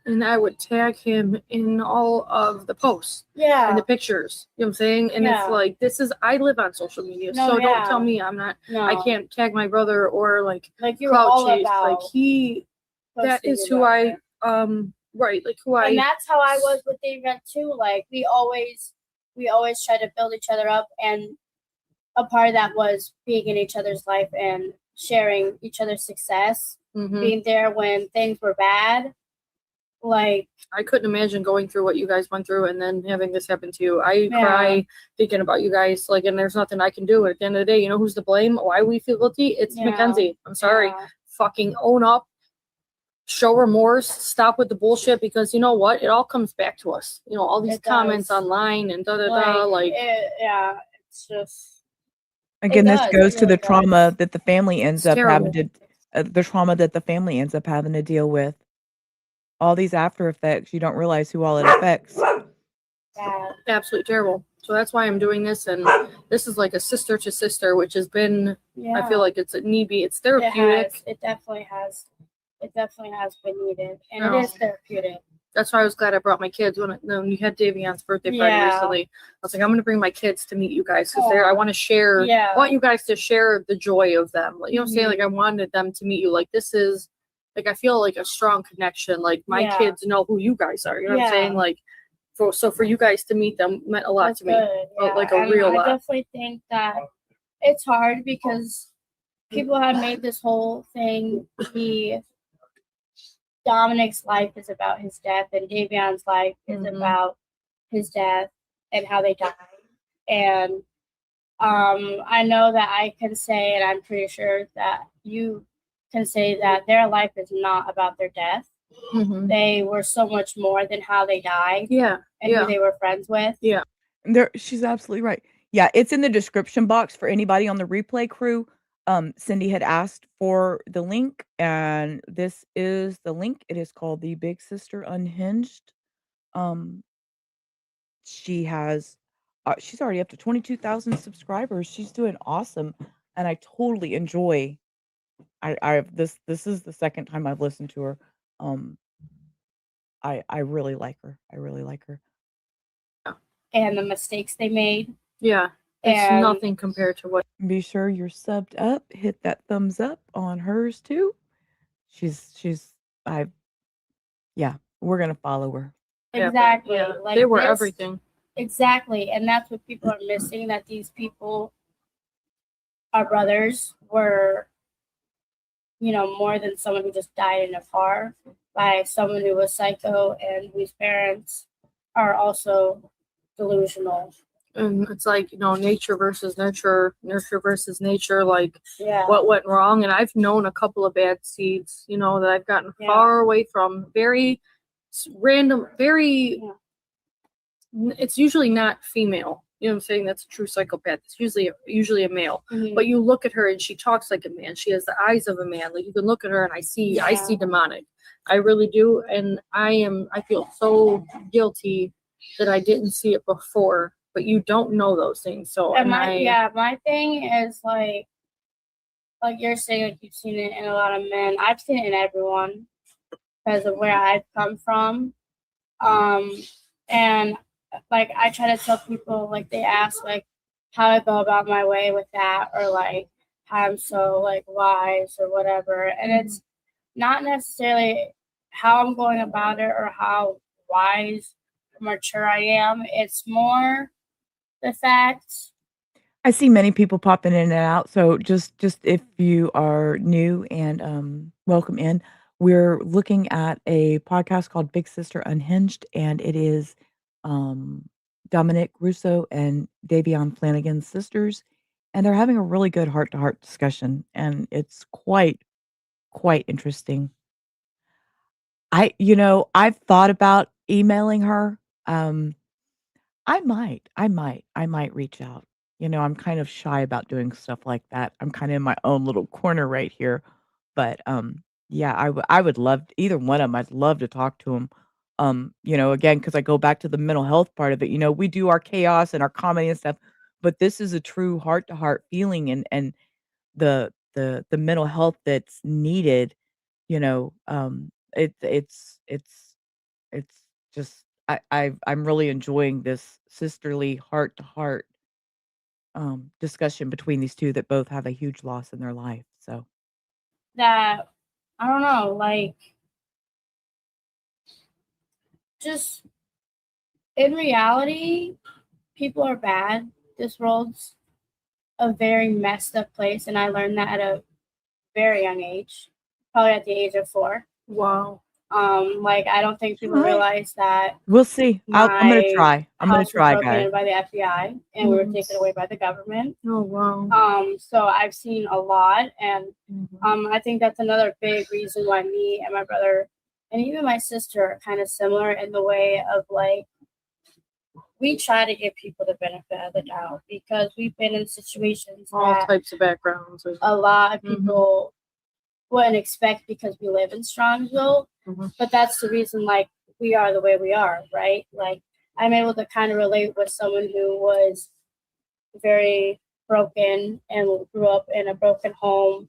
and I would tag him in all of the posts, and the pictures. You know what I'm saying? And it's like I live on social media, so don't tell me I'm not. I can't tag my brother or like you're all chase. about That is who I right, like who I. And that's how I was with the event too. Like we always try to build each other up, and a part of that was being in each other's life and sharing each other's success, being there when things were bad. Like I couldn't imagine going through what you guys went through and then having this happen to you. I cry thinking about you guys, and there's nothing I can do. At the end of the day, you know who's to blame? Why we feel guilty? It's Mackenzie. I'm sorry. Fucking own up, show remorse, stop with the bullshit, because you know what? It all comes back to us. All these comments online and it's just. Again, this goes to the trauma that the family ends up terrible. having to the trauma that the family ends up having to deal with. All these after effects, you don't realize who all it affects. Absolutely terrible. So that's why I'm doing this, and this is like a sister to sister, which has been. I feel like it's a needy. It's therapeutic. It definitely has. It definitely has been needed, and it is therapeutic. That's why I was glad I brought my kids when you had Davion's birthday party recently. I was like, I'm going to bring my kids to meet you guys because I want to share. I want you guys to share the joy of them. You know what I'm saying? Like I wanted them to meet you. Like this is, I feel like a strong connection. Like my kids know who you guys are. You know what I'm saying? Like, for you guys to meet them meant a lot to me. Like a real lot. I definitely think that it's hard because people have made this whole thing Dominic's life is about his death, and Davion's life is about his death and how they died. And I know that I can say, and I'm pretty sure that you can say, that their life is not about their death. They were so much more than how they died. And who they were friends with. She's absolutely right. Yeah, it's in the description box for anybody on the replay crew. Cindy had asked for the link, and this is the link. It is called The Big Sister Unhinged. She has she's already up to 22,000 subscribers. She's doing awesome, and I totally enjoy. This is the second time I've listened to her. Um, I really like her. I really like her. And the mistakes they made. Yeah, it's And nothing compared to what. Be sure you're subbed up. Hit that thumbs up on hers too. Yeah, we're gonna follow her. Exactly. Yeah, Like they were this- everything. Exactly. And that's what people are missing, that these people, our brothers, were, more than someone who just died in a car, by someone who was psycho and whose parents are also delusional. And it's like, nature versus nurture, nurture versus nature, like Yeah. what went wrong. And I've known a couple of bad seeds, that I've gotten far away from, very random, very, it's usually not female. You know what I'm saying? That's a true psychopath. It's usually a male. Mhm. But you look at her and she talks like a man. She has the eyes of a man. Like you can look at her and I see demonic. I really do. And I feel so guilty that I didn't see it before. But you don't know those things. So my thing is like you're saying, like you've seen it in a lot of men. I've seen it in everyone because of where I've come from. And like I try to tell people, like they ask like how I go about my way with that, or like how I'm so like wise or whatever. And it's not necessarily how I'm going about it or how wise or mature I am. It's more the fact. I see many people popping in and out. So just if you are new and welcome in, we're looking at a podcast called Big Sister Unhinged, and it is Dominic Russo and Davion Flanagan's sisters, and they're having a really good heart-to-heart discussion, and it's quite interesting. I've thought about emailing her. I might reach out. I'm kind of shy about doing stuff like that. I'm kinda in my own little corner right here, but, yeah, I would love either one of 'em. I'd love to talk to 'em. Again, 'cause I go back to the mental health part of it. We do our chaos and our comedy and stuff, but this is a true heart-to-heart feeling and the mental health that's needed, you know, it's just I'm really enjoying this sisterly heart-to-heart discussion between these 2 that both have a huge loss in their life, so. That I don't know, like just in reality, people are bad. This world's a very messed up place, and I learned that at a very young age, probably at the age of 4. Wow. Like I don't think people Alright. realize that. We'll see. I'm gonna try. I'm gonna house was try, broken guys. in by the FBI, and we were taken away by the government. Oh wow. So I've seen a lot, and I think that's another big reason why me and my brother and even my sister are kind of similar in the way of like we try to give people the benefit of the doubt because we've been in situations All that types of backgrounds. a lot of people wouldn't expect because we live in Strongsville. But that's the reason like we are the way we are, right? Like I'm able to kind of relate with someone who was very broken and grew up in a broken home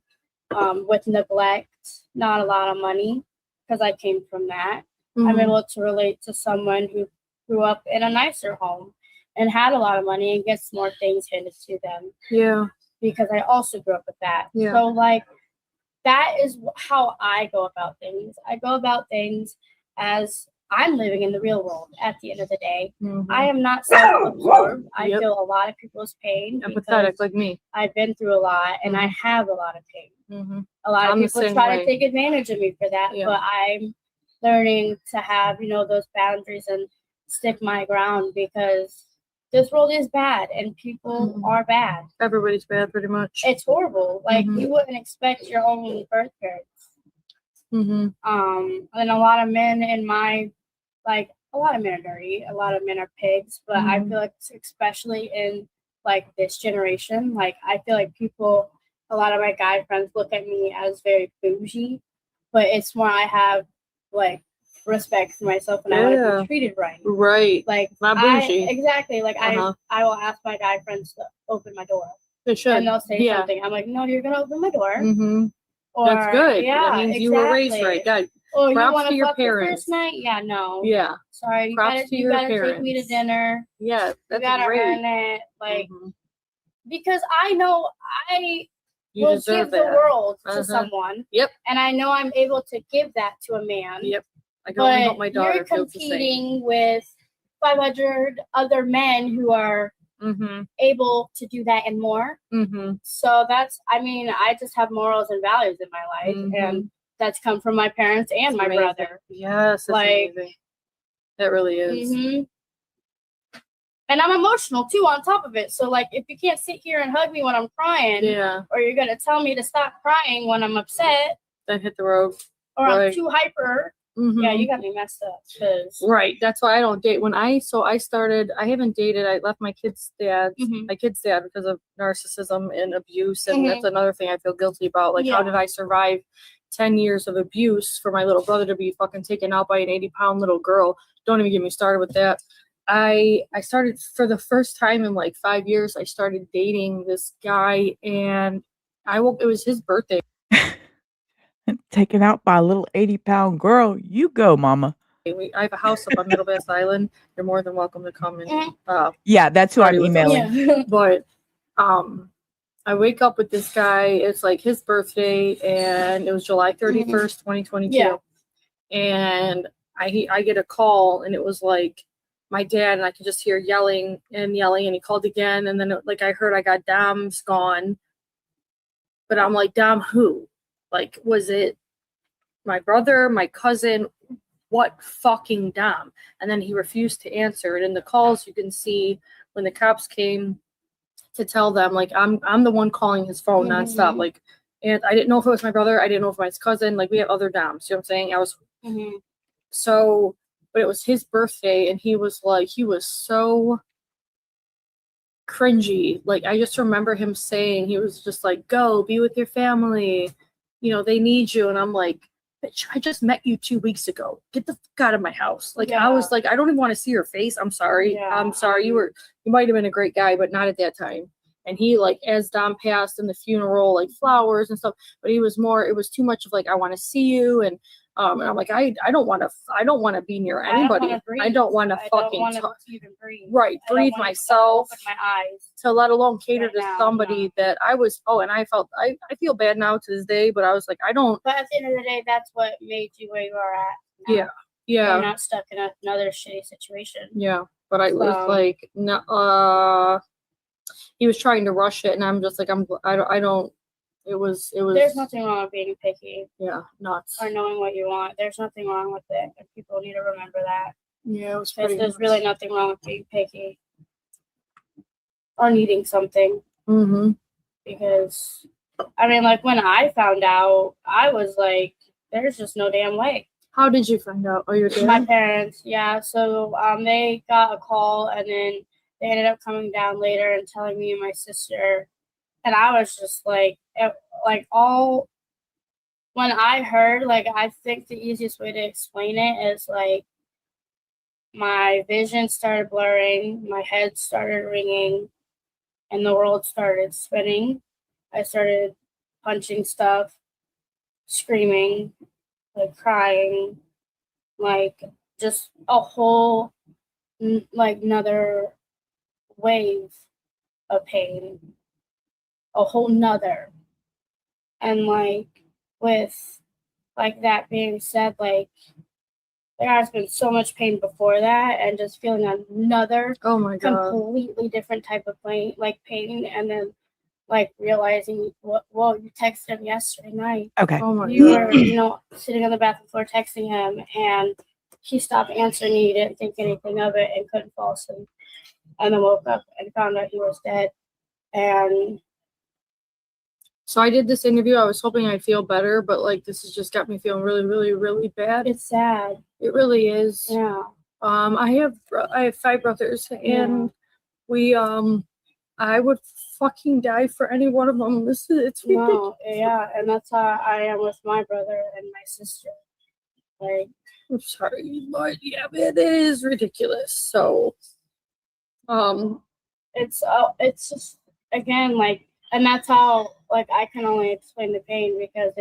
with neglect, not a lot of money, because I came from that. I'm able to relate to someone who grew up in a nicer home and had a lot of money and gets more things handed to them. Yeah. Because I also grew up with that. Yeah. So like that is how I go about things. I go about things as I'm living in the real world at the end of the day. I am not self-absorbed. I feel a lot of people's pain. Empathetic like me. I've been through a lot and I have a lot of pain. A lot of I'm the people same try way. to take advantage of me for that, but I'm learning to have, those boundaries and stick my ground because this world is bad and people are bad. Everybody's bad pretty much. It's horrible. Like you wouldn't expect your own birth parents. And a lot of men in my a lot of men are dirty, a lot of men are pigs, but I feel like especially in like this generation, like I feel like a lot of my guy friends look at me as very bougie, but it's more I have like respect for myself and I want to Yeah. be treated right. Right. Like Not I bougie. exactly like Uh-huh. I will ask my guy friends to open my door. They should. And they'll say Yeah. something. I'm like, no, you're gonna open my door. Mm-hmm. Or That's good. yeah, That means you were raised right. God. Oh, you Props want to to your fuck the parents. first night? Yeah, no. Yeah. Sorry, you Props gotta to you your gotta take me to parents. dinner. Yeah, You that's gotta great. earn it, like because I know I You will deserve give the that. world to Uh-huh. someone. Yep. And I know I'm able to give that to a man. Yep. I can only hope my But daughter you're feels the same. competing with 500 other men who are able to do that and more. So that's, I mean, I just have morals and values in my life, and that's come from my parents and That's my amazing. brother. Yes, that's Like, amazing. That really is. And I'm emotional too on top of it. So like, if you can't sit here and hug me when I'm crying, or you're gonna tell me to stop crying when I'm upset, then hit the road. or Right. I'm too hyper, yeah, you got me messed up. Right. That's why I don't date. I haven't dated. I left my kid's dad, because of narcissism and abuse. And that's another thing I feel guilty about. Like, how did I survive 10 years of abuse for my little brother to be fucking taken out by an 80-pound little girl? Don't even get me started with that. I started for the first time in like 5 years, I started dating this guy, and it was his birthday. Taken out by a little 80-pound girl. You go, mama. I have a house up on Middle Bass Island. You're more than welcome to come and Yeah, that's who I'm party with us. emailing. But I wake up with this guy. It's like his birthday, and it was July 31st, 2022. Yeah. And I get a call, and it was like my dad, and I could just hear yelling, and he called again, and then I heard I got Dom's gone. But I'm like, Dom who? Like, was it my brother, my cousin? What fucking Dom? And then he refused to answer. And in the calls, you can see when the cops came to tell them, like, I'm the one calling his phone nonstop. Like, and I didn't know if it was my brother. I didn't know if it was his cousin. Like, we have other Doms. You know what I'm saying? I was so, but it was his birthday, and he was so cringy. Like, I just remember him saying, he was just like, go be with your family. You know, they need you. And I'm like, bitch, I just met you 2 weeks ago. Get the fuck out of my house. Like, I was like, I don't even want to see your face. I'm sorry. I'm sorry. You might have been a great guy, but not at that time. And he, like, as Dom passed in the funeral, like, flowers and stuff, but it was too much of like, I want to see you. And I'm like, I don't want to be near anybody. I don't want to fucking breathe myself, open my eyes, to let alone cater to somebody that I was. Oh, and I feel bad now to this day, but I was like, I don't. But at the end of the day, that's what made you where you are at now. Yeah. Yeah. You're not stuck in another shitty situation. Yeah. But I was like, no, he was trying to rush it, and I'm just like, I don't. It was. There's nothing wrong with being picky. Yeah, nuts. Or knowing what you want. There's nothing wrong with it, and people need to remember that. Yeah, it was Because pretty. there's really nothing wrong with being picky or needing something. Because, I mean, like, when I found out, I was like, there's just no damn way. How did you find out? Oh, your dad? My parents, yeah. So they got a call, and then they ended up coming down later and telling me and my sister. And I was just like, when I heard, like, I think the easiest way to explain it is, like, my vision started blurring, my head started ringing, and the world started spinning. I started punching stuff, screaming, like, crying, like, just a whole, like, another wave of pain. A whole nother. And like, with like that being said, like, there has been so much pain before that, and just feeling another oh my God, completely different type of pain, and then like realizing well, you texted him yesterday night. Okay. Oh my You God. were, sitting on the bathroom floor texting him, and he stopped answering you. He didn't think anything of it and couldn't fall asleep. And then woke up and found out he was dead. And so I did this interview. I was hoping I'd feel better, but like, this has just got me feeling really, really, really bad. It's sad. It really is. Yeah. I have 5 brothers, and we I would fucking die for any one of them. It's ridiculous. No, yeah, and that's how I am with my brother and my sister. Like, I'm sorry, but yeah, it is ridiculous. So, it's just, again, like, and that's how, like, I can only explain the pain because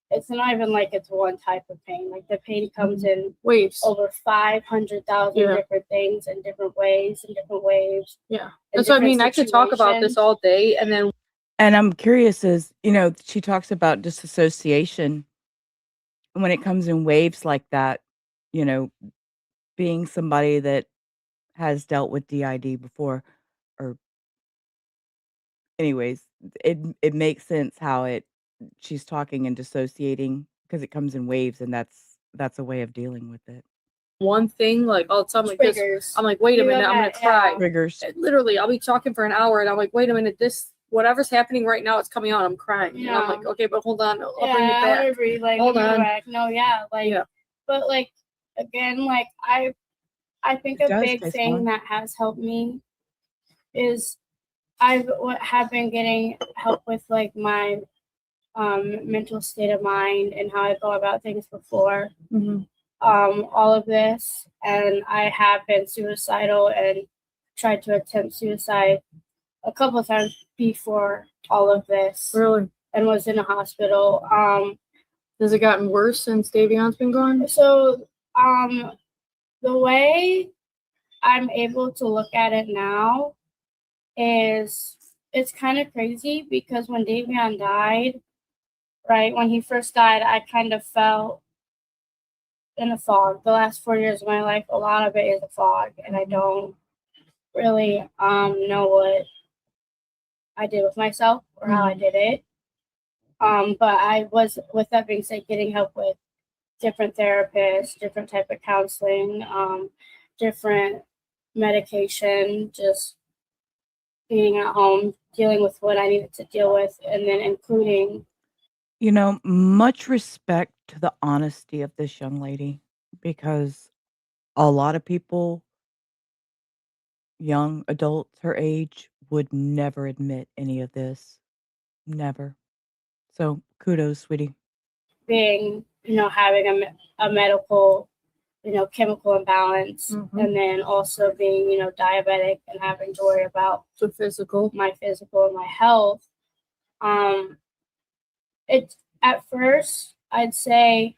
it's not even like it's one type of pain. Like, the pain comes in waves. over 500,000 Yeah. different things in different ways and different waves. Yeah. in That's what I different mean. I could talk about this situations. all day, and then And I'm curious as, she talks about disassociation when it comes in waves like that, you know, being somebody that has dealt with DID before, or anyways, it makes sense how she's talking and dissociating because it comes in waves, and that's a way of dealing with it. one thing, like all the time, like this, Triggers. I'm like, wait a You minute, know I'm gonna that, cry. yeah. Triggers. Literally, I'll be talking for an hour, and I'm like, wait a minute, this whatever's happening right now, it's coming out. I'm crying, and I'm like, Yeah. okay, but hold on, I'll bring it Yeah, back. I agree. Like, Hold let me go on. back. No, yeah, like, Yeah. but like, again, like, I think It a does big taste thing fun. that has helped me is have been getting help with like my mental state of mind and how I go about things before all of this. And I have been suicidal and tried to attempt suicide a couple of times before all of this. Really? And was in a hospital. Has it gotten worse since Davion's been gone? So the way I'm able to look at it now is it's kind of crazy because when Davion died, right, when he first died, I kind of felt in a fog. The last 4 years of my life, a lot of it is a fog, and I don't really know what I did with myself or how I did it. But I was, with that being said, getting help with different therapists, different type of counseling, different medication, just being at home, dealing with what I needed to deal with, and then including Much respect to the honesty of this young lady because a lot of people, young adults her age, would never admit any of this. Never. So kudos, sweetie. being, having a medical, chemical imbalance, and then also being, diabetic and having to worry about the physical, my physical and my health. It's at first, I'd say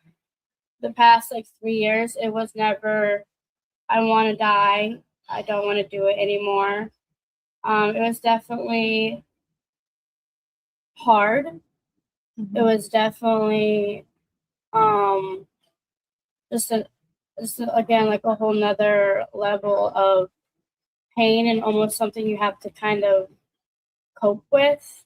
the past like 3 years, it was never, I want to die. I don't want to do it anymore. It was definitely hard. It was definitely just again like a whole nother level of pain and almost something you have to kind of cope with,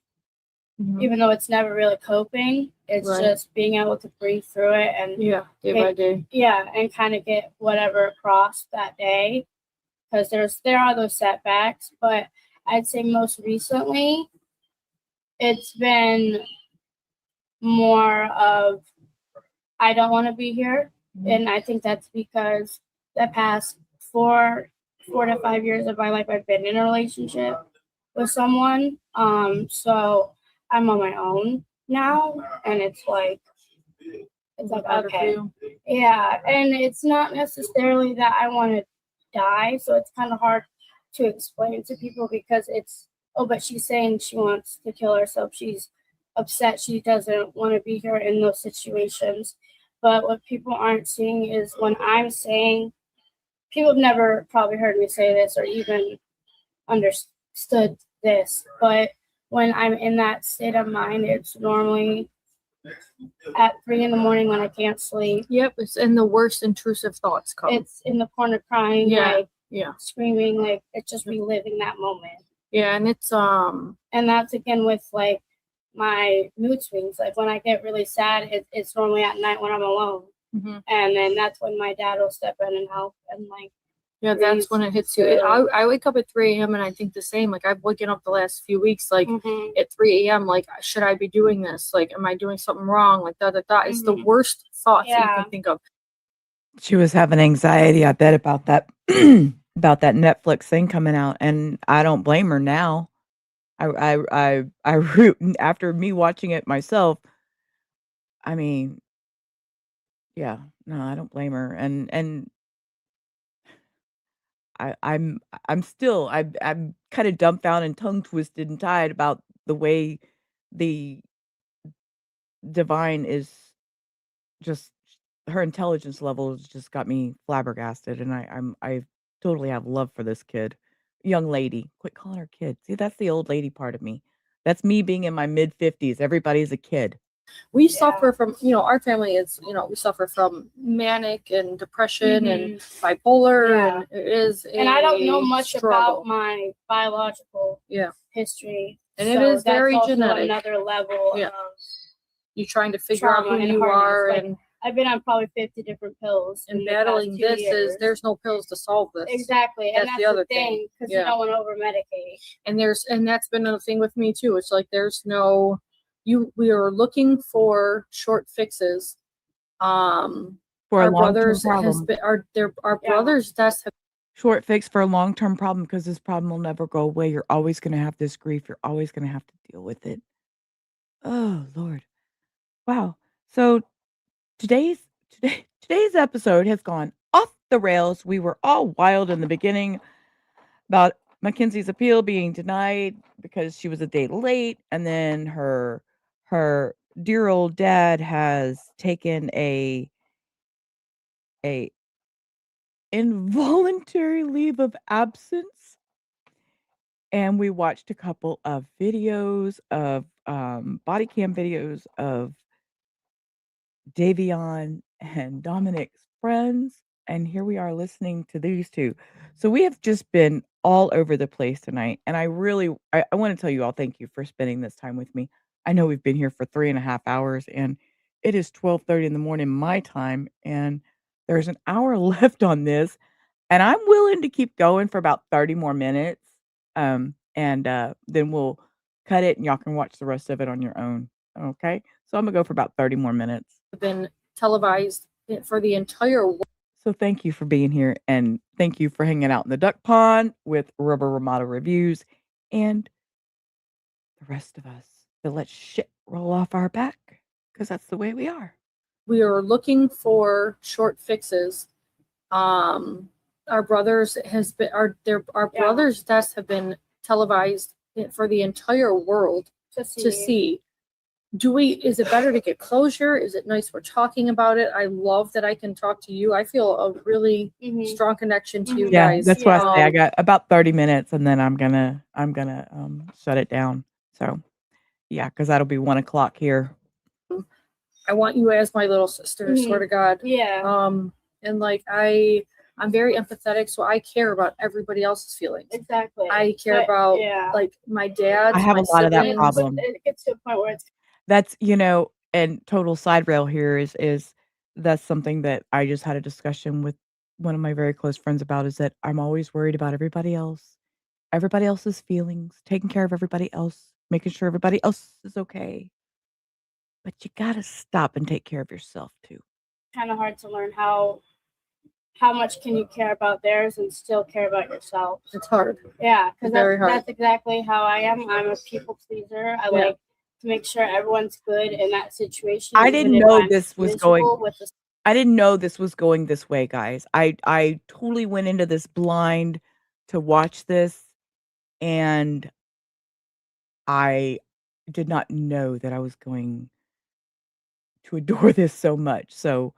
even though it's never really coping. It's Right. just being able to breathe through it and day by day. Yeah, and kind of get whatever across that day, because there are those setbacks. But I'd say most recently, it's been more of I don't want to be here, and I think that's because the past 4 to 5 years of my life, I've been in a relationship with someone. So I'm on my own now, and it's like okay, yeah, and it's not necessarily that I want to die, so it's kind of hard to explain to people because it's but she's saying she wants to kill herself. She's upset. She doesn't want to be here in those situations. But what people aren't seeing is when I'm saying, people have never probably heard me say this or even understood this, but when I'm in that state of mind, it's normally at 3 a.m. when I can't sleep. Yep, it's in the worst intrusive thoughts come. It's in the corner crying, Yeah, like screaming, like it's just reliving that moment. Yeah, and it's and that's again with like my mood swings. Like when I get really sad, it's normally at night when I'm alone, and then that's when my dad will step in and help and like. Yeah, that's when it hits you. I wake up at 3 a.m. and I think the same. Like I've waken up the last few weeks, like at 3 a.m. Like, should I be doing this? Like, am I doing something wrong? Like that. It's the worst thoughts that you can think of. She was having anxiety, I bet, about that about that Netflix thing coming out, and I don't blame her now. I root after me watching it myself. I mean, yeah, No, I don't blame her. And I'm still I'm kind of dumbfounded and tongue twisted and tied about the way the divine is just her intelligence level has just got me flabbergasted, and I totally have love for this kid, young lady. Quit calling her kid. See, that's the old lady part of me. That's me being in my mid 50s. Everybody's a kid. We suffer from, our family is, we suffer from manic and depression and bipolar, and it is And I don't know a much struggle. about my biological history. And it is that's very also genetic. another level of You're trying to figure out trauma who and you hardness. are, Like, and I've been on probably 50 different pills. and in the past battling 2 this years. there's no pills to solve this. Exactly, and that's the other thing, because Yeah. you don't want to over medicate. And that's been a thing with me too. It's like there's no we are looking for short fixes. For a Our long-term brothers has problem. been our brothers' deaths have Short fix for a long-term problem, because this problem will never go away. You're always gonna have this grief. You're always gonna have to deal with it. Oh, Lord. Wow. So today's episode has gone off the rails. We were all wild in the beginning about Mackenzie's appeal being denied because she was a day late, and then her dear old dad has taken a involuntary leave of absence, and we watched a couple of videos of body cam videos of Davion and Dominic's friends, and here we are listening to these two. So we have just been all over the place tonight, and I want to tell you all thank you for spending this time with me. I know we've been here for 3.5 hours, and it is 12:30 in the morning my time, and there's an hour left on this, and I'm willing to keep going for about 30 more minutes. And then we'll cut it, and y'all can watch the rest of it on your own. Okay? So I'm gonna go for about 30 more minutes. been televised for the entire world. So thank you for being here, and thank you for hanging out in the duck pond with Rubber Ramada Reviews and the rest of us that let shit roll off our back, because that's the way we are. We are looking for short fixes. Our brothers has been our brothers' deaths have been televised for the entire world to see. Is it better to get closure? Is it nice we're talking about it? I love that I can talk to you. I feel a really strong connection to you guys. That's what I say. I got about 30 minutes, and then I'm gonna shut it down. So yeah, because that'll be 1:00 here. I want you as my little sister, swear to God. Yeah. And like I'm very empathetic, so I care about everybody else's feelings. Exactly. I care about like my dad. I have a lot of that siblings. problem. It gets to a point where it's That's, and total side rail here is that's something that I just had a discussion with one of my very close friends about, is that I'm always worried about everybody else's feelings, taking care of everybody else, making sure everybody else is okay. But you gotta stop and take care of yourself too. kind of hard to learn how much can you care about theirs and still care about yourself. It's hard. Yeah, because Very hard. that's exactly how I am. I'm a people pleaser. I like to make sure everyone's good in that situation. I even didn't if know I'm this was miserable going with the I didn't know this was going this way, guys. I totally went into this blind to watch this, and I did not know that I was going to adore this so much. So,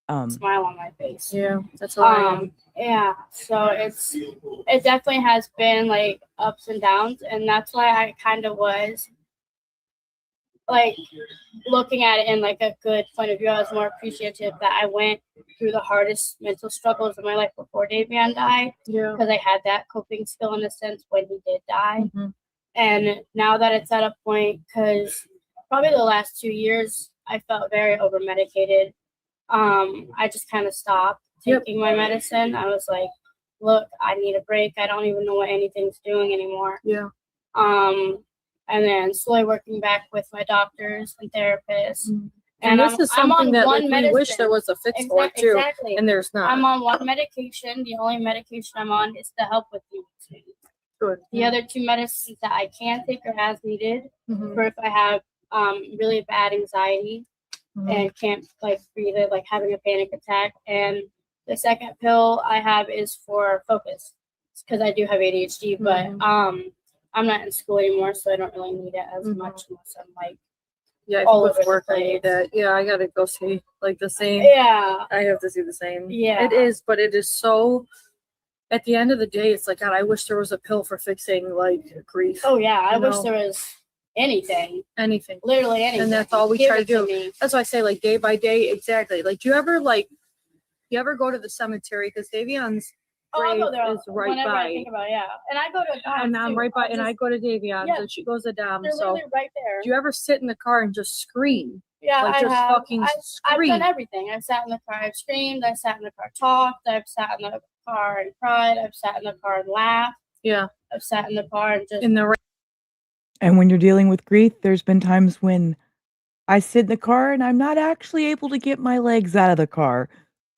smile on my face. Yeah, that's all right. Yeah, so it definitely has been like ups and downs, and that's why I kind of was like looking at it in like a good point of view. I was more appreciative that I went through the hardest mental struggles of my life before Davion died, because I had that coping skill in a sense when he did die. And now that it's at a point, because probably the last 2 years I felt very over medicated. I just kind of stopped taking my medicine. I was like, look, I need a break. I don't even know what anything's doing anymore. Yeah. And then slowly working back with my doctors and therapists. And this is something that like, we wish there medicine. was a fix for it too. Exactly. And there's not. I'm on one medication. The only medication I'm on is to help with the Good. The other 2 medicines that I can take are as needed for if I have really bad anxiety. and can't like breathe it, like having a panic attack. And the second pill I have is for focus because I do have ADHD, but I'm not in school anymore, so I don't really need it as much unless I'm like Yeah, I all think over with the work I place. need that. Yeah, I gotta go see like the same. Yeah. I have to see the same. Yeah. It is, but it is so. At the end of the day, it's like, God, I wish there was a pill for fixing like grief. Oh yeah, I you wish know? there was anything, Literally literally anything, and that's all we Give try to it to do. me. That's why I say like day by day, exactly. Like, do you ever go to the cemetery because Davion's Oh, I grave go there is right whenever by. I think about it, yeah. And I go to Dom's And I'm too. right by, I'll and I just- go to Davion's, Yeah. and she goes to Dom. They're So, literally right there. do you ever sit in the car and just scream? Yeah, like I just have. fucking I've scream. done everything. I've sat in the car, I've screamed. I've sat in the car, talked. I've sat in the car and cried. I've sat in the car and laughed. Yeah. I've sat in the car and just In the And when you're dealing with grief, there's been times when I sit in the car and I'm not actually able to get my legs out of the car.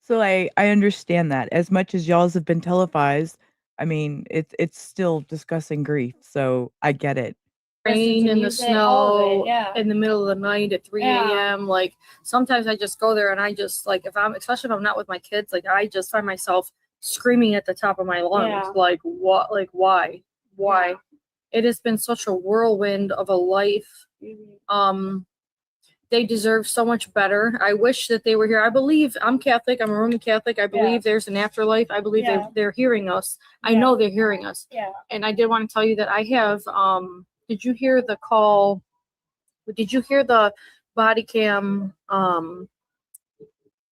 So I understand that. As much as y'all's have been televised, I mean, it's still discussing grief. So I get it. rain in the music, all of snow it, yeah. in the middle of the night at 3 Yeah. a.m. Like sometimes I just go there and I just like especially if I'm not with my kids, like I just find myself screaming at the top of my lungs. Yeah. Like what, like why? Yeah. It has been such a whirlwind of a life. They deserve so much better. I wish that they were here. I believe I'm Catholic. I'm a Roman Catholic. I believe there's an afterlife. I believe Yeah. they're hearing us. I Yeah. know they're hearing us. Yeah. And I did want to tell you that I have did you hear the call? Did you hear the body cam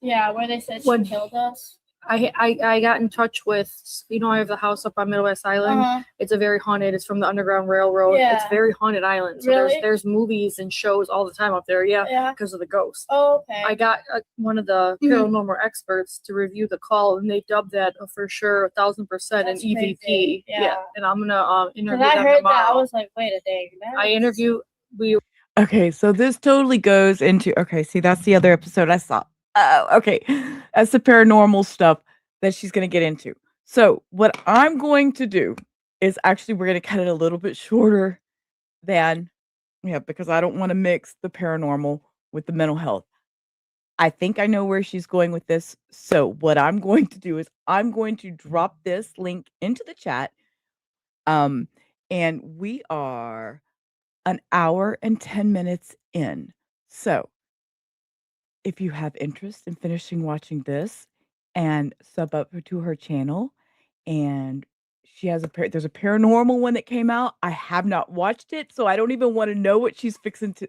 Yeah, where they said she When- killed us. I got in touch with, I have the house up on Midwest Island. Uh-huh. It's a very haunted. It's from the Underground Railroad. It's Yeah. very haunted island. So Really? there's movies and shows all the time up there. Yeah, Yeah. because of the ghosts. Oh, okay. I got one of the Mhm. paranormal experts to review the call, and they dubbed that for sure 1,000% an That's EVP. crazy. Yeah. And I'm gonna interview Because I them heard tomorrow. that, I was like, wait a day. Okay, so this totally goes into see, that's the other episode I saw. Oh, okay. That's the paranormal stuff that she's gonna get into. So what I'm going to do is actually we're gonna cut it a little bit shorter than because I don't want to mix the paranormal with the mental health. I think I know where she's going with this. So what I'm going to do is I'm going to drop this link into the chat. And we are an hour and 10 minutes in. So if you have interest in finishing watching this and sub up to her channel, and she has there's a paranormal one that came out. I have not watched it, so I don't even want to know what she's fixing to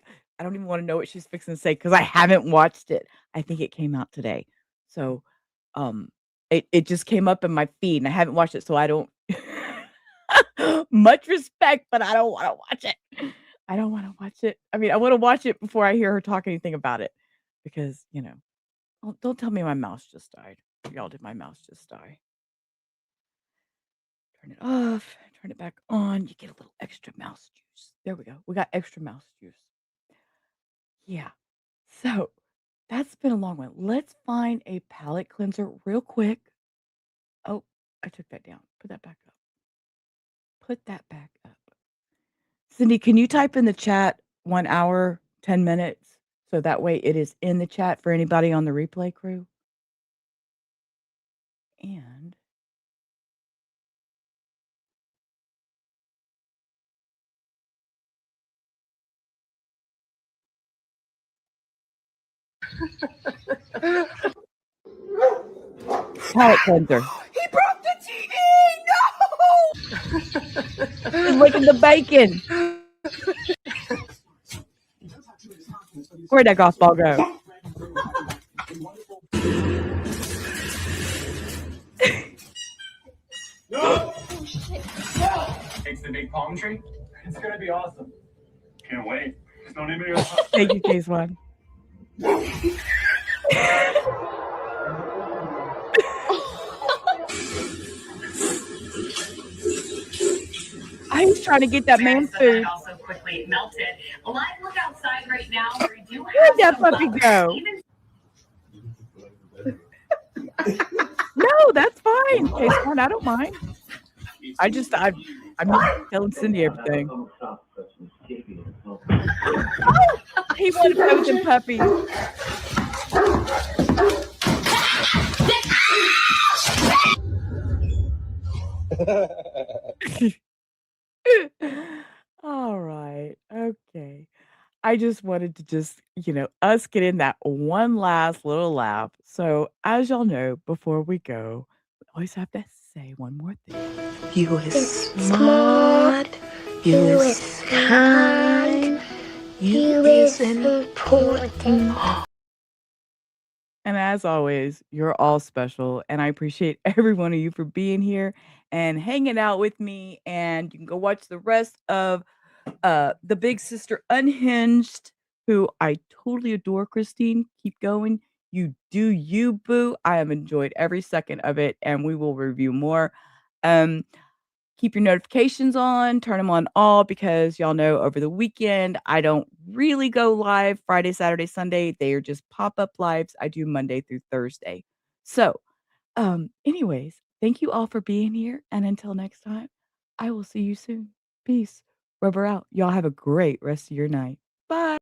say because I haven't watched it. I think it came out today. So it just came up in my feed and I haven't watched it, so I don't much respect, but I don't want to watch it. I don't want to watch it. I mean, I want to watch it before I hear her talk anything about it because, don't tell me my mouse just died. Y'all, did my mouse just die? Turn it off, turn it back on. You get a little extra mouse juice. There we go. We got extra mouse juice. Yeah. So that's been a long one. Let's find a palette cleanser real quick. Oh, I took that down. Put that back up. Put that back up. Cindy, can you type in the chat 1 hour, 10 minutes? So that way it is in the chat for anybody on the replay crew. And palette cleanser. He broke the TV! No! He's licking the bacon. Where'd that golf ball go? No! Takes the big palm tree. It's gonna be awesome. Can't wait. Just don't even Thank you, Case One. I was trying to get that man food. Also quickly melted. A live look outside right now where we do Where'd that have puppy go? No, that's fine. Case One, I don't mind. I'm just telling Cindy everything. Oh, he wanted frozen puppy. All right. Okay. I just wanted to us get in that one last little laugh. So, as y'all know, before we go, we always have to say one more thing. You is smart. You is kind. You is important. And as always, you're all special. And I appreciate every one of you for being here and hanging out with me. And you can go watch the rest of The Big Sister Unhinged, who I totally adore, Christine. Keep going. You do you, boo. I have enjoyed every second of it, and we will review more. Um, Keep your notifications on, turn them on all, because y'all know over the weekend, I don't really go live Friday, Saturday, Sunday. They are just pop-up lives. I do Monday through Thursday. So, anyways, thank you all for being here. And until next time, I will see you soon. Peace. Rubber out. Y'all have a great rest of your night. Bye.